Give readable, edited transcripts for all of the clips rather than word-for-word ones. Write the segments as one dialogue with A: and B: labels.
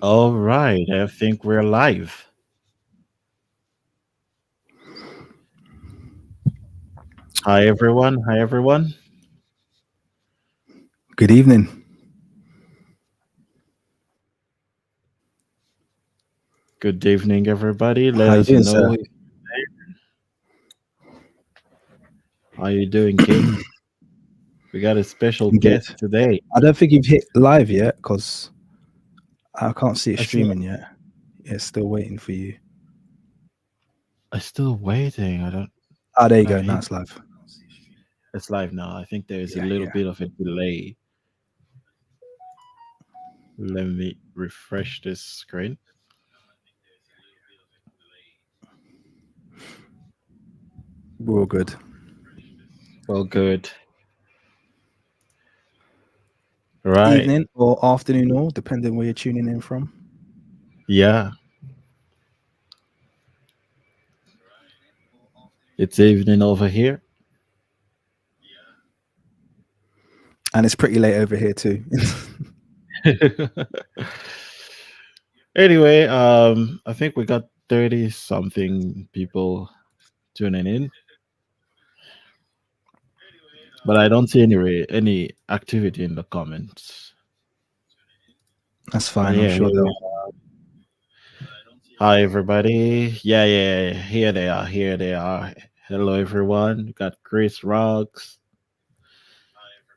A: All right, I think we're live. Hi everyone. Hi everyone.
B: Good evening.
A: Good evening, everybody. Let
B: How you
A: us
B: doing,
A: know
B: sir?
A: how you doing, King. We got a special
B: I'm good.
A: guest today.
B: I don't think you've hit live yet because I can't see it
A: I still,
B: streaming yet. Yeah, it's still waiting for you.
A: I still waiting. I don't.
B: Ah, there you
A: I
B: go. Now
A: hit.
B: it's live.
A: It's live now. I think there is a
B: Yeah,
A: little
B: yeah.
A: bit of a delay. Let me refresh this screen.
B: We're all good.
A: Well, good. Right.
B: Evening or afternoon, or depending where you're tuning in from.
A: Yeah. It's evening over here.
B: And it's pretty late over here too.
A: Anyway, I think we got 30 something people tuning in, but I don't see any activity in the comments.
B: That's
A: But
B: fine. I'm
A: yeah,
B: sure they'll.
A: hi everybody. Yeah, here they are. Here they are. Hello everyone. We got Chris Rocks,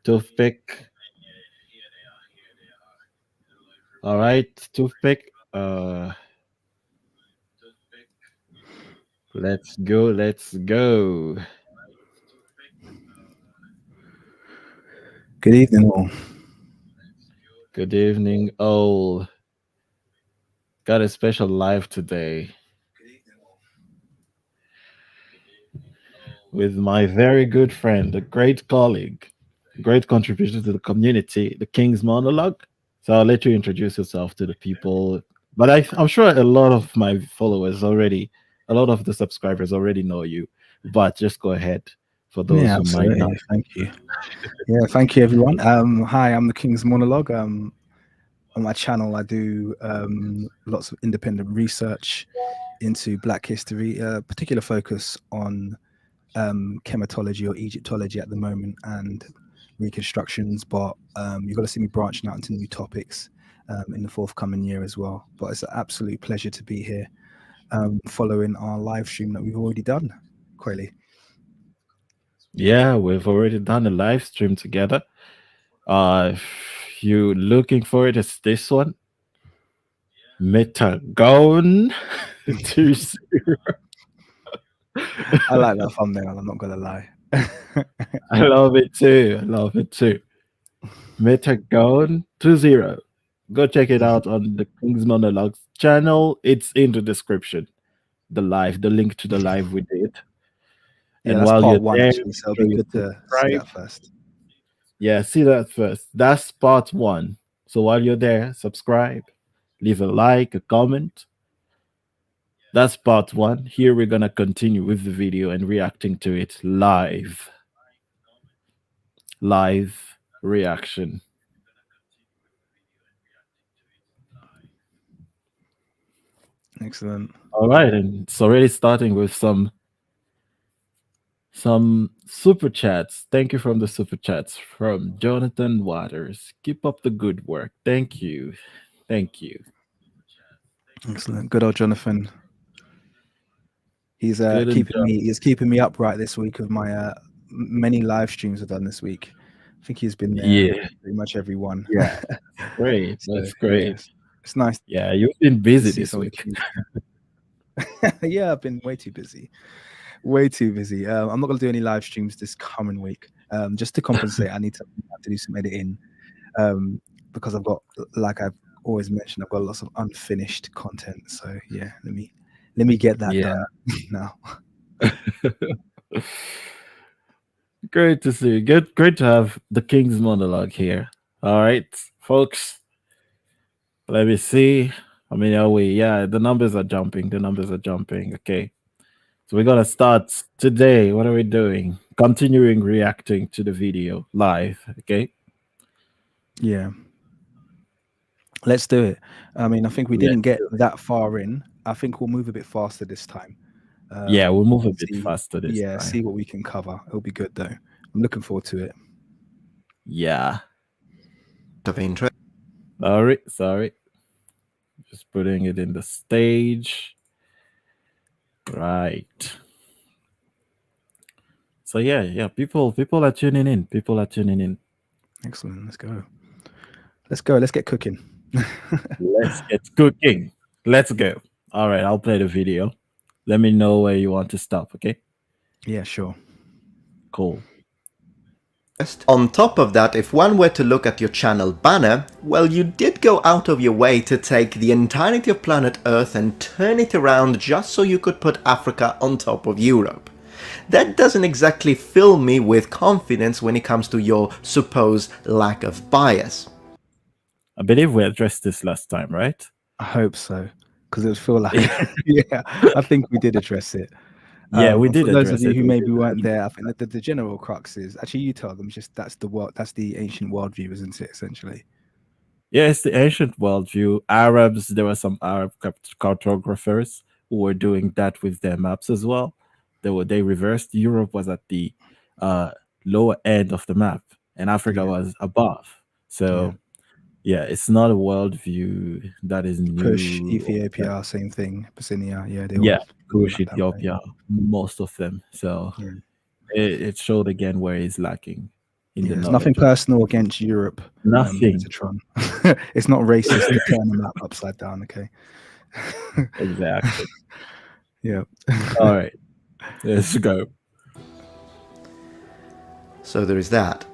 A: Toothpick. All right, Toothpick. Let's go. Let's go.
B: Good evening, all.
A: Good evening, all. Got a special live today with my very good friend, a great colleague, great contribution to the community, the King's Monologue. So I'll let you introduce yourself to the people. But I'm sure a lot of my followers already, a lot of the subscribers already know you. But just go ahead for those
B: Yeah,
A: who might not.
B: absolutely. Thank you. Yeah, thank you, everyone. Hi, I'm the King's Monologue. On my channel, I do lots of independent research into Black history, particular focus on chematology or Egyptology at the moment and reconstructions. But you've got to see me branching out into new topics in the forthcoming year as well. But it's an absolute pleasure to be here following our live stream that we've already done, Quayle.
A: Yeah, we've already done a live stream together. If you looking for it, it's this one. Metagon. to
B: I like that thumbnail, I'm not going to lie.
A: I love it too. I love it too. Metagon 20. Go check it out on the King's Monologues channel. It's in the description. The link to the live we did.
B: Yeah,
A: And
B: that's
A: while
B: part
A: you're
B: one,
A: there,
B: actually.
A: make
B: So it'll
A: sure
B: be
A: you
B: good to see
A: subscribe.
B: that first.
A: Yeah, see that first. That's part one. So while you're there, subscribe, leave a like, a comment. That's part one. Here we're gonna continue with the video and reacting to it live. Live reaction.
B: Excellent.
A: All right, and it's already starting with some super chats. Thank you from the super chats from Jonathan Waters. Keep up the good work. Thank you. Thank you.
B: Excellent. Good old Jonathan. He's
A: Good and
B: keeping me upright this week with my many live streams I've done this week. I think he's been there
A: yeah,
B: pretty much every one.
A: yeah. Great.
B: So
A: That's
B: yeah,
A: great.
B: it's nice
A: Yeah, you've been
B: to
A: busy
B: see
A: this
B: some of the
A: week.
B: kings. Yeah, I've been way too busy, way too busy. I'm not going to do any live streams this coming week. Just to compensate, I need to have to do some editing because I've got, like I've always mentioned, I've got lots of unfinished content. So yeah, let me get that
A: Yeah.
B: done now.
A: Great to see you. Great to have the King's Monologue here. All right, folks. Let me see. I mean, are we? Yeah, the numbers are jumping. The numbers are jumping. Okay. So we're gonna start today. What are we doing? Continuing reacting to the video live. Okay.
B: Yeah. Let's do it. I mean, I think we didn't
A: Let's
B: get
A: do it.
B: that far in. I think we'll move a bit faster this time.
A: Yeah, we'll move a bit
B: See,
A: faster this
B: yeah,
A: time.
B: see what we can cover. It'll be good though. I'm looking forward to it.
A: Yeah.
C: Of interest.
A: Sorry. Just putting it in the stage. Right. So yeah. People are tuning in. People are tuning in.
B: Excellent. Let's go. Let's go. Let's get cooking.
A: Let's get cooking. Let's go. All right, I'll play the video. Let me know where you want to stop, okay?
B: Yeah, sure.
A: Cool.
C: On top of that, if one were to look at your channel banner, well, you did go out of your way to take the entirety of planet Earth and turn it around just so you could put Africa on top of Europe. That doesn't exactly fill me with confidence when it comes to your supposed lack of bias.
A: I believe we addressed this last time, right?
B: I hope so, because it would feel like, yeah, I think we did address it.
A: Yeah, we did
B: For those of
A: address
B: you
A: it.
B: who
A: We
B: maybe
A: did.
B: weren't there, I think that the general crux is actually you tell them just that's the world, that's the ancient worldview, isn't it? Essentially,
A: Yeah, it's the ancient worldview. Arabs, there were some Arab cartographers who were doing that with their maps as well. They reversed. Europe was at the uh, lower end of the map, and Africa
B: yeah,
A: was above.
B: yeah.
A: So yeah, it's not a worldview that is
B: Push
A: new.
B: Ethiopia, same thing. Abyssinia, yeah, they all
A: Yeah,
B: went
A: Kush,
B: that way.
A: Ethiopia, most of them. So
B: Yeah,
A: it showed again where he's lacking in the
B: yeah. It's nothing
A: knowledge of
B: personal against Europe,
A: nothing.
B: Metatron. It's not racist to turn the map upside down. Okay.
A: Exactly.
B: Yeah.
A: All right, let's go.
C: So there is that.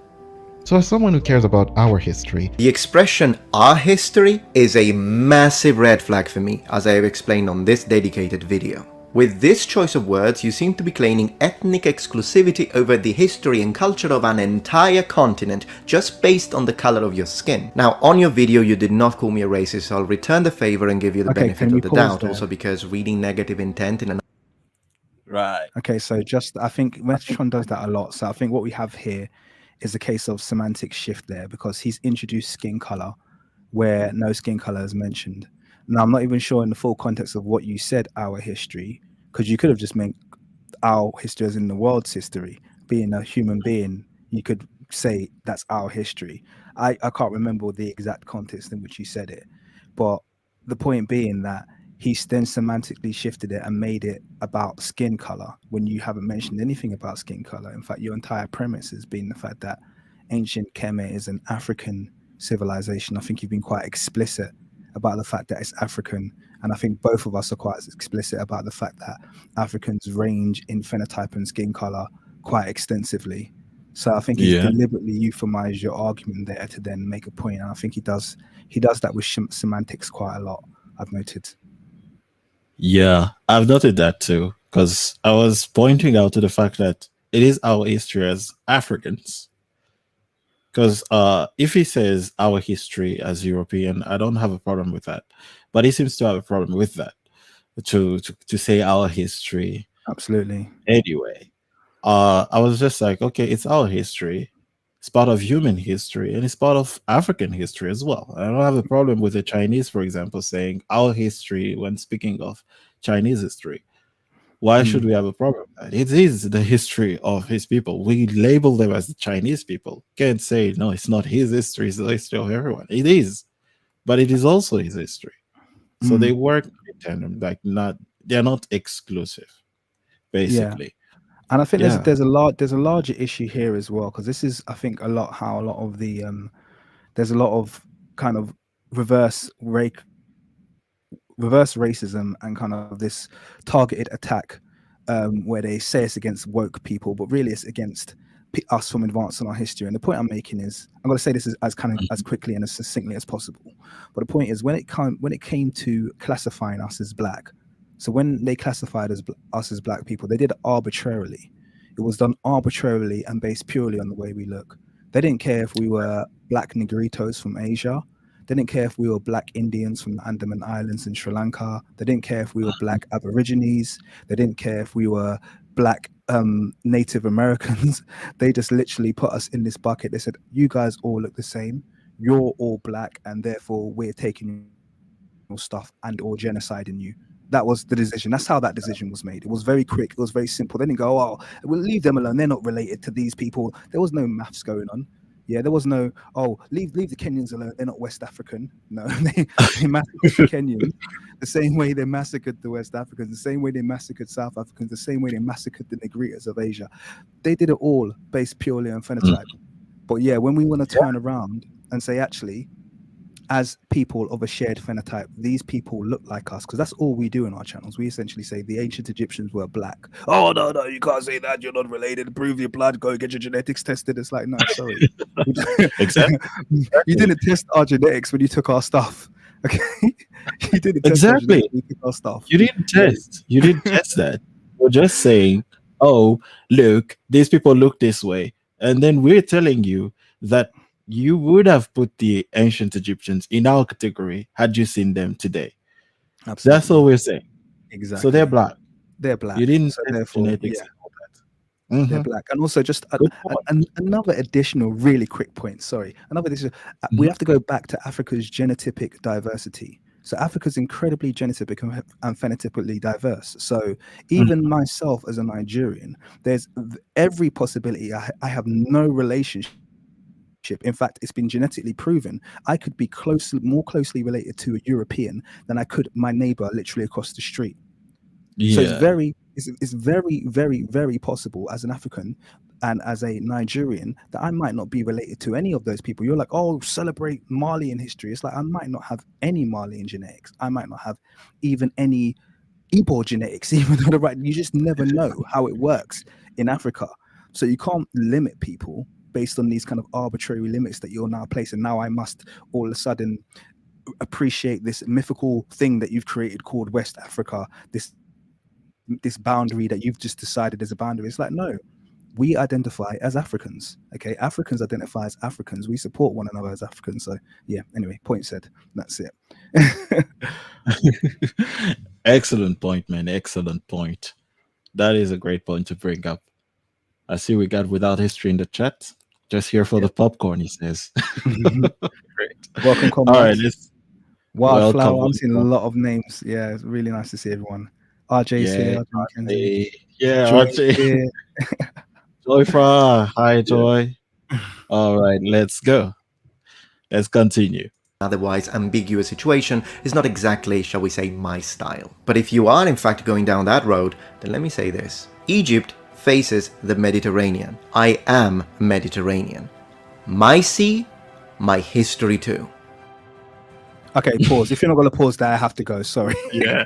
D: So, as someone who cares about our history,
C: The expression our history is a massive red flag for me, as I have explained on this dedicated video. With this choice of words, you seem to be claiming ethnic exclusivity over the history and culture of an entire continent just based on the color of your skin. Now, on your video, you did not call me a racist, so I'll return the favor and give you the
B: Okay,
C: benefit
B: can
C: of
B: you
C: the
B: pause
C: doubt,
B: there?
C: also because reading negative intent in an
A: Right.
B: Okay, so just I think Metatron does that a lot. So I think what we have here is a case of semantic shift there because he's introduced skin color where no skin color is mentioned. Now I'm not even sure in the full context of what you said, our history, because you could have just meant our history as in the world's history. Being a human being, you could say that's our history. I can't remember the exact context in which you said it, but the point being that he's then semantically shifted it and made it about skin color when you haven't mentioned anything about skin color. In fact, your entire premise has been the fact that ancient Kemet is an African civilization. I think you've been quite explicit about the fact that it's African. And I think both of us are quite explicit about the fact that Africans range in phenotype and skin color quite extensively. So I think he's
A: Yeah.
B: deliberately euphemized your argument there to then make a point. And I think he does that with semantics quite a lot, I've noted.
A: Yeah, I've noted that too, because I was pointing out to the fact that it is our history as Africans. Because if he says our history as European, I don't have a problem with that. But he seems to have a problem with that. To say our history
B: Absolutely.
A: anyway. I was just like, okay, it's our history. It's part of human history and it's part of African history as well. I don't have a problem with the Chinese, for example, saying our history when speaking of Chinese history. Why should we have a problem with that? It is the history of his people. We label them as the Chinese people. Can't say, no, it's not his history, it's the history of everyone. It is, but it is also his history. So they work in tandem, like they're not exclusive,
B: Yeah.
A: basically.
B: And I think
A: Yeah.
B: there's a larger issue here as well, because this is I think a lot how a lot of the there's a lot of kind of reverse racism and kind of this targeted attack where they say it's against woke people, but really it's against us from advancing our history. And the point I'm making is, I'm going to say this as kind of as quickly and as succinctly as possible. But the point is, when it came to classifying us as black, so when they classified us as black people, they did it arbitrarily. It was done arbitrarily and based purely on the way we look. They didn't care if we were black Negritos from Asia. They didn't care if we were black Indians from the Andaman Islands in Sri Lanka. They didn't care if we were black Aborigines. They didn't care if we were black Native Americans. They just literally put us in this bucket. They said, you guys all look the same. you're all black, and therefore we're taking your stuff and or genociding you. That was the decision. That's how that decision was made. It was very quick. It was very simple. They didn't go, oh, we'll leave them alone. They're not related to these people. There was no maths going on. Yeah, there was no, oh, leave the Kenyans alone. They're not West African. No, they massacred the Kenyans the same way they massacred the West Africans, the same way they massacred South Africans, the same way they massacred the Negritas of Asia. They did it all based purely on phenotype. But yeah, when we want to turn around and say, actually, as people of a shared phenotype, these people look like us, because that's all we do in our channels. We essentially say the ancient Egyptians were black. Oh, no, you can't say that. You're not related. Prove your blood. Go get your genetics tested. It's like, no, sorry.
A: Exactly.
B: You didn't test our genetics when you took our stuff. Okay. You didn't test our
A: Exactly.
B: genetics when you took our stuff.
A: You didn't test. You didn't test that. You're just saying, oh, look, these people look this way. And then we're telling you that you would have put the ancient Egyptians in our category had you seen them today.
B: Absolutely.
A: That's all we're saying.
B: Exactly.
A: So they're black.
B: They're black.
A: You didn't
B: so
A: test
B: therefore,
A: genetics
B: yeah.
A: and all that.
B: They're black. And also just
A: Good point.
B: another additional really quick point. Sorry. Another additional, we have to go back to Africa's genotypic diversity. So Africa's incredibly genotypic and phenotypically diverse. So even myself as a Nigerian, there's every possibility I have no relationship. In fact, it's been genetically proven I could be more closely related to a European than I could my neighbor literally across the street. So it's very, very, very possible as an African and as a Nigerian that I might not be related to any of those people. You're like, oh, celebrate Malian history. It's like, I might not have any Malian genetics. I might not have even any Igbo genetics, even though you just never know how it works in Africa. So you can't limit people based on these kind of arbitrary limits that you're now placing. Now I must all of a sudden appreciate this mythical thing that you've created called West Africa, this boundary that you've just decided is a boundary. It's like, no, we identify as Africans. Okay, Africans identify as Africans. We support one another as Africans. So yeah, anyway, point said. That's it.
A: Excellent point, man. Excellent point. That is a great point to bring up. I see we got Without History in the chat. Just here for the popcorn, he says. Great.
B: Welcome, comrades.
A: All right, let's
B: Wildflower. I'm seeing a lot of names. Yeah, it's really nice to see everyone. RJ's here.
A: RJ.
B: Here.
A: Joy Fra. Hi, Joy. All right, let's go. Let's continue.
C: Otherwise ambiguous situation is not exactly, shall we say, my style. But if you are in fact going down that road, then let me say this. Egypt faces the Mediterranean. I am Mediterranean. My sea, my history too.
B: Okay, pause. If you're not going to pause there, I have to go. Sorry.
A: Yeah.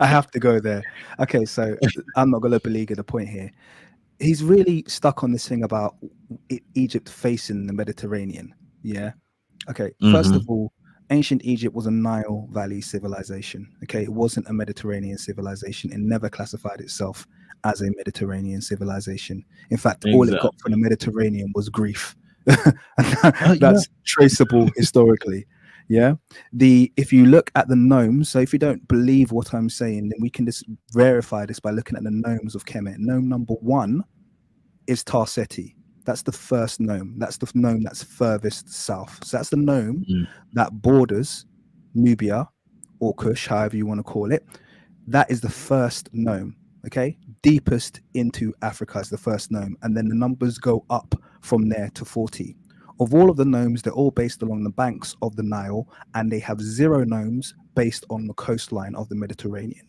B: I have to go there. Okay, so I'm not going to beleaguer the point here. He's really stuck on this thing about Egypt facing the Mediterranean. Yeah. Okay. First of all, ancient Egypt was a Nile Valley civilization. Okay. It wasn't a Mediterranean civilization. It never classified itself as a Mediterranean civilization. In fact, all it got from the Mediterranean was grief. That's traceable historically. Yeah. If you look at the gnomes, so if you don't believe what I'm saying, then we can just verify this by looking at the gnomes of Kemet. Gnome number 1 is Tarseti. That's the first gnome. That's the gnome that's furthest south. So that's the gnome that borders Nubia or Kush, however you want to call it. That is the first gnome. Okay, deepest into Africa is the first gnome, and then the numbers go up from there to 40. Of all of the gnomes, they're all based along the banks of the Nile, and they have 0 gnomes based on the coastline of the Mediterranean.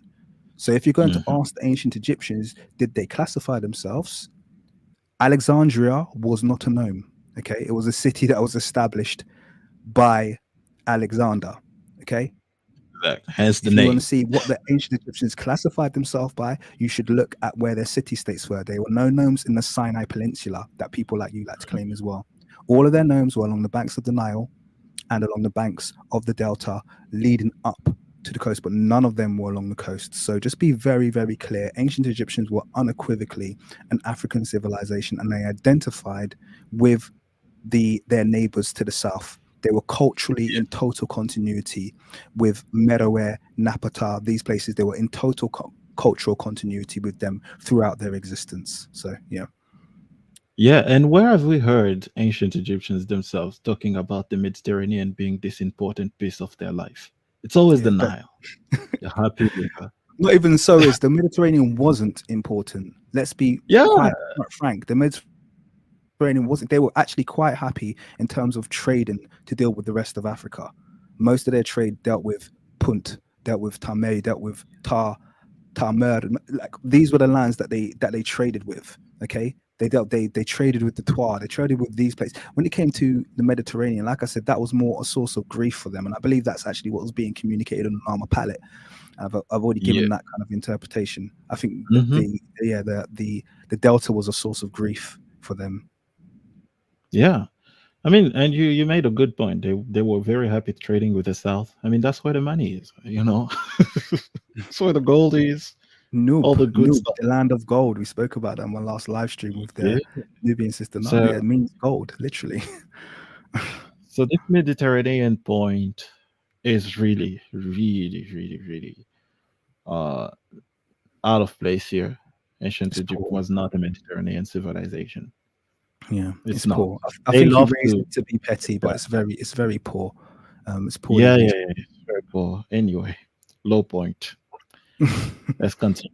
B: So if you're going to ask the ancient Egyptians, did they classify themselves? Alexandria was not a gnome. Okay, it was a city that was established by Alexander. Okay.
A: Hence the
B: if
A: name.
B: You want to see what the ancient Egyptians classified themselves by, you should look at where their city-states were. There were no gnomes in the Sinai Peninsula that people like you like to claim as well. All of their gnomes were along the banks of the Nile and along the banks of the Delta leading up to the coast, but none of them were along the coast. So just be very, very clear. Ancient Egyptians were unequivocally an African civilization, and they identified with their neighbors to the south. They were culturally in total continuity with Meroe, Napata, these places. They were in total cultural continuity with them throughout their existence. So, yeah.
A: Yeah, and where have we heard ancient Egyptians themselves talking about the Mediterranean being this important piece of their life? It's always
B: Yeah,
A: the
B: but
A: Nile, the happy river.
B: not even so is the Mediterranean wasn't important. Let's be
A: Yeah,
B: quite frank. The Mediterranean wasn't. They were actually quite happy in terms of trading to deal with the rest of Africa. Most of their trade dealt with Punt, dealt with Tamay, dealt with Tamer. Like these were the lands that they traded with. Okay, they traded with the Twa. They traded with these places. When it came to the Mediterranean, like I said, that was more a source of grief for them, and I believe that's actually what was being communicated on Armor Palette. I've already
A: yeah,
B: given that kind of interpretation. I think that
A: hmm
B: the delta was a source of grief for them.
A: yeah. I mean, and you made a good point. They were very happy trading with the South. I mean, that's where the money is. That's where the gold is. All the good
B: Noob,
A: stuff.
B: the land of gold. We spoke about that on my last live stream with
A: Yeah.
B: the Nubian sister. No,
A: So
B: yeah, it means gold, literally.
A: so this Mediterranean point is really, really, really, really uh out of place here. Ancient
B: It's
A: Egypt
B: poor.
A: was not a Mediterranean civilization.
B: Yeah,
A: It's
B: it's
A: not.
B: poor. I
A: They
B: think you
A: love
B: raised
A: to.
B: it to be petty, but it's very poor. It's poorly
A: Yeah, yeah,
B: researched.
A: yeah. It's very poor. Anyway, low point. Let's continue.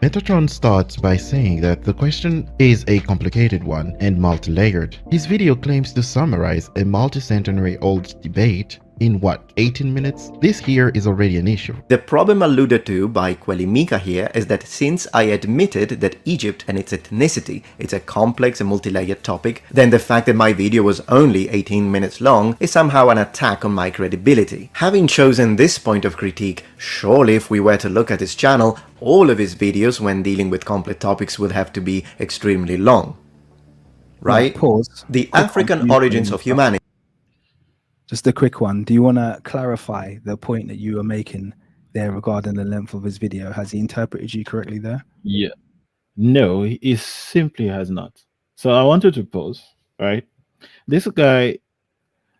D: Metatron starts by saying that the question is a complicated one and multi-layered. His video claims to summarize a multi-centenary old debate in what, 18 minutes? This here is already an issue.
C: The problem alluded to by KueliMika here is that since I admitted that Egypt and its ethnicity is a complex and multi-layered topic, then the fact that my video was only 18 minutes long is somehow an attack on my credibility. Having chosen this point of critique, surely if we were to look at his channel, all of his videos when dealing with complex topics would have to be extremely long.
B: Right,
C: Right?
B: pause.
C: The
B: Quick one
C: African
B: for you,
C: origins of
B: KueliMika.
C: humanity.
B: Just a quick one. Do you want to clarify the point that you were making there regarding the length of his video? Has he interpreted you correctly there?
A: Yeah. No, he simply has not. So I wanted to pose, right? This guy,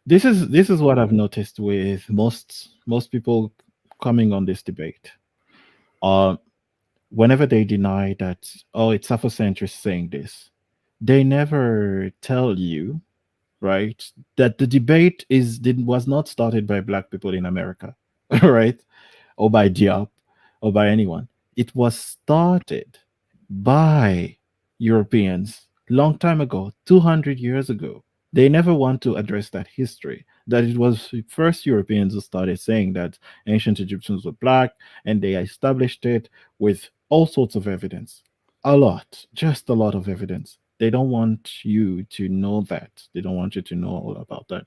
A: this is what I've noticed with most people coming on this debate. Uh, Whenever they deny that, oh, it's Afrocentrists saying this, they never tell you, right, that the debate was not started by black people in America, right, or by Diop, or by anyone. It was started by Europeans long time ago, 200 years ago. They never want to address that history. That it was first Europeans who started saying that ancient Egyptians were black, and they established it with all sorts of evidence. A lot, just a lot of evidence. They don't want you to know that. They don't want you to know all about that.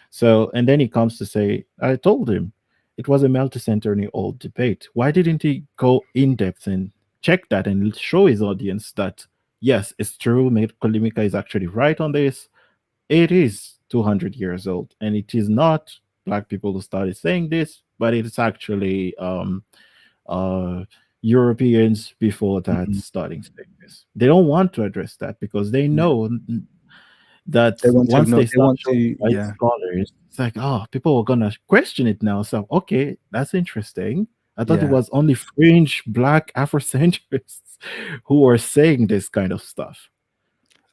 A: So, and then he comes to say, I told him it was a multi-century old debate. Why didn't he go in depth and check that and show his audience that, yes, it's true, KueliMika is actually right on this. It is 200 years old, and it is not black people who started saying this, but it's actually uh, Europeans before that
B: Mhm.
A: starting saying this. They don't want to address that because they
B: Yeah.
A: know that
B: They want to
A: once
B: ignore.
A: they
B: They
A: start
B: want
A: showing
B: to.
A: white
B: Yeah.
A: scholars, it's like, oh, people are gonna question it now. So, okay, that's interesting. I thought it
B: Yeah.
A: was only fringe black Afrocentrists who were saying this kind of stuff.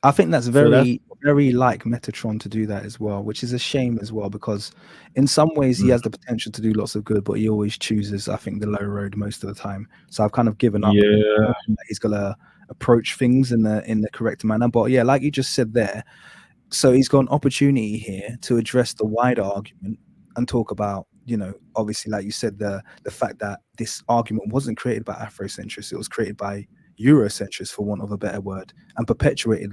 B: I think that's
A: So that's
B: very like Metatron to do that as well, which is a shame as well because in some ways he
A: mm,
B: has the potential to do lots of good, but he always chooses, I think, the low road most of the time. So I've kind of given up
A: yeah,
B: hoping that he's gonna approach things in the correct manner. But yeah, like you just said there, so he's got an opportunity here to address the wider argument and talk about, obviously, like you said, the fact that this argument wasn't created by Afrocentrists, it was created by Eurocentrists, for want of a better word, and perpetuated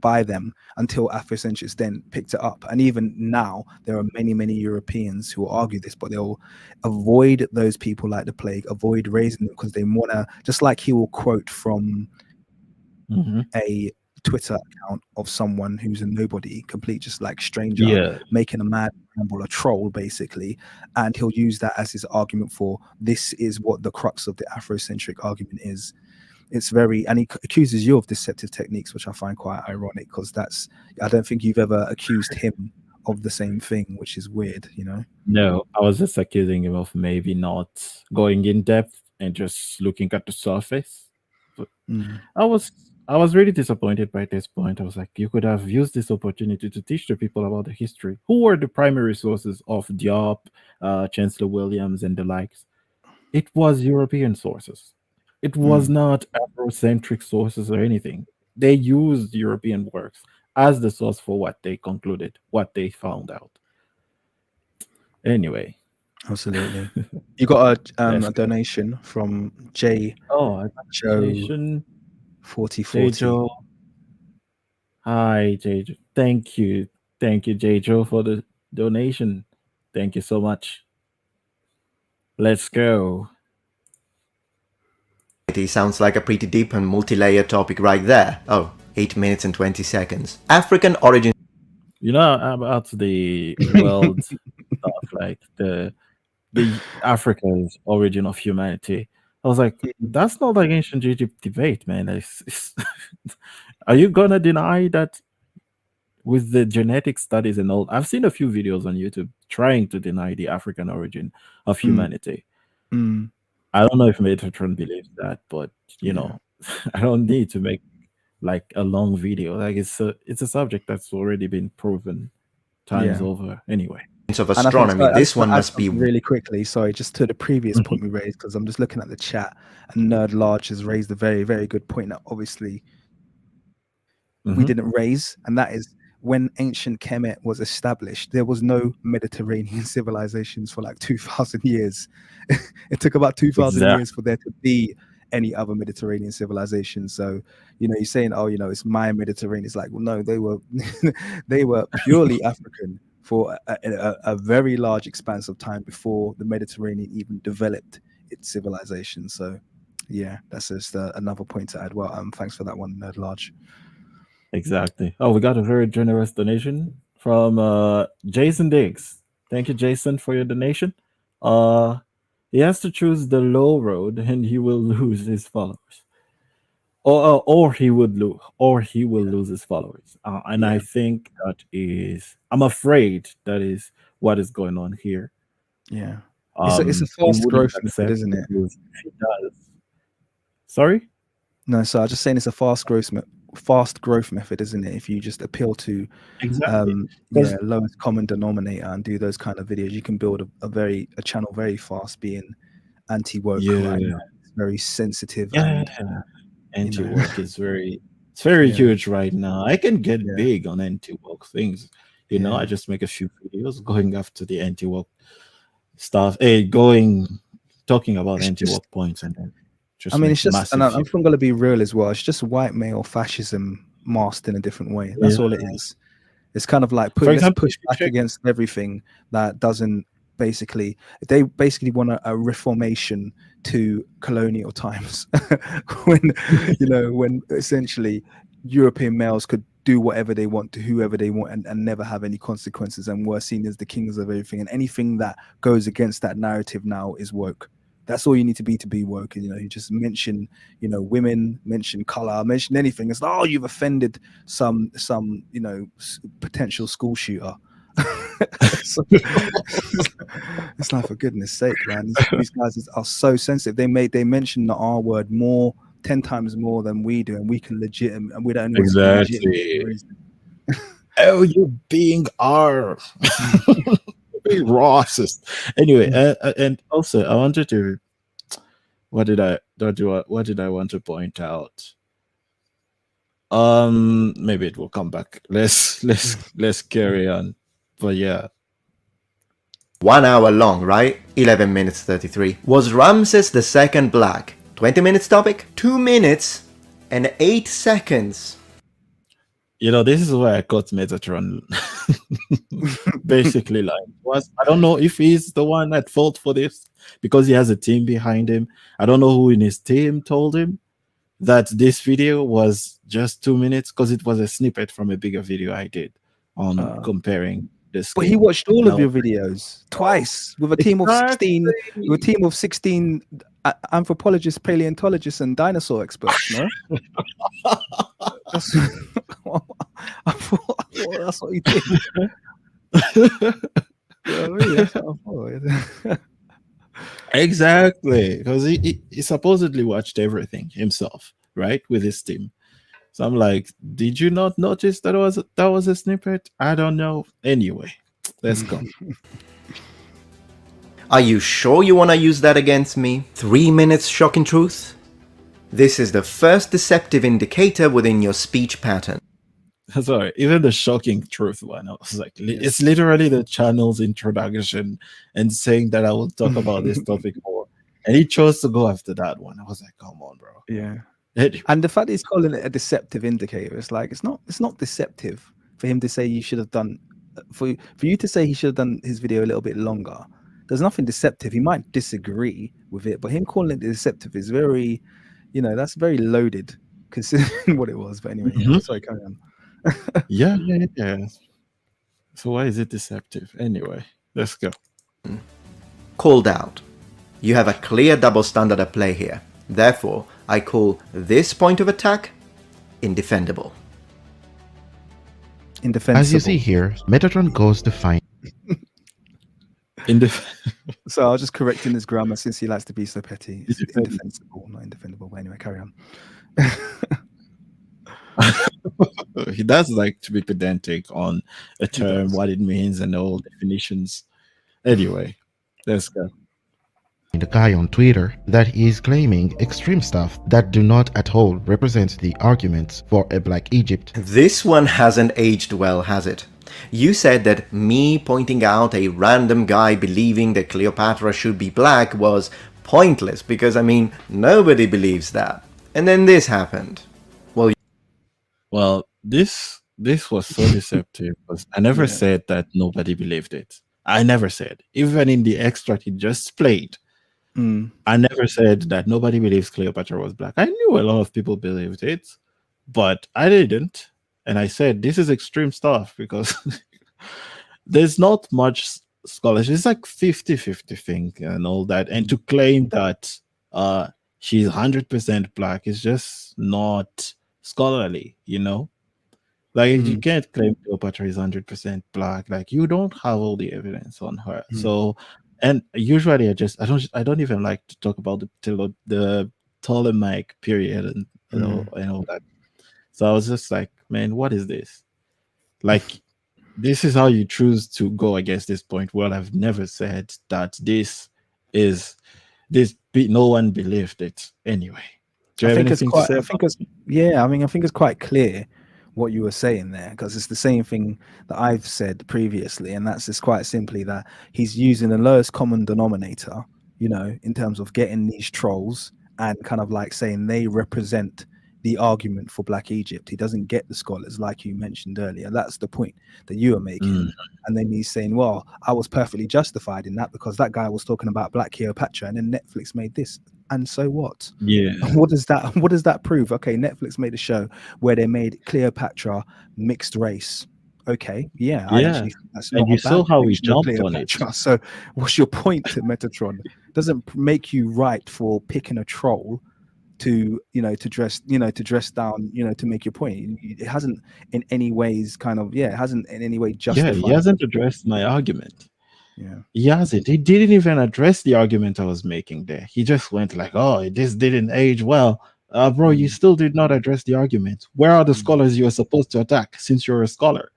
B: by them until Afrocentrists then picked it up. And even now, there are many, many Europeans who will argue this, but they'll avoid those people like the plague, avoid raising them because they want to, just like he will quote from
A: mhm,
B: a Twitter account of someone who's a nobody, complete, just like stranger,
A: yeah,
B: making a mad ramble, a troll basically, and he'll use that as his argument for this is what the crux of the Afrocentric argument is. It's very, and he accuses you of deceptive techniques, which I find quite ironic because I don't think you've ever accused him of the same thing, which is weird.
A: no, I was just accusing him of maybe not going in depth and just looking at the surface. But
B: Mm.
A: I was I was really disappointed by this point. I was like, you could have used this opportunity to teach the people about the history. Who were the primary sources of Diop, Chancellor Williams, and the likes? It was European sources. It was
B: Mm.
A: not Afrocentric sources or anything. They used European works as the source for what they concluded, what they found out. Anyway,
B: Absolutely. You got
A: let's
B: a
A: go.
B: donation from J
A: Oh, I got a
B: Joe
A: donation.
B: 4040.
A: J. Hi, J. Thank you. Thank you, J. Joe, for the donation. Thank you so much. Let's go.
C: It sounds like a pretty deep and multi-layer topic right there. Oh, 8 minutes and 20 seconds. African origin
A: You know about the world stuff, like the Africa's origin of humanity. I was like, that's not like ancient Egypt debate, man. Are you gonna deny that with the genetic studies and all? I've seen a few videos on YouTube trying to deny the African origin of
B: Mm,
A: humanity.
B: mm,
A: I don't know if Metatron believes that, but you
B: yeah,
A: know, I don't need to make like a long video. Like it's a subject that's already been proven times
B: yeah.
A: over. Anyway.
C: of
B: And I think
C: astronomy,
B: so. I
C: this
B: just want
C: one
B: to add
C: must be
B: something really quickly. Sorry, just to the previous
A: Mhm.
B: point we raised, because I'm just looking at the chat, and Nerd Large has raised a very, very good point that obviously we
A: Mhm.
B: didn't raise, and that is when ancient Kemet was established, there was no Mediterranean civilizations for like 2,000 years. It took about 2,000 years
A: Exactly.
B: for there to be any other Mediterranean civilization. So, you're saying, oh, it's my Mediterranean. It's like, well, no, they were they were purely African for a very large expanse of time before the Mediterranean even developed its civilization. So, yeah, that's just another point to add. Well, thanks for that one, Nerd Large.
A: Exactly. Oh, we got a very generous donation from Jason Diggs. Thank you, Jason, for your donation. Uh he has to choose the low road and he will lose his followers. Or he would lose or he will lose his followers. And I
B: Yeah,
A: think that is I'm afraid that is what is going on here.
B: yeah. It's a
A: He
B: fast
A: wouldn't
B: growth method,
A: accept
B: isn't
A: to
B: it?
A: lose if he does. Sorry?
B: No, so I'm just saying it's a fast growth method, isn't it? If you just appeal to
A: Exactly.
B: yeah,
A: Because
B: lowest common denominator and do those kind of videos, you can build a channel very fast, being anti woke right
A: yeah.
B: now. It's very sensitive
A: Yeah.
B: and you know
A: Anti-woke is very
B: yeah,
A: huge right now. I can get
B: yeah,
A: big on anti-woke things. I
B: yeah.
A: just make a few videos going after the anti-woke stuff. Hey, going talking about
B: It's just
A: anti-woke points and then
B: I
A: just
B: mean,
A: make
B: it's just, and
A: massive
B: I'm
A: videos.
B: going to be real as well. It's just white male fascism masked in a different way. That's
A: Yeah.
B: all it is. It's kind of like
A: For
B: let's
A: example,
B: push
A: if you
B: back
A: check
B: against everything that doesn't basically. They basically want a reformation to colonial times, when when essentially European males could do whatever they want to whoever they want, and never have any consequences, and we're seen as the kings of everything. And anything that goes against that narrative now is woke. That's all you need to be woke. And you just mention women, mention color, mention anything. It's like, oh, you've offended some potential school shooter. So, it's like, for goodness sake, man, these guys are so sensitive. They mention the R word 10 times more than we do, and we can and we're the only ones who can legitimately
A: exactly.
B: raise them.
A: Oh, you're being R, being racist. Anyway, and also I wanted to what did I want to point out? Maybe it will come back. Let's carry on. But yeah,
C: 1 hour long, right? 11 minutes 33. Was Ramses II black? 20 minutes topic? 2 minutes and 8 seconds.
A: this is where I caught Metatron. Basically, like, I don't know if he's the one at fault for this because he has a team behind him. I don't know who in his team told him that this video was just 2 minutes because it was a snippet from a bigger video I did on
B: Uh,
A: comparing the
B: but he
A: scale.
B: watched all
A: And I
B: of
A: was
B: your videos twice with a team of
A: like,
B: 16, with a
A: exactly.
B: team of 16 anthropologists, paleontologists, and dinosaur experts. No, that's I thought that's what he did. You know what I mean? That's what I thought.
A: Exactly, because he supposedly watched everything himself, right, with his team. So I'm like, did you not notice that was a snippet? I don't know. Anyway, let's go.
C: Are you sure you want to use that against me? 3 minutes shocking truth? This is the first deceptive indicator within your speech pattern.
A: Sorry, even the shocking truth one, I was like, it's literally the channel's introduction and saying that I will talk about this topic more. And he chose to go after that one. I was like, come on, bro.
B: Yeah.
A: Anyway,
B: And the fact he's calling it a deceptive indicator, it's like it's not deceptive for him to say you should have done for you to say he should have done his video a little bit longer. There's nothing deceptive. He might disagree with it, but him calling it deceptive is very, that's very loaded considering what it was. But anyway, yeah. Sorry, carry on.
A: yeah. So why is it deceptive? Anyway, let's go.
C: Called out. You have a clear double standard at play here. Therefore, I call this point of attack indefendable.
B: Indefensible.
D: As you see here, Metatron goes to find
B: So I was just correcting his grammar since he likes to be so petty. It's indefensible, not indefendable. But anyway, carry on.
A: He does like to be pedantic on a term, what it means, and all definitions. Anyway, let's go.
D: the guy on Twitter that he is claiming extreme stuff that do not at all represent the arguments for a Black Egypt.
C: This one hasn't aged well, has it? You said that me pointing out a random guy believing that Cleopatra should be black was pointless because, nobody believes that. And then this happened.
A: Well, this was so deceptive because I never said that nobody believed it. I never said. Even in the extract he just played, I never said that nobody believes Cleopatra was black. I knew a lot of people believed it, but I didn't. And I said, this is extreme stuff because there's not much scholarship. It's like 50-50 thing and all that. And to claim that she's 100% black is just not scholarly, Like, you can't claim Cleopatra is 100% black. Like, you don't have all the evidence on her. So, and usually I don't even like to talk about the Ptolemaic period and and all that. So I was just like, man, what is this? Like, this is how you choose to go against this point. Well, I've never said that no one believed it anyway.
B: I think it's quite clear what you were saying there, because it's the same thing that I've said previously, and that's just quite simply that he's using the lowest common denominator, in terms of getting these trolls and kind of like saying they represent the argument for Black Egypt. He doesn't get the scholars like you mentioned earlier. That's the point that you are making. And then he's saying, well, I was perfectly justified in that because that guy was talking about Black Cleopatra and then Netflix made this. And so what?
A: Yeah.
B: What does that prove? Okay, Netflix made a show where they made Cleopatra mixed race. Okay, I actually think that's not.
A: And you saw how we jumped on it.
B: So, what's your point, Metatron? Doesn't make you right for picking a troll to dress down, to make your point. It hasn't in any ways justified.
A: He hasn't addressed my argument.
B: Yeah,
A: he hasn't. He didn't even address the argument I was making there. He just went like, oh, this didn't age well. Bro, you still did not address the argument. Where are the scholars you are supposed to attack since you're a scholar?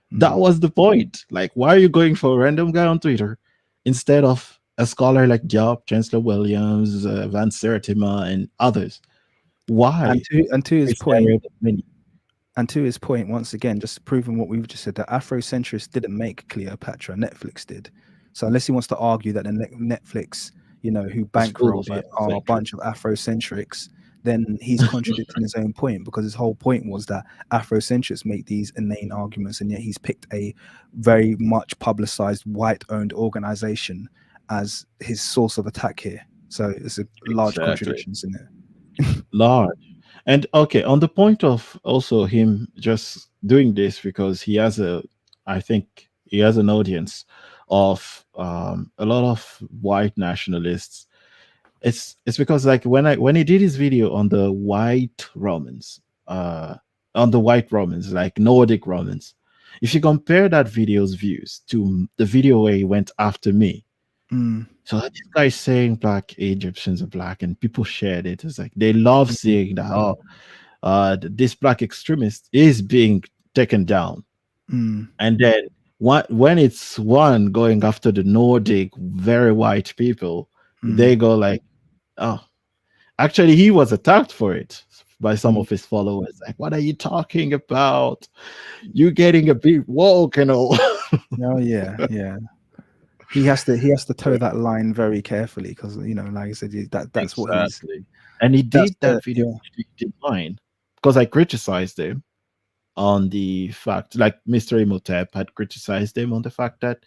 A: That was the point. Like, why are you going for a random guy on Twitter instead of a scholar like Diop, Chancellor Williams, Van Sertima, and others? Why?
B: And to his point, once again, just proving what we've just said, that Afrocentrists didn't make Cleopatra, Netflix did. So unless he wants to argue that the Netflix, who bankrolled it are a bunch of Afrocentrics, then he's contradicting his own point, because his whole point was that Afrocentrics make these inane arguments, and yet he's picked a very much publicized white-owned organization as his source of attack here. So it's a large contradictions in it.
A: Large. And okay, on the point of also him just doing this because I think he has an audience of a lot of white nationalists. It's because like when he did his video on the white Romans, like Nordic Romans, if you compare that video's views to the video where he went after me, so this guy saying Black Egyptians are black and people shared it. It's like they love seeing that. Oh, this black extremist is being taken down.
B: Mm,
A: And then when it's one going after the Nordic, very white people, they
B: mm,
A: go like, oh, actually, he was attacked for it by some
B: mm.
A: of his followers. Like, what are you talking about? You getting a bit woke and all.
B: Oh yeah, yeah. He has to toe that line very carefully because like I said, that's what he's.
A: Exactly. And he
B: That's
A: did
B: the
A: that video
B: yeah.
A: in mine because I criticized him on the fact, like Mr. Imhotep had criticized him on the fact that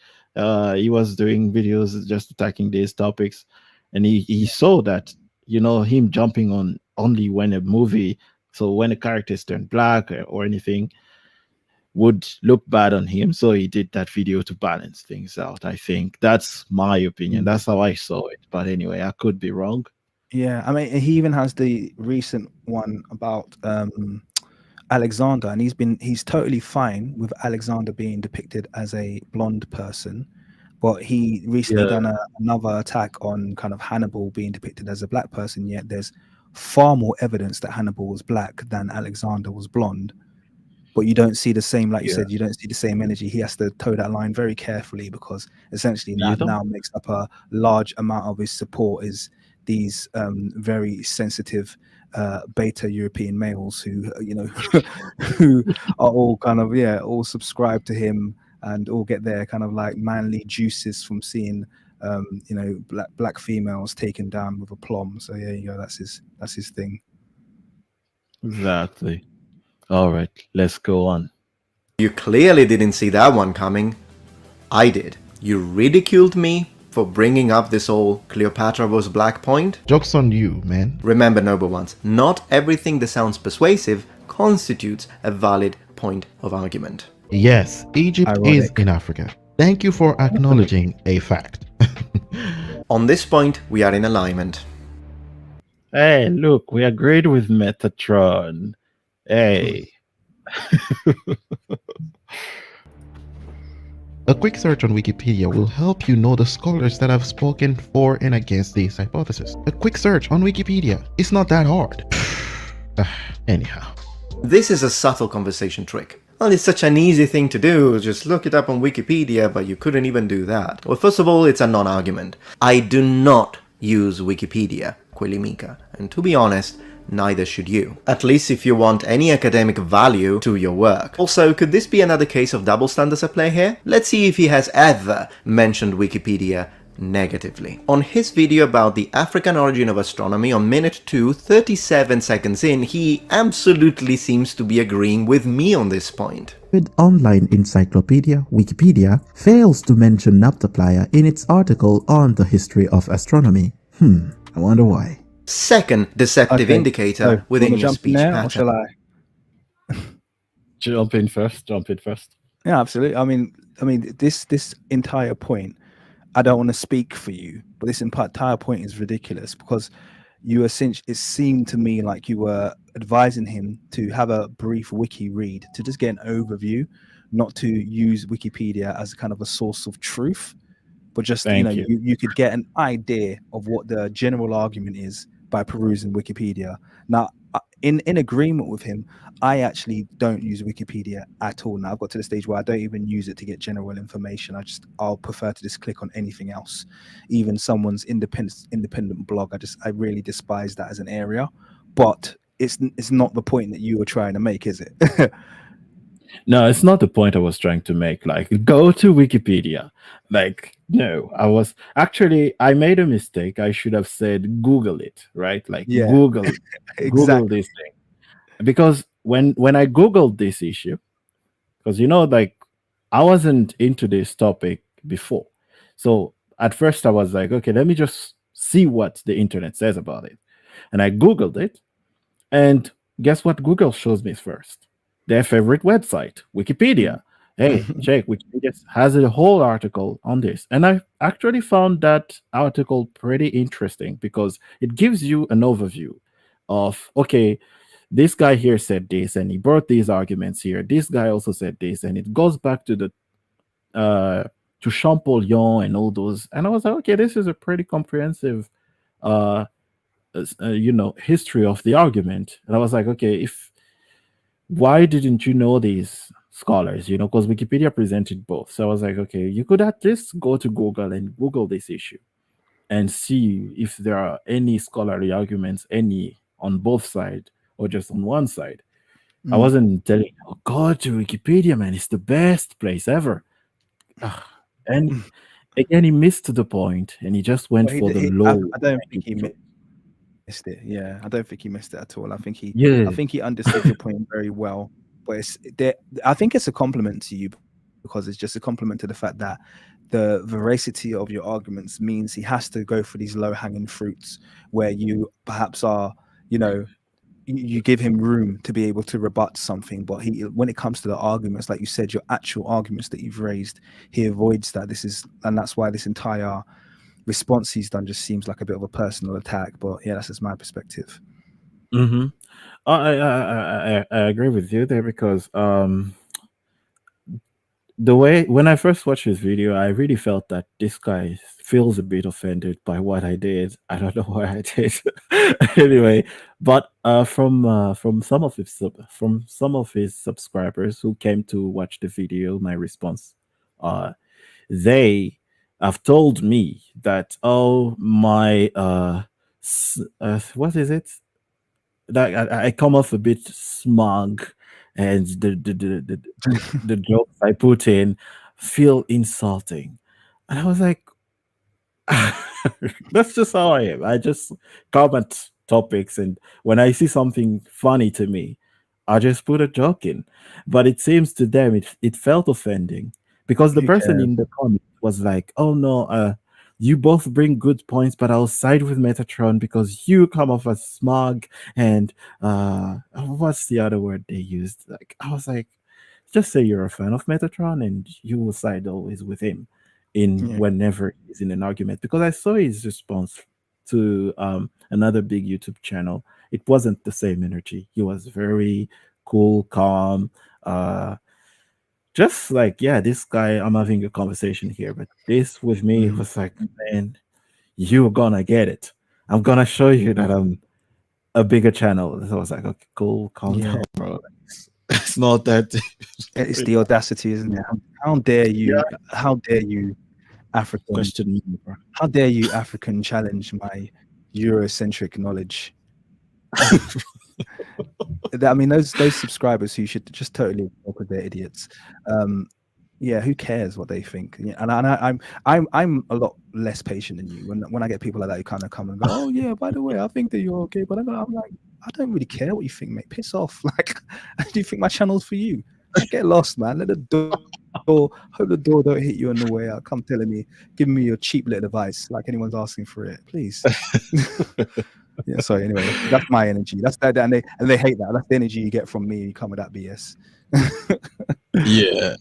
A: he was doing videos just attacking these topics, and he saw that him jumping on only when a movie, so when a character is turned black or anything, would look bad on him. So he did that video to balance things out. I think that's my opinion.
B: Mm.
A: That's how I saw it. But anyway, I could be wrong.
B: Yeah, I mean, he even has the recent one about Alexander, and he's totally fine with Alexander being depicted as a blonde person, but he recently
A: Yeah,
B: done another attack on kind of Hannibal being depicted as a black person. Yet there's far more evidence that Hannibal was black than Alexander was blonde. But you don't see the same, like you
A: yeah.
B: said, you don't see the same energy. He has to toe that line very carefully because essentially
A: You
B: that
A: don't.
B: now makes up a large amount of his support is these very sensitive beta European males who who are all kind of all subscribe to him and all get their kind of like manly juices from seeing black females taken down with aplomb. So yeah, you go, that's his thing.
A: Exactly. All right, let's go on.
C: You clearly didn't see that one coming. I did. You ridiculed me for bringing up this whole Cleopatra was black point.
D: Joke's on you, man.
C: Remember, noble ones, not everything that sounds persuasive constitutes a valid point of argument.
D: Yes, Egypt is
B: Ironic.
D: in Africa. Thank you for acknowledging a fact.
C: On this point, we are in alignment.
A: Hey, look, we agreed with Metatron. Hey,
D: A quick search on Wikipedia will help you know the scholars that have spoken for and against this hypothesis. A quick search on Wikipedia. It's not that hard. Anyhow.
C: This is a subtle conversation trick. Well, it's such an easy thing to do, just look it up on Wikipedia, but you couldn't even do that. Well, first of all, it's a non-argument. I do not use Wikipedia, KueliMika, and to be honest, neither should you. At least if you want any academic value to your work. Also, could this be another case of double standards at play here? Let's see if he has ever mentioned Wikipedia negatively. On his video about the African origin of astronomy on minute 2, 37 seconds in, he absolutely seems to be agreeing with me on this point.
E: With online encyclopedia, Wikipedia fails to mention Nabtaplaya in its article on the history of astronomy. I wonder why.
C: Second deceptive
B: Okay,
C: indicator
B: so
C: within
B: wanna
C: your
B: jump in
C: speech
B: there, or
C: pattern.
B: shall I?
A: jump in first. Jump in first.
B: Yeah, absolutely. I mean, this entire point, I don't want to speak for you, but this entire point is ridiculous because you essentially, it seemed to me like you were advising him to have a brief wiki read to just get an overview, not to use Wikipedia as kind of a source of truth, but just
A: Thank you.
B: you could get an idea of what the general argument is by perusing Wikipedia. Now, in agreement with him, I actually don't use Wikipedia at all. Now I've got to the stage where I don't even use it to get general information. I'll prefer to just click on anything else, even someone's independent blog. I really despise that as an area. But it's not the point that you were trying to make, is it?
A: No, it's not the point I was trying to make. Like, go to Wikipedia. Like, no, I made a mistake. I should have said Google it, right? Like,
B: Yeah,
A: Google Google
B: exactly.
A: this thing. Because when I Googled this issue, because like I wasn't into this topic before. So at first I was like, okay, let me just see what the internet says about it. And I Googled it, and guess what Google shows me first? Their favorite website, Wikipedia. Hey, check, Wikipedia has a whole article on this. And I actually found that article pretty interesting because it gives you an overview of, okay, this guy here said this and he brought these arguments here. This guy also said this, and it goes back to the to Champollion and all those. And I was like, okay, this is a pretty comprehensive history of the argument, and I was like, okay, if why didn't you know these scholars? Because Wikipedia presented both. So I was like, okay, you could at least go to Google and Google this issue and see if there are any scholarly arguments, any on both sides or just on one side. I
B: Mm.
A: wasn't telling you, oh, go to Wikipedia, man, it's the best place ever. Ugh. And again, he missed the point and he just went
B: But
A: for the low.
B: I don't think he missed it. Yeah, I don't think he missed it at all. I think
A: Yeah.
B: he understood your point very well. But I think it's a compliment to you because it's just a compliment to the fact that the veracity of your arguments means he has to go for these low hanging fruits where you perhaps are, you give him room to be able to rebut something, but when it comes to the arguments, like you said, your actual arguments that you've raised, he avoids that. And that's why this entire response he's done just seems like a bit of a personal attack. But yeah, that's just my perspective.
A: Mm-hmm. I agree with you there because the way when I first watched his video, I really felt that this guy feels a bit offended by what I did. I don't know what I did. Anyway, but from some of his subscribers who came to watch the video, my response, uh, they have told me that, oh, my what is it? That I come off a bit smug, and the jokes I put in feel insulting. And I was like, that's just how I am. I just comment topics, and when I see something funny to me, I just put a joke in. But it seems to them it felt offending because the
B: Who
A: person
B: cares?
A: in the comment was like, "Oh no, you both bring good points, but I'll side with Metatron because you come off as smug and what's the other word they used?" Like I was like, just say you're a fan of Metatron and you will side always with him in
B: Yeah.
A: whenever he's in an argument. Because I saw his response to another big YouTube channel. It wasn't the same energy. He was very cool, calm, just like, yeah, this guy, I'm having a conversation here, but this with me was like, man, you're gonna get it. I'm gonna show you that I'm a bigger channel. So I was like, okay, cool, calm
B: Yeah.
A: down, bro. It's not that.
B: It's the audacity, isn't it? How dare you? How dare you, African?
A: Question me, bro.
B: How dare you, African, challenge my Eurocentric knowledge? I mean, those subscribers who should just totally ignore because they're idiots. Yeah, who cares what they think? Yeah, and I'm a lot less patient than you. When I get people like that who kind of come and go, oh yeah, by the way, I think that you're okay, but I'm like, I don't really care what you think, mate. Piss off. Like, do you think my channel's for you? Like, get lost, man. Let the door. Hope the door don't hit you on the way out. Come telling me, giving me your cheap little advice, like anyone's asking for it, please. Yeah, sorry. Anyway, that's my energy. That's that, and they hate that. That's the energy you get from me. You come with that BS.
A: Yeah,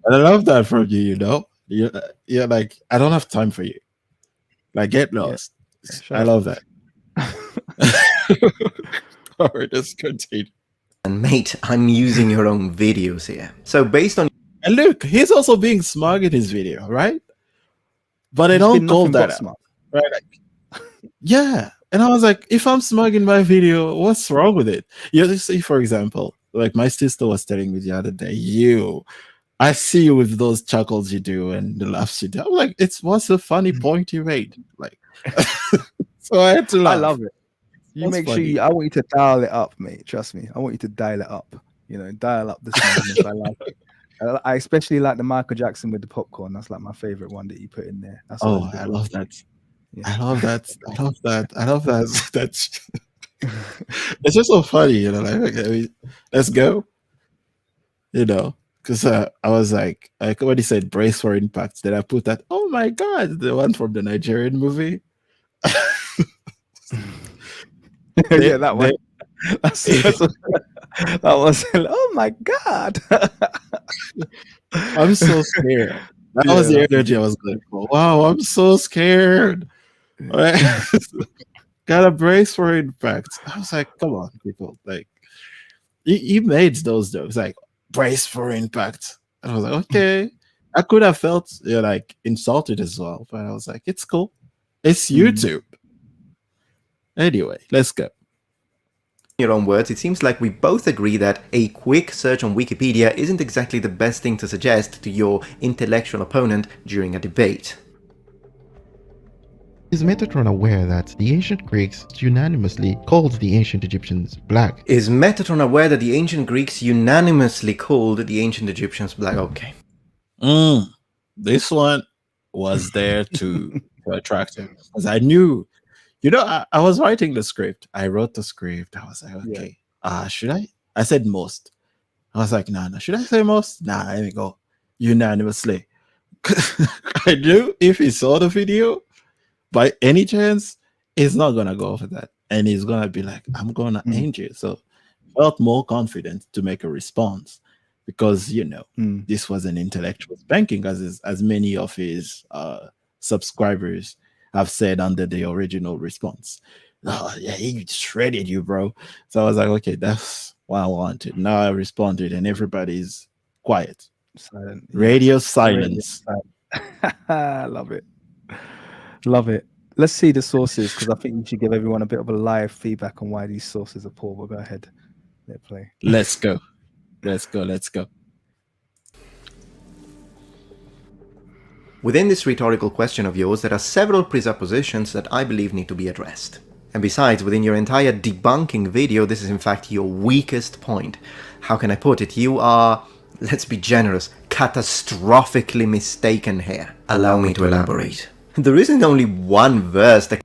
A: and I love that from you. You're like, I don't have time for you. Like, get lost.
B: Yeah,
A: I love that. All right, let's continue.
C: And mate, I'm using your own videos here. So based on
A: And look, he's also being smug in his video, right? But I don't call that out,
B: smart.
A: right? Like, yeah. And I was like, if I'm smug in my video, what's wrong with it? You see, for example, like my sister was telling me the other day, I see you with those chuckles you do and the laughs you do. I'm like, what's the funny point you made? Like, so I had to laugh.
B: I love it. You make
A: funny.
B: sure I want you to dial it up, mate. Trust me. I want you to dial it up. Dial up the smugness. I like it. I especially like the Michael Jackson with the popcorn. That's like my favorite one that you put in there. That's
A: Oh, I love that. Yeah. I love that. I love that. I love that. That's it's just so funny, like, okay, let's go. Because I was like when he said brace for impact, then I put that, oh my god, the one from the Nigerian movie.
B: Yeah, that one. That was, oh my god.
A: I'm so scared. That was the energy I was going for. Wow, I'm so scared. Gotta brace for impact. I was like, come on, people. Like, he made those jokes, like, brace for impact. And I was like, okay. I could have felt like insulted as well, but I was like, it's cool. It's YouTube. Anyway, let's go.
C: your own words, it seems like we both agree that a quick search on Wikipedia isn't exactly the best thing to suggest to your intellectual opponent during a debate.
D: Is Metatron aware that the ancient Greeks unanimously called the ancient Egyptians black?
C: Is Metatron aware that the ancient Greeks unanimously called the ancient Egyptians black? Okay.
A: This one was there to attract him. Because I knew, I was writing the script. I wrote the script. I was like, okay, should I? I said most. I was like, no. Should I say most? Nah, let me go. Unanimously. I knew if he saw the video, by any chance, he's not gonna go for that. And he's gonna be like, I'm gonna end you. So felt more confident to make a response because this was an intellectual spanking, as many of his subscribers have said under the original response. Oh yeah, he shredded you, bro. So I was like, okay, that's what I wanted. Now I responded, and everybody's quiet.
B: Silent.
A: Radio silence.
B: Love it. Love it. Let's see the sources, because I think we should give everyone a bit of a live feedback on why these sources are poor. We'll go ahead. Let play.
A: Let's go. Let's go.
C: Within this rhetorical question of yours, there are several presuppositions that I believe need to be addressed. And besides, within your entire debunking video, this is in fact your weakest point. How can I put it? You are, let's be generous, catastrophically mistaken here. Allow me to elaborate. There isn't only one verse that...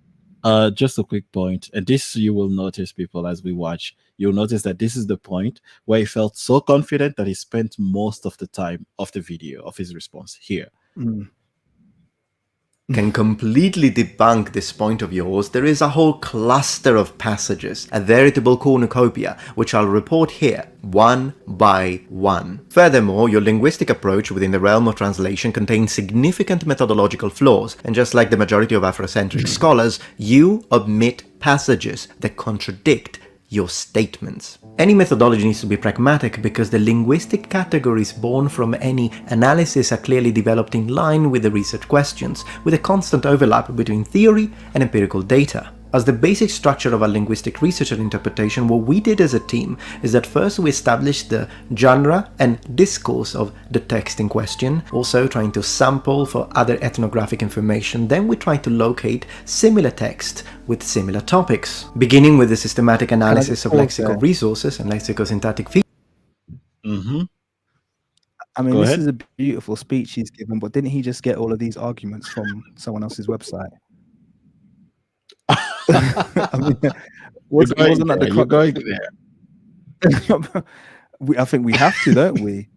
A: Just a quick point, and this you will notice, people, as we watch, you'll notice that this is the point where he felt so confident that he spent most of the time of the video, of his response here.
C: can completely debunk this point of yours. There is a whole cluster of passages, a veritable cornucopia, which I'll report here, one by one. Furthermore, your linguistic approach within the realm of translation contains significant methodological flaws, and just like the majority of Afrocentric scholars, you omit passages that contradict your statements. Any methodology needs to be pragmatic because the linguistic categories born from any analysis are clearly developed in line with the research questions, with a constant overlap between theory and empirical data. As the basic structure of our linguistic research and interpretation, what we did as a team is that first we established the genre and discourse of the text in question, also trying to sample for other ethnographic information. Then we tried to locate similar text with similar topics, beginning with the systematic analysis of lexical resources and lexicosyntactic features.
B: I mean, this is a beautiful speech he's given, but didn't he just get all of these arguments from someone else's website? I mean, wasn't that the
A: going there?
B: I think we have to, don't we?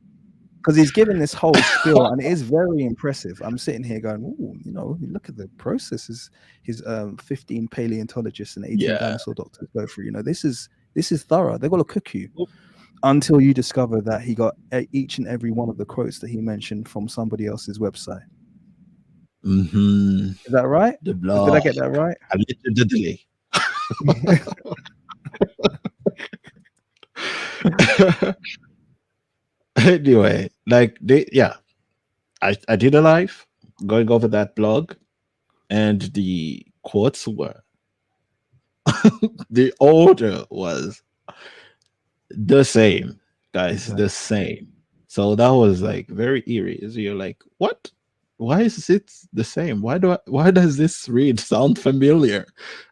B: Because he's given this whole spiel, and it is very impressive. I'm sitting here going, "Ooh, you know, look at the processes his 15 paleontologists and 18 dinosaur doctors go through. You know, this is thorough. They're gonna cook you." Until you discover that he got each and every one of the quotes that he mentioned from somebody else's website. Is that right? Did I get that right?
A: Allegedly. Anyway, like I did a live going over that blog, and the quotes were the order was the same, guys, the same. So that was like very eerie. So you're like, what? Why is it the same? Why does this read sound familiar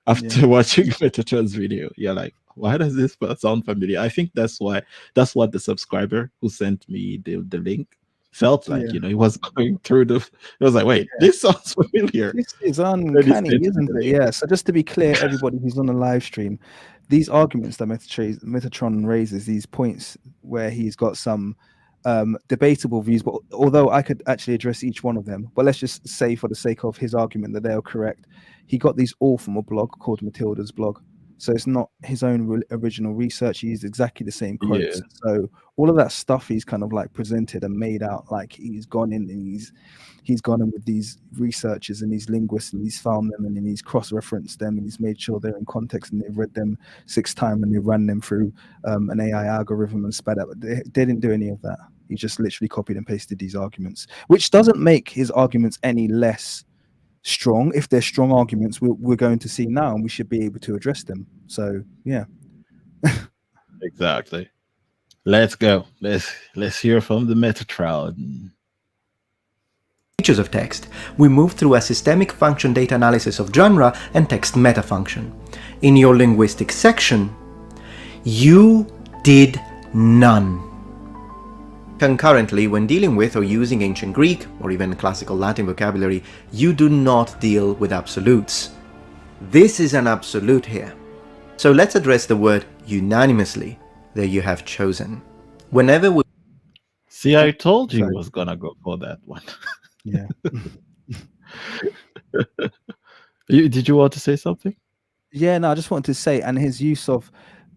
A: after watching Metatron's video? You're like, why does this sound familiar? I think that's what the subscriber who sent me the link felt like. You know, he was going through it was like, wait, this sounds familiar.
B: This is uncanny, isn't it? Yeah. So just to be clear, everybody who's on the live stream, these arguments that Metatron raises, these points where he's got some debatable views, but although I could actually address each one of them, but let's just say for the sake of his argument that they are correct, he got these all from a blog called Matilda's blog. So it's not his own original research. He used exactly the same quotes. So all of that stuff he's kind of like presented and made out like he's gone in and he's gone in with these researchers and these linguists and he's found them and then he's cross-referenced them and he's made sure they're in context and they've read them 6 times and they ran them through an AI algorithm and spat out. They didn't do any of that. He just literally copied and pasted these arguments, which doesn't make his arguments any less strong. If they're strong arguments, we're going to see now, and we should be able to address them. So yeah.
A: Exactly. Let's go. Let's hear from the Metatron.
C: Features of text, we move through a systemic function data analysis of genre and text meta function. In your linguistic section, you did none. Concurrently, when dealing with or using ancient Greek or even classical Latin vocabulary, you do not deal with absolutes. This is an absolute here. So let's address the word unanimously that you have chosen. Whenever we
A: See, I told you
B: Sorry.
A: he was gonna go for that one.
B: Yeah.
A: Did you want to say something?
B: Yeah, no, I just wanted to say, and his use of,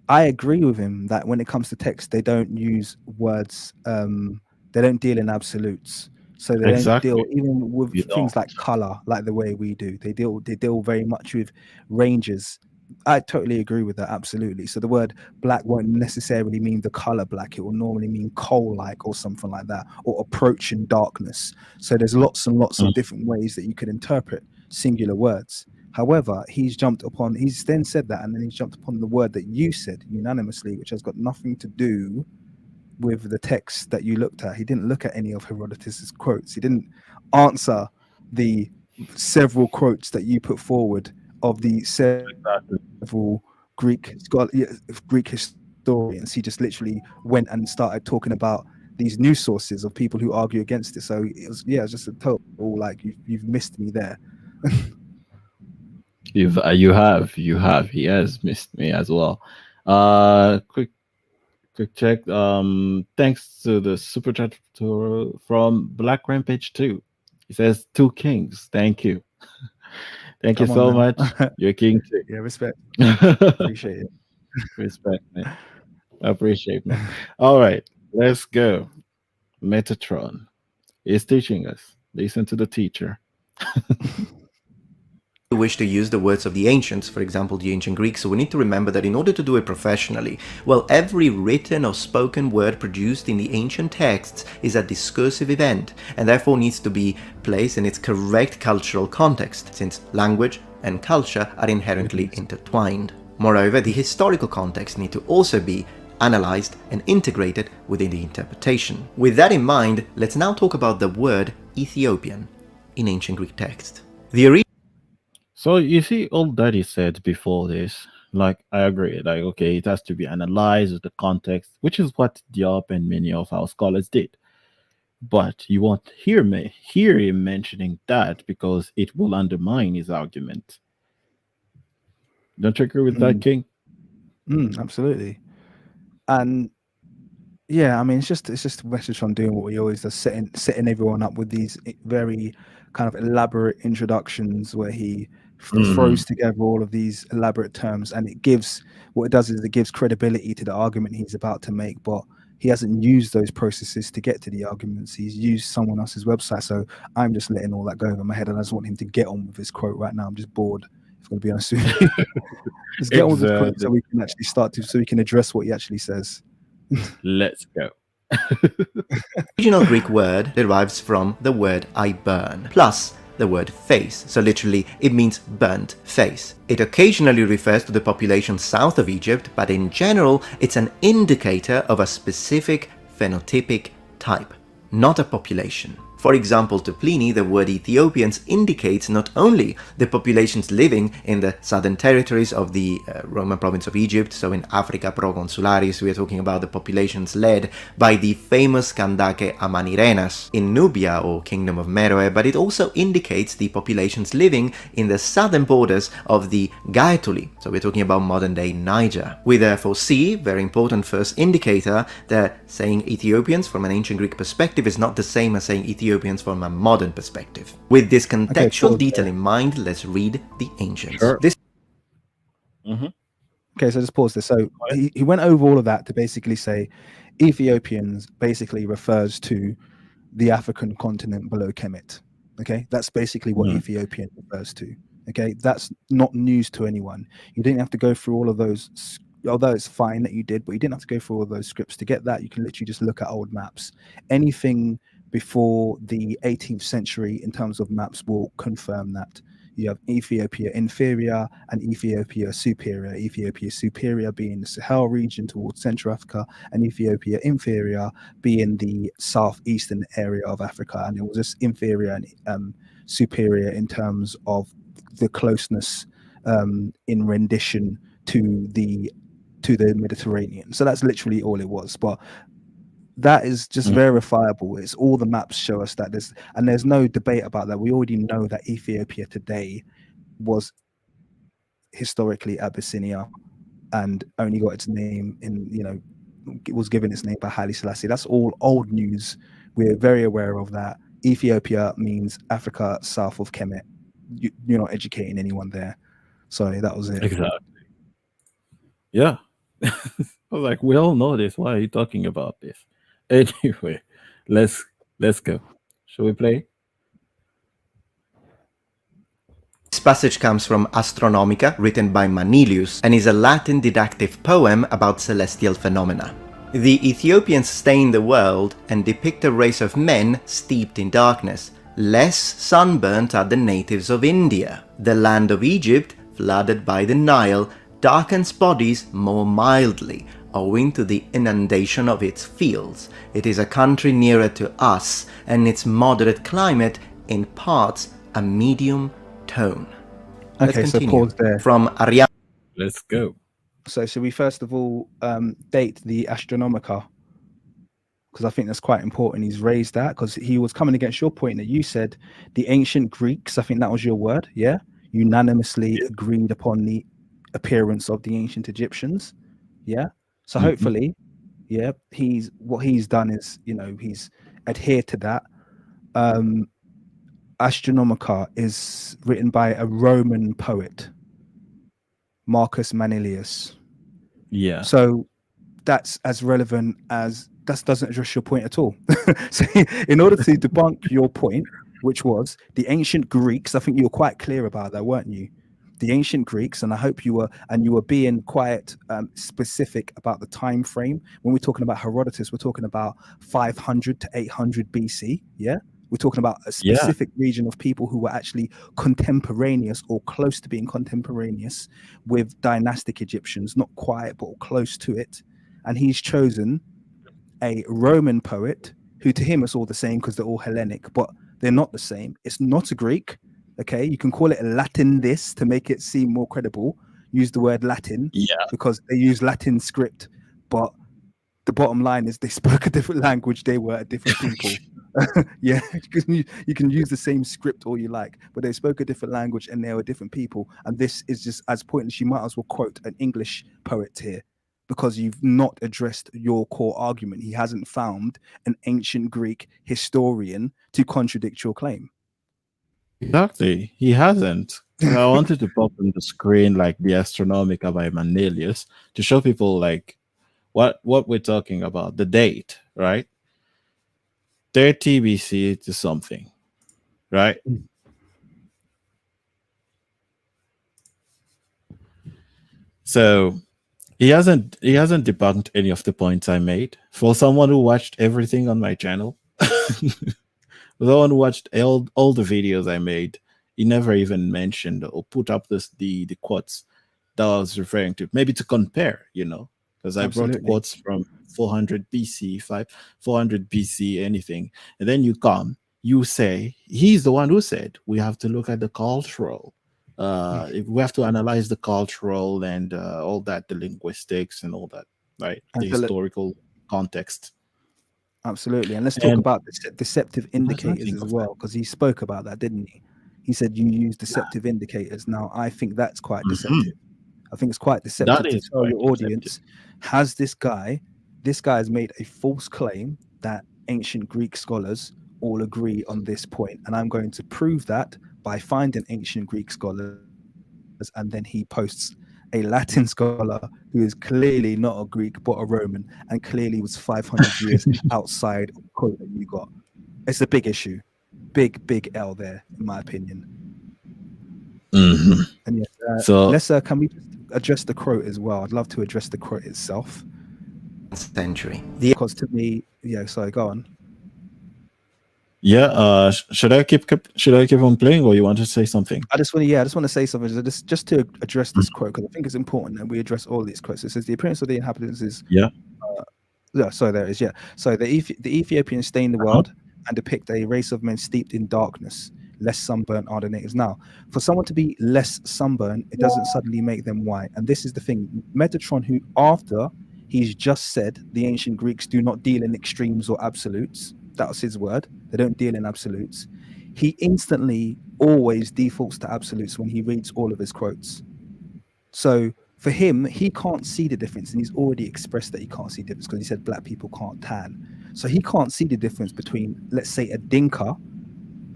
B: I agree with him that when it comes to text, they don't use words, they don't deal in absolutes. So they don't deal
A: Exactly.
B: even with
A: You
B: things
A: don't.
B: like color, like the way we do. They deal very much with ranges. I totally agree with that, absolutely. So the word black won't necessarily mean the color black. It will normally mean coal-like or something like that, or approaching darkness. So there's lots and lots
A: Mm.
B: of different ways that you could interpret singular words. However, he's then said that, and then he's jumped upon the word that you said unanimously, which has got nothing to do with the text that you looked at. He didn't look at any of Herodotus's quotes. He didn't answer the several quotes that you put forward of the
A: Exactly.
B: several Greek historians. He just literally went and started talking about these news sources of people who argue against it. So it was just a total like you've missed me there.
A: You have. He has missed me as well. Quick check. Thanks to the super chat from Black Rampage 2. He says 2 kings. Thank you. Thank you
B: Come on,
A: so
B: man.
A: much. You're king
B: Yeah, respect.
A: too.
B: Appreciate it.
A: Respect, man. Appreciate, man. All right, let's go. Metatron is teaching us. Listen to the teacher.
C: wish to use the words of the ancients, for example the ancient Greeks, so we need to remember that in order to do it professionally, well, every written or spoken word produced in the ancient texts is a discursive event, and therefore needs to be placed in its correct cultural context, since language and culture are inherently intertwined. Moreover, the historical context need to also be analyzed and integrated within the interpretation. With that in mind, let's now talk about the word Ethiopian in ancient Greek text. The
A: So you see all that he said before this, like I agree, like okay, it has to be analyzed with the context, which is what Diop and many of our scholars did. But you won't hear him mentioning that because it will undermine his argument. Don't you agree with that, King?
B: Absolutely. And yeah, I mean, it's just Metatron doing what he always does, setting everyone up with these very kind of elaborate introductions where he throws together all of these elaborate terms, and it gives credibility to the argument he's about to make. But he hasn't used those processes to get to the arguments. He's used someone else's website. So I'm just letting all that go over my head, and I just want him to get on with his quote right now. I'm just bored, if I'm going to be honest with you. Just get on with his quote so we can actually so we can address what he actually says.
A: Let's go.
C: original Greek word derives from the word I burn, plus the word face, so literally it means burnt face. It occasionally refers to the population south of Egypt, but in general it's an indicator of a specific phenotypic type, not a population. For example, to Pliny, the word Ethiopians indicates not only the populations living in the southern territories of the Roman province of Egypt, so in Africa Proconsularis, we are talking about the populations led by the famous Kandake Amanirenas in Nubia or Kingdom of Meroe, but it also indicates the populations living in the southern borders of the Gaetuli, so we're talking about modern-day Niger. We therefore see, very important first indicator, that saying Ethiopians from an ancient Greek perspective is not the same as saying Ethiopians from a modern perspective. With this contextual detail in mind, let's read the ancients.
A: Sure.
B: Okay, so just pause this. So he went over all of that to basically say Ethiopians basically refers to the African continent below Kemet. Okay, that's basically what Ethiopian refers to. Okay, that's not news to anyone. You didn't have to go through all of those, although it's fine that you did, but you didn't have to go through all of those scripts to get that. You can literally just look at old maps. Anything before the 18th century in terms of maps will confirm that. You have Ethiopia inferior and Ethiopia superior. Ethiopia superior being the Sahel region towards Central Africa, and Ethiopia inferior being the southeastern area of Africa. And it was just inferior and superior in terms of the closeness in rendition to the Mediterranean. So that's literally all it was. But that is just verifiable. It's all the maps show us that there's no debate about that. We already know that Ethiopia today was historically Abyssinia and only got its name it was given its name by Haile Selassie. That's all old news. We're very aware of that. Ethiopia means Africa south of Kemet. You're not educating anyone there. Sorry, that was it.
A: Exactly. Yeah. I was like, we all know this. Why are you talking about this? Anyway, let's go. Shall we play?
C: This passage comes from Astronomica, written by Manilius, and is a Latin didactic poem about celestial phenomena. The Ethiopians stain the world and depict a race of men steeped in darkness. Less sunburnt are the natives of India. The land of Egypt, flooded by the Nile, darkens bodies more mildly, owing to the inundation of its fields. It is a country nearer to us, and its moderate climate imparts a medium tone.
B: Okay, so pause there.
C: From Ariana.
A: Let's go.
B: So should we first of all date the Astronomica? Because I think that's quite important. He's raised that because he was coming against your point that you said the ancient Greeks, I think that was your word, yeah? Unanimously agreed upon the appearance of the ancient Egyptians, yeah? So hopefully, yeah, what he's done is, he's adhered to that. Astronomica is written by a Roman poet, Marcus Manilius.
A: Yeah.
B: So that's as relevant as that doesn't address your point at all. So in order to debunk your point, which was the ancient Greeks, I think you were quite clear about that, weren't you? The ancient Greeks, and I hope you were being quite specific about the time frame. When we're talking about Herodotus, we're talking about 500 to 800 BC. Yeah, we're talking about a specific region of people who were actually contemporaneous or close to being contemporaneous with dynastic Egyptians, not quite, but close to it. And he's chosen a Roman poet who, to him, it's all the same because they're all Hellenic, but they're not the same. It's not a Greek. Okay, you can call it a Latin this to make it seem more credible. Use the word Latin because they use Latin script, but the bottom line is they spoke a different language. They were different people. Yeah, you can use the same script all you like, but they spoke a different language and they were different people. And this is just as pointless. You might as well quote an English poet here because you've not addressed your core argument. He hasn't found an ancient Greek historian to contradict your claim.
A: Exactly. He hasn't. I wanted to pop on the screen like the Astronomica by Manilius to show people like what we're talking about, the date, right? 30 BC to something, right? So he hasn't debunked any of the points I made. For someone who watched everything on my channel, someone who watched all the videos I made, he never even mentioned or put up the quotes that I was referring to, maybe to compare, because I brought quotes from 400 BC, 400 BC, anything. And then you say, he's the one who said, we have to look at the cultural. We have to analyze the cultural and all that, the linguistics and all that, right? The historical context.
B: Absolutely. And let's talk about the deceptive indicators as well, because he spoke about that, didn't he? He said you use deceptive indicators. Now, I think that's quite deceptive. I think it's quite deceptive to tell your audience, this guy has made a false claim that ancient Greek scholars all agree on this point. And I'm going to prove that by finding ancient Greek scholars. And then he posts a Latin scholar who is clearly not a Greek but a Roman and clearly was 500 years outside of the quote that you got. It's a big issue. Big L there, in my opinion. And yes, so can we address the quote as well? I'd love to address the quote itself.
C: Century.
B: Because to me, sorry, go on.
A: Yeah. Should I keep on playing, or you want to say something?
B: I just want to say something. So just to address this quote, because I think it's important that we address all these quotes. It says the appearance of the inhabitants is
A: Yeah.
B: yeah, so there is, yeah. So the Ethiopians stain the
A: Uh-huh.
B: world and depict a race of men steeped in darkness, less sunburnt are the natives. Now, for someone to be less sunburnt, it doesn't suddenly make them white. And this is the thing. Metatron, who after he's just said the ancient Greeks do not deal in extremes or absolutes, that was his word. They don't deal in absolutes. He instantly always defaults to absolutes when he reads all of his quotes. So for him, he can't see the difference, and he's already expressed that he can't see the difference because he said black people can't tan. So he can't see the difference between, let's say, a Dinka,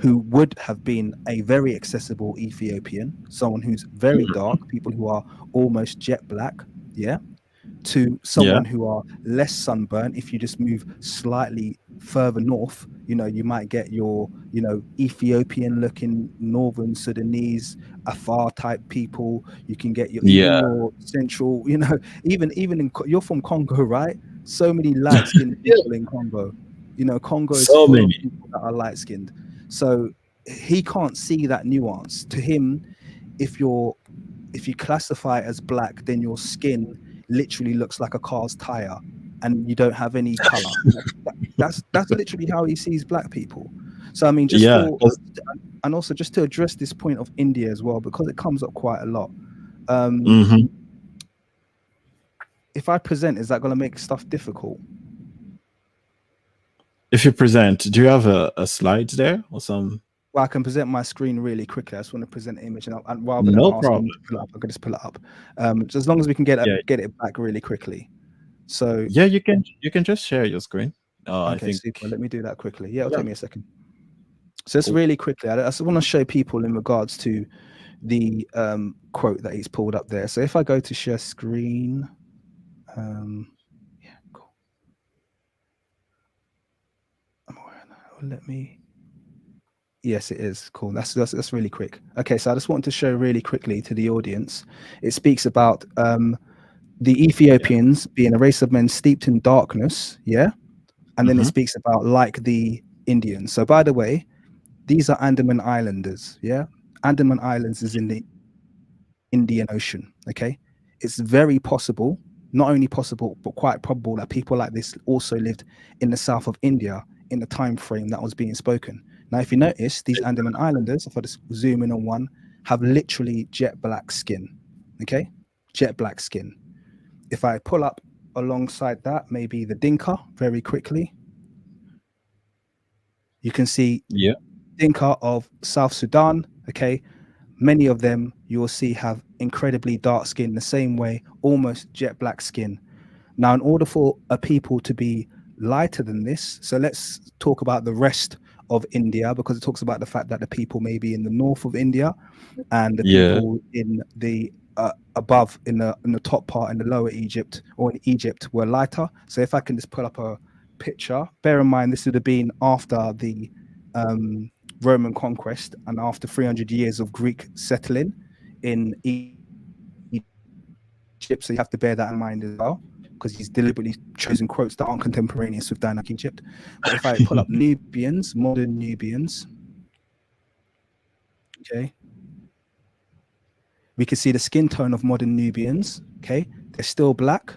B: who would have been a very accessible Ethiopian, someone who's very dark, people who are almost jet black, yeah, to someone who are less sunburnt. If you just move slightly further north, you might get your, Ethiopian looking northern Sudanese, Afar type people. You can get even
A: Yeah.
B: your central, even you're from Congo, right? So many light skinned people in Congo. Congo is
A: So
B: full of
A: many.
B: people that are light skinned. So he can't see that nuance. To him, if you classify it as black, then your skin literally looks like a car's tire and you don't have any color. That's literally how he sees black people. So I mean,
A: Yeah.
B: and also just to address this point of India as well, because it comes up quite a lot.
A: Mm-hmm.
B: If I present, is that going to make stuff difficult?
A: If you present, do you have a slides there or some?
B: Well, I can present my screen really quickly. I just want to present an image, and rather than
A: No
B: asking
A: problem.
B: you to pull it up, I can just pull it up. Just as long as we can get it back really quickly. So
A: Yeah, you can just share your screen. I
B: okay,
A: think.
B: super. Let me do that quickly. Yeah, it'll take me a second. So just
A: Cool.
B: really quickly, I just want to show people in regards to the quote that he's pulled up there. So if I go to share screen, yeah, cool. Let me. Yes, it is cool. That's really quick. Okay, so I just want to show really quickly to the audience. It speaks about the Ethiopians being a race of men steeped in darkness, yeah, and then it speaks about like the Indians. So by the way, these are Andaman Islanders, yeah. Andaman Islands is in the Indian Ocean. Okay, it's very possible, not only possible, but quite probable that people like this also lived in the south of India in the time frame that was being spoken. Now, if you notice, these Andaman Islanders, if I just zoom in on one, have literally jet black skin. Okay, jet black skin. If I pull up alongside that, maybe the Dinka very quickly, you can see Dinka of South Sudan. Okay, many of them you will see have incredibly dark skin, the same way, almost jet black skin. Now, in order for a people to be lighter than this, so let's talk about the rest of India, because it talks about the fact that the people maybe in the north of India and the people in the above in the top part in the lower Egypt or in Egypt were lighter. So if I can just pull up a picture, bear in mind this would have been after the Roman conquest and after 300 years of Greek settling in Egypt, so you have to bear that in mind as well, because he's deliberately chosen quotes that aren't contemporaneous with dynamic Egypt. But if I pull up Nubians, modern Nubians, okay, we can see the skin tone of modern Nubians. Okay, they're still black.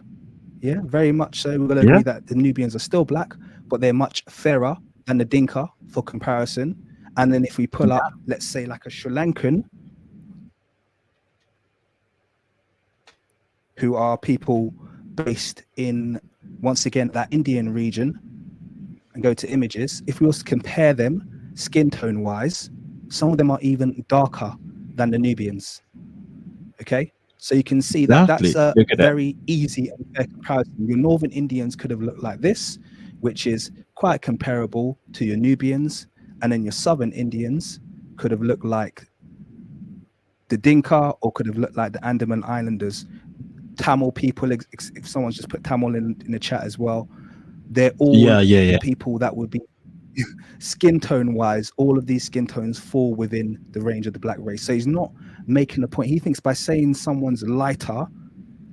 B: Yeah, very much so. We're going to agree that the Nubians are still black, but they're much fairer than the Dinka for comparison. And then if we pull up, let's say like a Sri Lankan, who are people based in, once again, that Indian region, and go to images, if we was to compare them skin tone wise, some of them are even darker than the Nubians. Okay, so you can see that that's a very easy and fair comparison. Your northern Indians could have looked like this, which is quite comparable to your Nubians, and then your southern Indians could have looked like the Dinka or could have looked like the Andaman Islanders. Tamil people, if someone's just put Tamil in the chat as well, they're all people that would be skin tone wise, all of these skin tones fall within the range of the black race. So he's not making a point. He thinks by saying someone's lighter,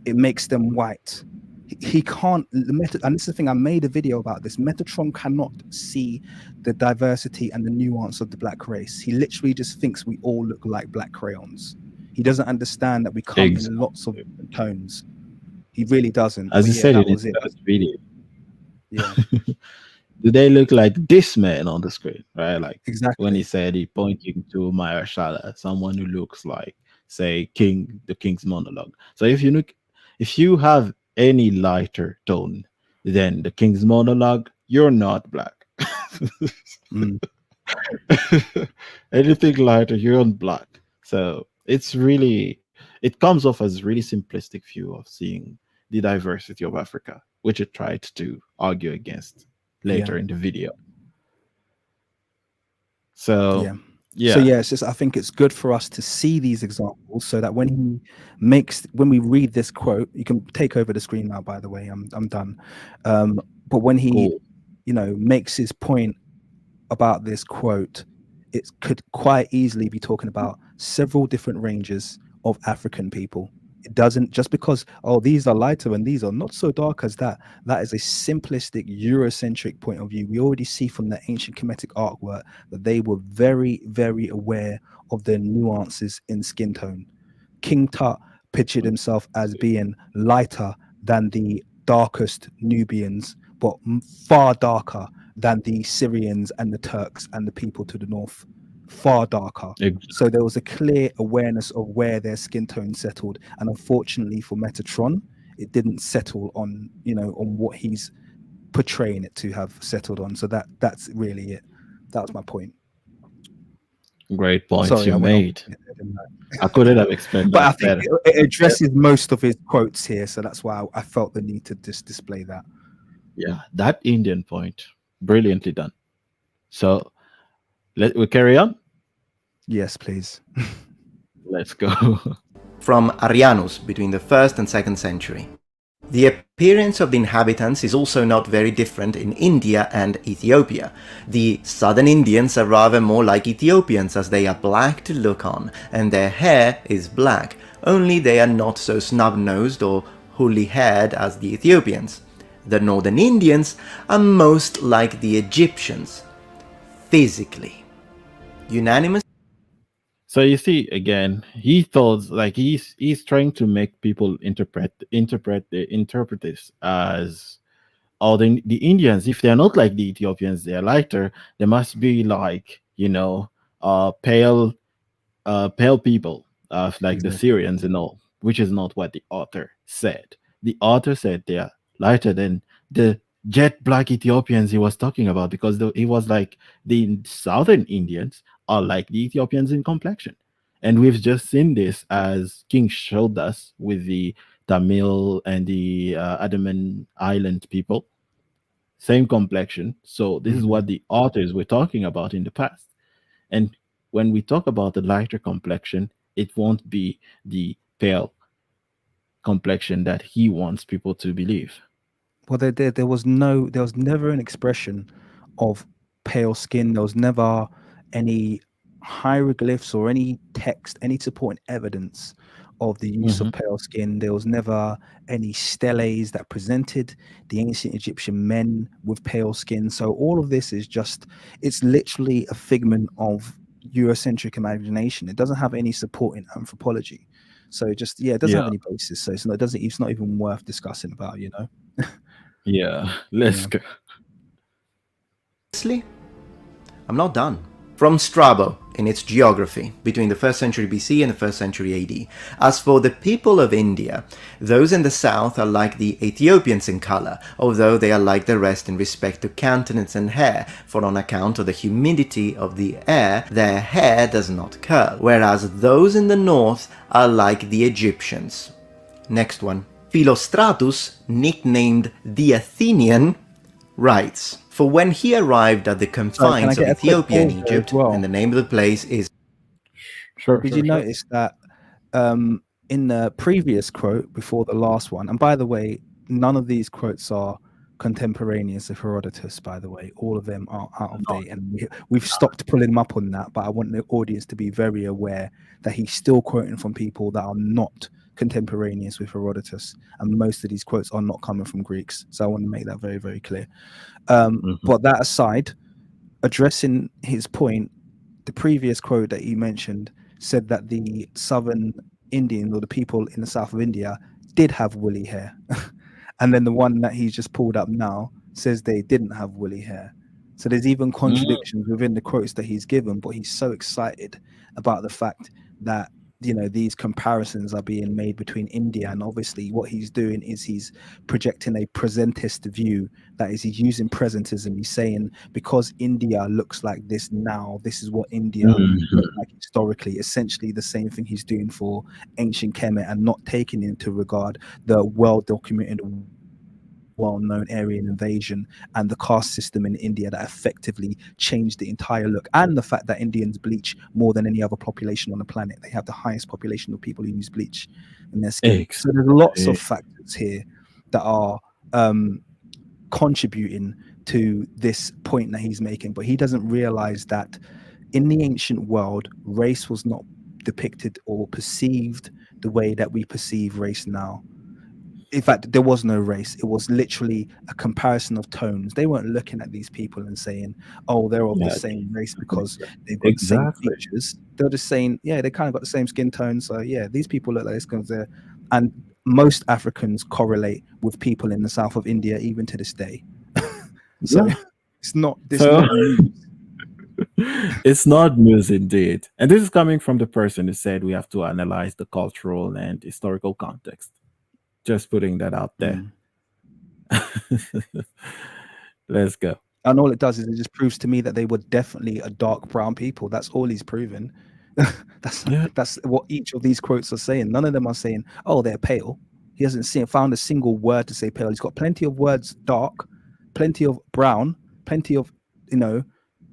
B: it makes them white. he can't, and this is the thing, I made a video about this. Metatron cannot see the diversity and the nuance of the black race. He literally just thinks we all look like black crayons. He doesn't understand that we come in
A: Exactly.
B: lots of different tones. He really doesn't.
A: As
B: But
A: you
B: yeah,
A: said
B: that
A: in his
B: was it.
A: first video,
B: Yeah,
A: do they look like this man on the screen, right? Like when he
B: exactly.
A: said he pointing to Mahershala, someone who looks like, say, the King's Monologue. So if you have any lighter tone than the King's Monologue, you're not black.
B: Mm,
A: Anything lighter, you're on black. So it comes off as really simplistic view of seeing the diversity of Africa, which it tried to argue against
B: yeah.
A: later in the video. So
B: Yeah. So
A: yeah,
B: yeah, it's just, I think it's good for us to see these examples so that when we read this quote, you can take over the screen now, by the way. I'm done. But when he,
A: cool.
B: makes his point about this quote, it could quite easily be talking about several different ranges of African people. It doesn't, just because, oh, these are lighter and these are not so dark as that. That is a simplistic Eurocentric point of view. We already see from the ancient Kemetic artwork that they were very, very aware of the nuances in skin tone. King Tut pictured himself as being lighter than the darkest Nubians, but far darker than the Syrians and the Turks and the people to the north. Far darker.
A: Ex-
B: So there was a clear awareness of where their skin tone settled. And unfortunately for Metatron, it didn't settle on, on what he's portraying it to have settled on. So that's really it. That was my point.
A: Great points
B: Sorry,
A: you
B: I went off.
A: made. I couldn't have explained
B: But I
A: that
B: think
A: better.
B: it addresses most of his quotes here, so that's why I felt the need to just display that.
A: Yeah, that Indian point, brilliantly done. So we carry on.
B: Yes, please.
A: Let's go.
C: From Arianus between the 1st and 2nd century. The appearance of the inhabitants is also not very different in India and Ethiopia. The southern Indians are rather more like Ethiopians, as they are black to look on, and their hair is black, only they are not so snub-nosed or woolly-haired as the Ethiopians. The northern Indians are most like the Egyptians, physically. Unanimous?
A: So you see, again, he thought like he's trying to make people interpret this as, or the Indians, if they're not like the Ethiopians, they're lighter. They must be like pale pale people, like the
B: Exactly.
A: Syrians and all, which is not what the author said. The author said they are lighter than the jet black Ethiopians he was talking about, because he was like the southern Indians are like the Ethiopians in complexion. And we've just seen this, as King showed us, with the Tamil and the Andaman Island people, same complexion. So this is
B: Mhm.
A: what the authors were talking about in the past. And when we talk about the lighter complexion, it won't be the pale complexion that he wants people to believe.
B: Well, there was never an expression of pale skin. There was never any hieroglyphs or any text, any supporting evidence of the use of
A: Mhm.
B: pale skin. There was never any steles that presented the ancient Egyptian men with pale skin. So all of this is it's literally a figment of Eurocentric imagination. It doesn't have any support in anthropology. So it doesn't have
A: Yeah,
B: any basis. So it's not even worth discussing about,
A: yeah. Let's
B: Yeah.
A: go.
C: I'm not done. From Strabo, in its geography, between the 1st century BC and the 1st century AD. As for the people of India, those in the south are like the Ethiopians in color, although they are like the rest in respect to countenance and hair, for on account of the humidity of the air, their hair does not curl, whereas those in the north are like the Egyptians. Next one. Philostratus, nicknamed the Athenian, writes, "For when he arrived at the
B: Sorry, can I
C: confines of
B: get a quick
C: Ethiopia and
B: pause there as
C: Egypt,
B: well?
C: and the name of the place is..."
A: Sure,
B: Did you
A: sure, sure.
B: notice that in the previous quote before the last one, and by the way, none of these quotes are contemporaneous of Herodotus, by the way. All of them are out of
A: No,
B: date, and we've stopped pulling them up on that, but I want the audience to be very aware that he's still quoting from people that are not contemporaneous with Herodotus, and most of these quotes are not coming from Greeks. So I want to make that very, very clear. But that aside, addressing his point, the previous quote that he mentioned said that the southern Indians, or the people in the south of India, did have woolly hair. And then the one that he's just pulled up now says they didn't have woolly hair. So there's even contradictions within the quotes that he's given, but he's so excited about the fact that, you know, these comparisons are being made between India, and obviously what he's doing is he's projecting a presentist view. That is, he's using presentism. He's saying because India looks like this now, this is what India looked like historically. Essentially the same thing he's doing for ancient Kemet, and not taking into regard the well-documented, well-known Aryan invasion and the caste system in India that effectively changed the entire look, and the fact that Indians bleach more than any other population on the planet. They have the highest population of people who use bleach in their skin. So there's lots of factors here that are contributing to this point that he's making, but he doesn't realize that in the ancient world, race was not depicted or perceived the way that we perceive race now. In fact, there was no race. It was literally a comparison of tones. They weren't looking at these people and saying, oh, they're of the same race because they've got the same features. They're just saying, yeah, they kind of got the same skin tone. So yeah, these people look like this because they're, and most Africans correlate with people in the south of India even to this day. So it's not this.
A: It's not news indeed. And this is coming from the person who said we have to analyze the cultural and historical context. Just putting that out there. Let's go.
B: And all it does is it just proves to me that they were definitely a dark brown people. That's all he's proven. That's what each of these quotes are saying. None of them are saying, oh, they're pale. He hasn't found a single word to say pale. He's got plenty of words dark, plenty of brown, plenty of, you know,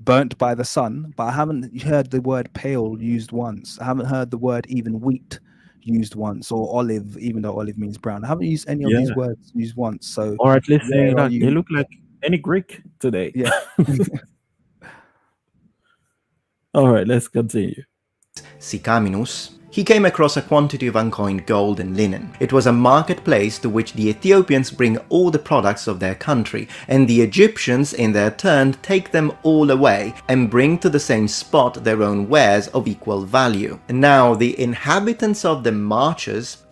B: burnt by the sun. But I haven't heard the word pale used once. I haven't heard the word even wheat used once, or olive, even though olive means brown. I haven't used any of these words used once. So,
A: or at least saying that they look like any Greek today.
B: Yeah.
A: All right, let's continue.
C: Sikaminus, he came across a quantity of uncoined gold and linen. It was a marketplace to which the Ethiopians bring all the products of their country, and the Egyptians in their turn take them all away and bring to the same spot their own wares of equal value. Now, the inhabitants of the marches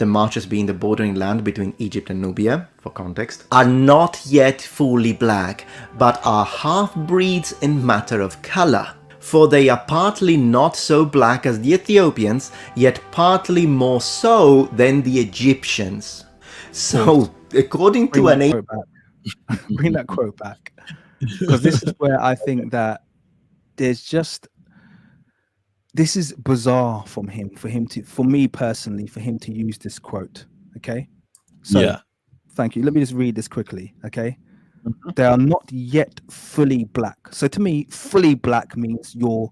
C: being the bordering land between Egypt and Nubia, for context, are not yet fully black, but are half-breeds in matter of color. For they are partly not so black as the Ethiopians, yet partly more so than the Egyptians. So, according to an...
B: Bring that quote back. Because this is where I think that there's just... This is bizarre for me personally, for him to use this quote, okay? So, thank you. Let me just read this quickly, okay? They are not yet fully black. So to me, fully black means you're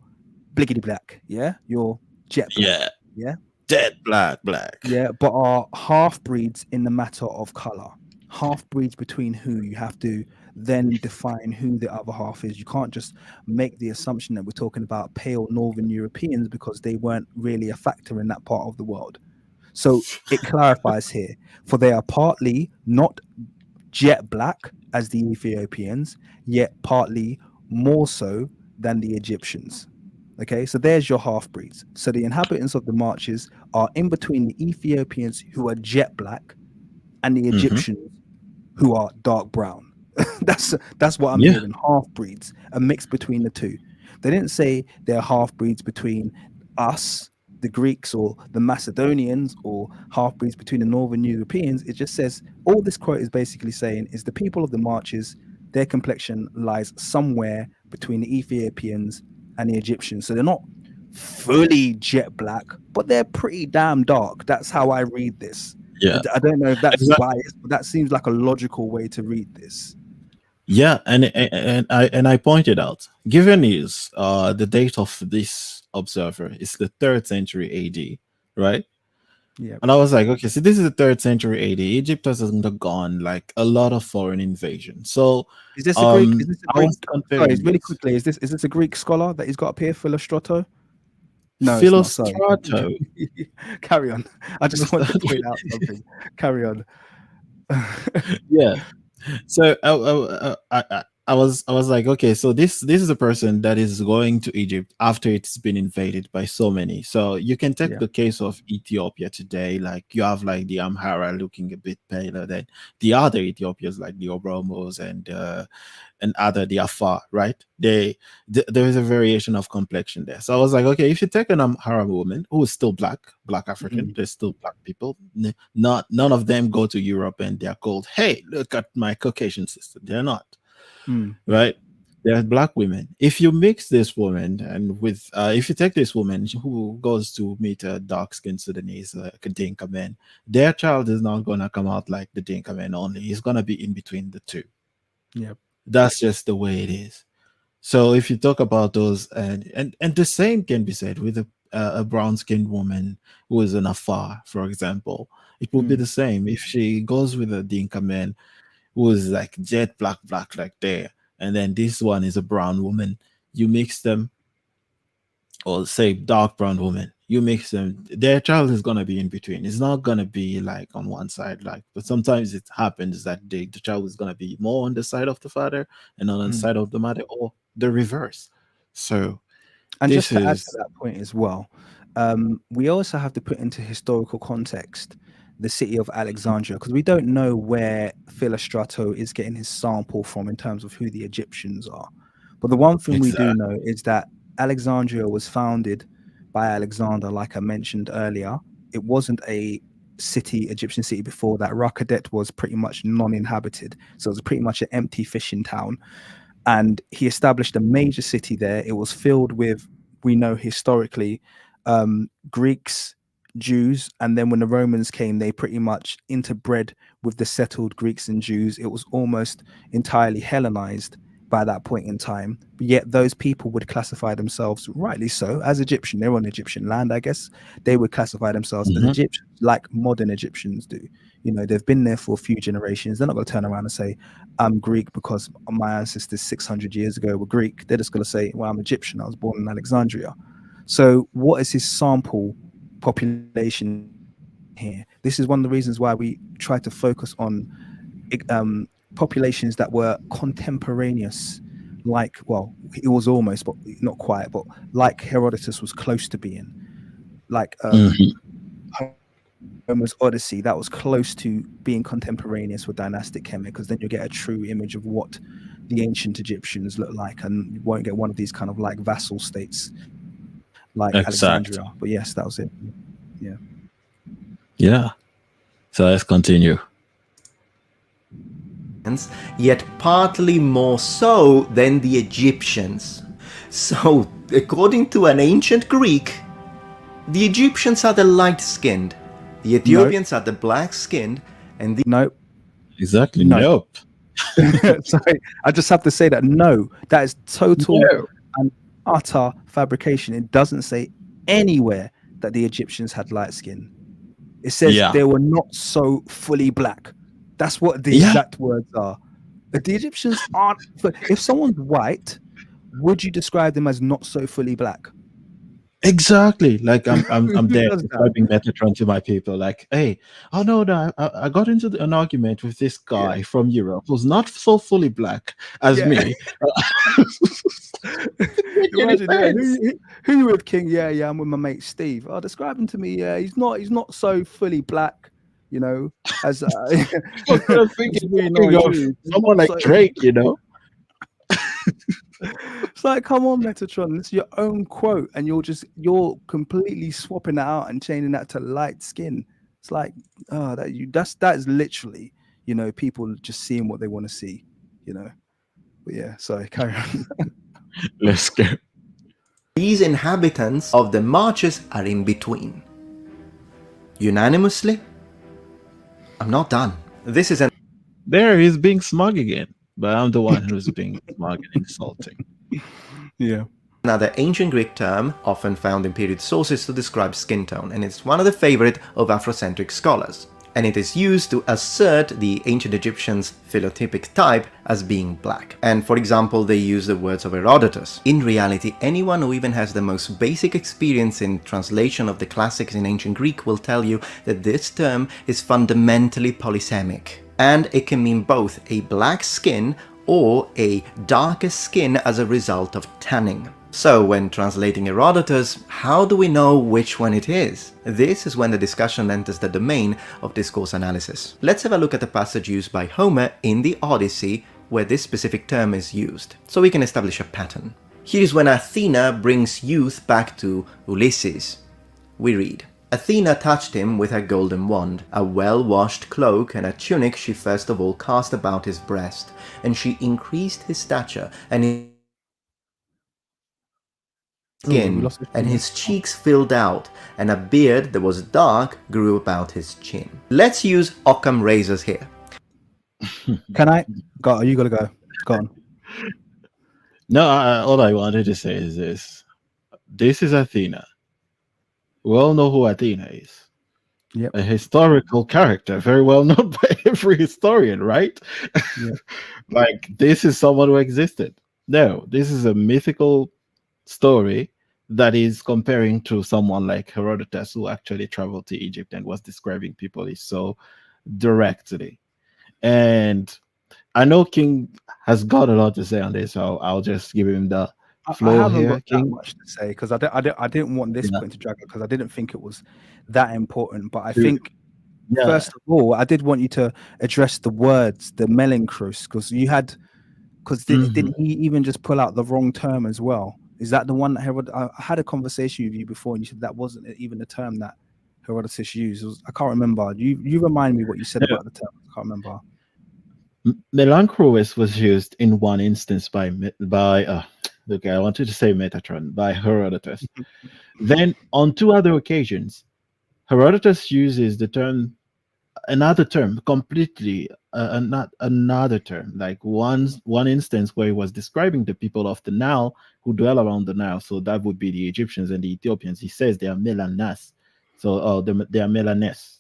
B: bliggity black. Yeah, you're jet black. Yeah,
A: dead black.
B: Yeah, but are half breeds in the matter of color. Half breeds between who you have to then define who the other half is. You can't just make the assumption that we're talking about pale Northern Europeans because they weren't really a factor in that part of the world. So it clarifies here, for they are partly not jet black as the Ethiopians, yet partly more so than the Egyptians. Okay, so there's your half-breeds. So the inhabitants of the marches are in between the Ethiopians who are jet black and the Egyptians who are dark brown. That's what I'm hearing, half-breeds, a mix between the two. They didn't say they're half-breeds between us, the Greeks, or the Macedonians, or half-breeds between the Northern Europeans. It just says, all this quote is basically saying is the people of the marches, their complexion lies somewhere between the Ethiopians and the Egyptians. So they're not fully jet black, but they're pretty damn dark. That's how I read this.
A: Yeah.
B: I don't know if that's biased, but that seems like a logical way to read this.
A: Yeah, and I pointed out, given is the date of this observer is the 3rd century AD, right?
B: Yeah.
A: And I was like, okay, so this is the 3rd century AD. Egypt has undergone like a lot of foreign invasion. So
B: is this a Greek? Sorry, really quickly, is this a Greek scholar that he's got up here, Philostrato? No, it's not. Sorry.
A: Philostrato.
B: Carry on. I just
A: What's
B: want to
A: that?
B: point out something. Carry on.
A: Yeah. So I was like, okay, so this is a person that is going to Egypt after it's been invaded by so many. So you can take
B: Yeah.
A: the case of Ethiopia today. Like you have like the Amhara looking a bit paler than the other Ethiopians, like the Oromos and other the Afar, right? There is a variation of complexion there. So I was like, okay, if you take an Amhara woman who is still black African,
B: Mhm.
A: there's still black people. Not none of them go to Europe and they're called, hey, look at my Caucasian sister. They're not,
B: Mm.
A: right? They're black women. If you mix this woman and with, if you take this woman who goes to meet a dark skinned Sudanese, like a Dinka man, their child is not gonna come out like the Dinka man only. He's gonna be in between the two.
B: Yeah.
A: That's just the way it is. So if you talk about those, and the same can be said with a brown skinned woman who is an Afar, for example, it would be
B: Mm.
A: the same if she goes with a Dinka man who is like jet black like there, and then this one is a brown woman. You mix them, or say dark brown woman, you mix them, their child is gonna be in between. It's not gonna be like on one side, like, but sometimes it happens that the child is gonna be more on the side of the father and on the
B: Mm.
A: side of the mother, or the reverse. So
B: And
A: this
B: just to add to
A: is
B: that point as well, we also have to put into historical context the city of Alexandria, because we don't know where Philostrato is getting his sample from in terms of who the Egyptians are. But the one thing we do
A: exactly.
B: know is that Alexandria was founded by Alexander, like I mentioned earlier. It wasn't a city, Egyptian city before that. Rakadet was pretty much non-inhabited. So it was pretty much an empty fishing town, and he established a major city there. It was filled with, we know historically, Greeks, Jews, and then when the Romans came, they pretty much interbred with the settled Greeks and Jews. It was almost entirely Hellenized by that point in time. But yet those people would classify themselves, rightly so, as Egyptian. They're on Egyptian land, I guess. They would classify themselves as
A: Mhm.
B: Egyptians, like modern Egyptians do. You know, they've been there for a few generations. They're not going to turn around and say, I'm Greek because my ancestors 600 years ago were Greek. They're just going to say, well, I'm Egyptian. I was born in Alexandria. So what is his sample population here? This is one of the reasons why we try to focus on populations that were contemporaneous, like, well, it was almost, but not quite, but like Herodotus was close to being, like
A: Mhm.
B: Homer's Odyssey, that was close to being contemporaneous with dynastic Kemet, because then you get a true image of what the ancient Egyptians look like, and you won't get one of these kind of like vassal states like Alexandria.
A: Exactly.
B: But yes, that was it. Yeah.
A: Yeah. So let's continue.
C: Yet partly more so than the Egyptians. So, according to an ancient Greek, the Egyptians are the light-skinned, the Ethiopians are the black-skinned, and the
B: No,
A: Exactly.
B: no.
A: Nope.
B: Sorry, I just have to say that no, that is total
A: No.
B: and utter fabrication. It doesn't say anywhere that the Egyptians had light skin. It says
A: Yeah.
B: they were not so fully black. That's what the
A: Yeah.
B: exact words are. But the Egyptians aren't. If someone's white, would you describe them as not so fully black?
A: Exactly. Like I'm
B: Who
A: there
B: does that?
A: describing Metatron to my people. Like, hey, oh no, I got into an argument with this guy from Europe who's not so fully black as
B: Yeah.
A: me. Make any
B: Imagine, yeah,
A: sense?
B: who you with, King? Yeah, I'm with my mate Steve. Oh, describe him to me. Yeah, he's not so fully black, you know, as
A: I was thinking
B: really nice
A: of
B: dude. He's
A: someone
B: not
A: like Drake, you know?
B: It's like, come on, Metatron, this is your own quote, and you're completely swapping that out and changing that to light skin. It's like, oh, that is literally, you know, people just seeing what they want to see, you know. But yeah, sorry, carry on.
A: Let's go.
C: these inhabitants of the marches are in between. Unanimously? I'm not done. This is
A: There he's being smug again. But I'm the one who's being smug and insulting.
B: Yeah.
C: another ancient Greek term often found in period sources to describe skin tone, and it's one of the favorite of Afrocentric scholars. and it is used to assert the ancient Egyptians' phenotypic type as being black. And for example, they use the words of Herodotus. In reality, anyone who even has the most basic experience in translation of the classics in ancient Greek will tell you that this term is fundamentally polysemic, and it can mean both a black skin or a darker skin as a result of tanning. So, when translating Herodotus, how do we know which one it is? This is when the discussion enters the domain of discourse analysis. Let's have a look at the passage used by Homer in the Odyssey where this specific term is used, so we can establish a pattern. Here is when Athena brings youth back to Ulysses. We read, Athena touched him with her golden wand. A well-washed cloak and a tunic she first of all cast about his breast, and she increased his stature and his skin, and his cheeks filled out, and a beard that was dark grew about his chin. Let's use Occam razors here.
B: Can I go? You gotta go. Go on.
A: No, all I wanted to say is this. This is Athena. We all know who Athena is.
B: Yep.
A: A historical character, very well known by every historian, right?
B: Yep.
A: Like, this is someone who existed. No, this is a mythical story that is comparing to someone like Herodotus, who actually traveled to Egypt and was describing people so directly. And I know King has got a lot to say on this, so I'll just give him the
B: I
A: floor
B: haven't
A: here,
B: got that
A: King.
B: much to say because I didn't want this
A: Yeah.
B: point to drag it because I didn't think it was that important. But I
A: Yeah.
B: think first of all, I did want you to address the words, the melancrus, because you had didn't he even just pull out the wrong term as well? Is that the one that I had a conversation with you before, and you said that wasn't even the term that Herodotus used? I can't remember. You remind me what you said
A: Yeah.
B: about the term. I can't remember.
A: Melanchrois was used in one instance by okay, I wanted to say Metatron, by Herodotus. Then on two other occasions, Herodotus uses another term completely, not another term. Like one instance where he was describing the people of the Nile who dwell around the Nile. So that would be the Egyptians and the Ethiopians. He says they are melanas, so they are melanes.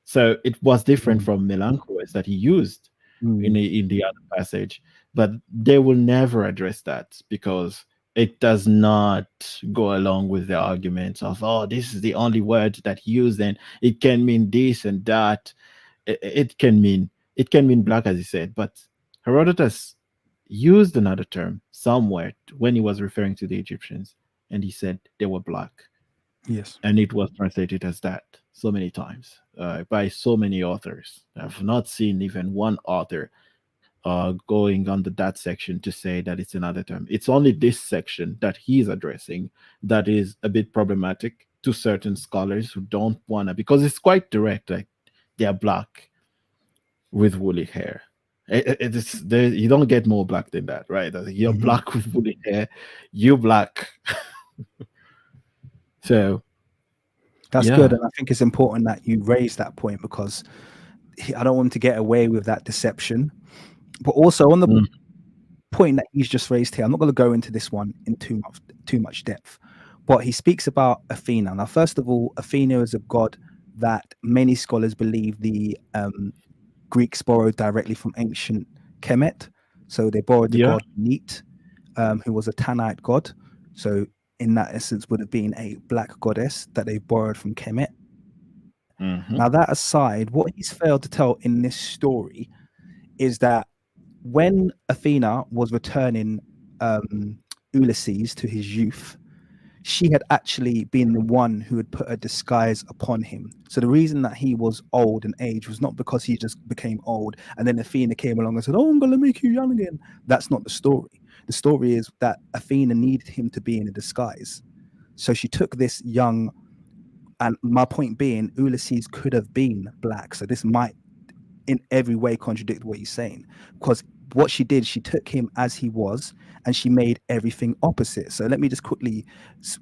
A: So it was different from melanchrois that he used in the other passage, but they will never address that because it does not go along with the arguments of, oh, this is the only word that he used and it can mean this and that. It can mean black, as he said, but Herodotus used another term somewhere when he was referring to the Egyptians, and he said they were black,
B: Yes.
A: and it was translated as that so many times by so many authors. I've not seen even one author going under that section to say that it's another term. It's only this section that he's addressing that is a bit problematic to certain scholars who don't wanna, because it's quite direct. Like, they are black with woolly hair. You don't get more black than that, right? You're black with woolly hair. You black. So
B: That's
A: yeah.
B: good, and I think it's important that you raise that point because I don't want him to get away with that deception. But also on the point that he's just raised here, I'm not going to go into this one in too much depth, but he speaks about Athena. Now, first of all, Athena is a god that many scholars believe the Greeks borrowed directly from ancient Kemet. So they borrowed the god Neat, who was a Tanite god. So in that essence would have been a black goddess that they borrowed from Kemet. Now, that aside, what he's failed to tell in this story is that when Athena was returning Ulysses to his youth, she had actually been the one who had put a disguise upon him. So the reason that he was old and aged was not because he just became old and then Athena came along and said, oh, I'm going to make you young again. That's not the story. The story is that Athena needed him to be in a disguise. So she took this young, and my point being, Ulysses could have been black. So this might in every way contradict what he's saying, because what she did, she took him as he was and she made everything opposite. So let me just quickly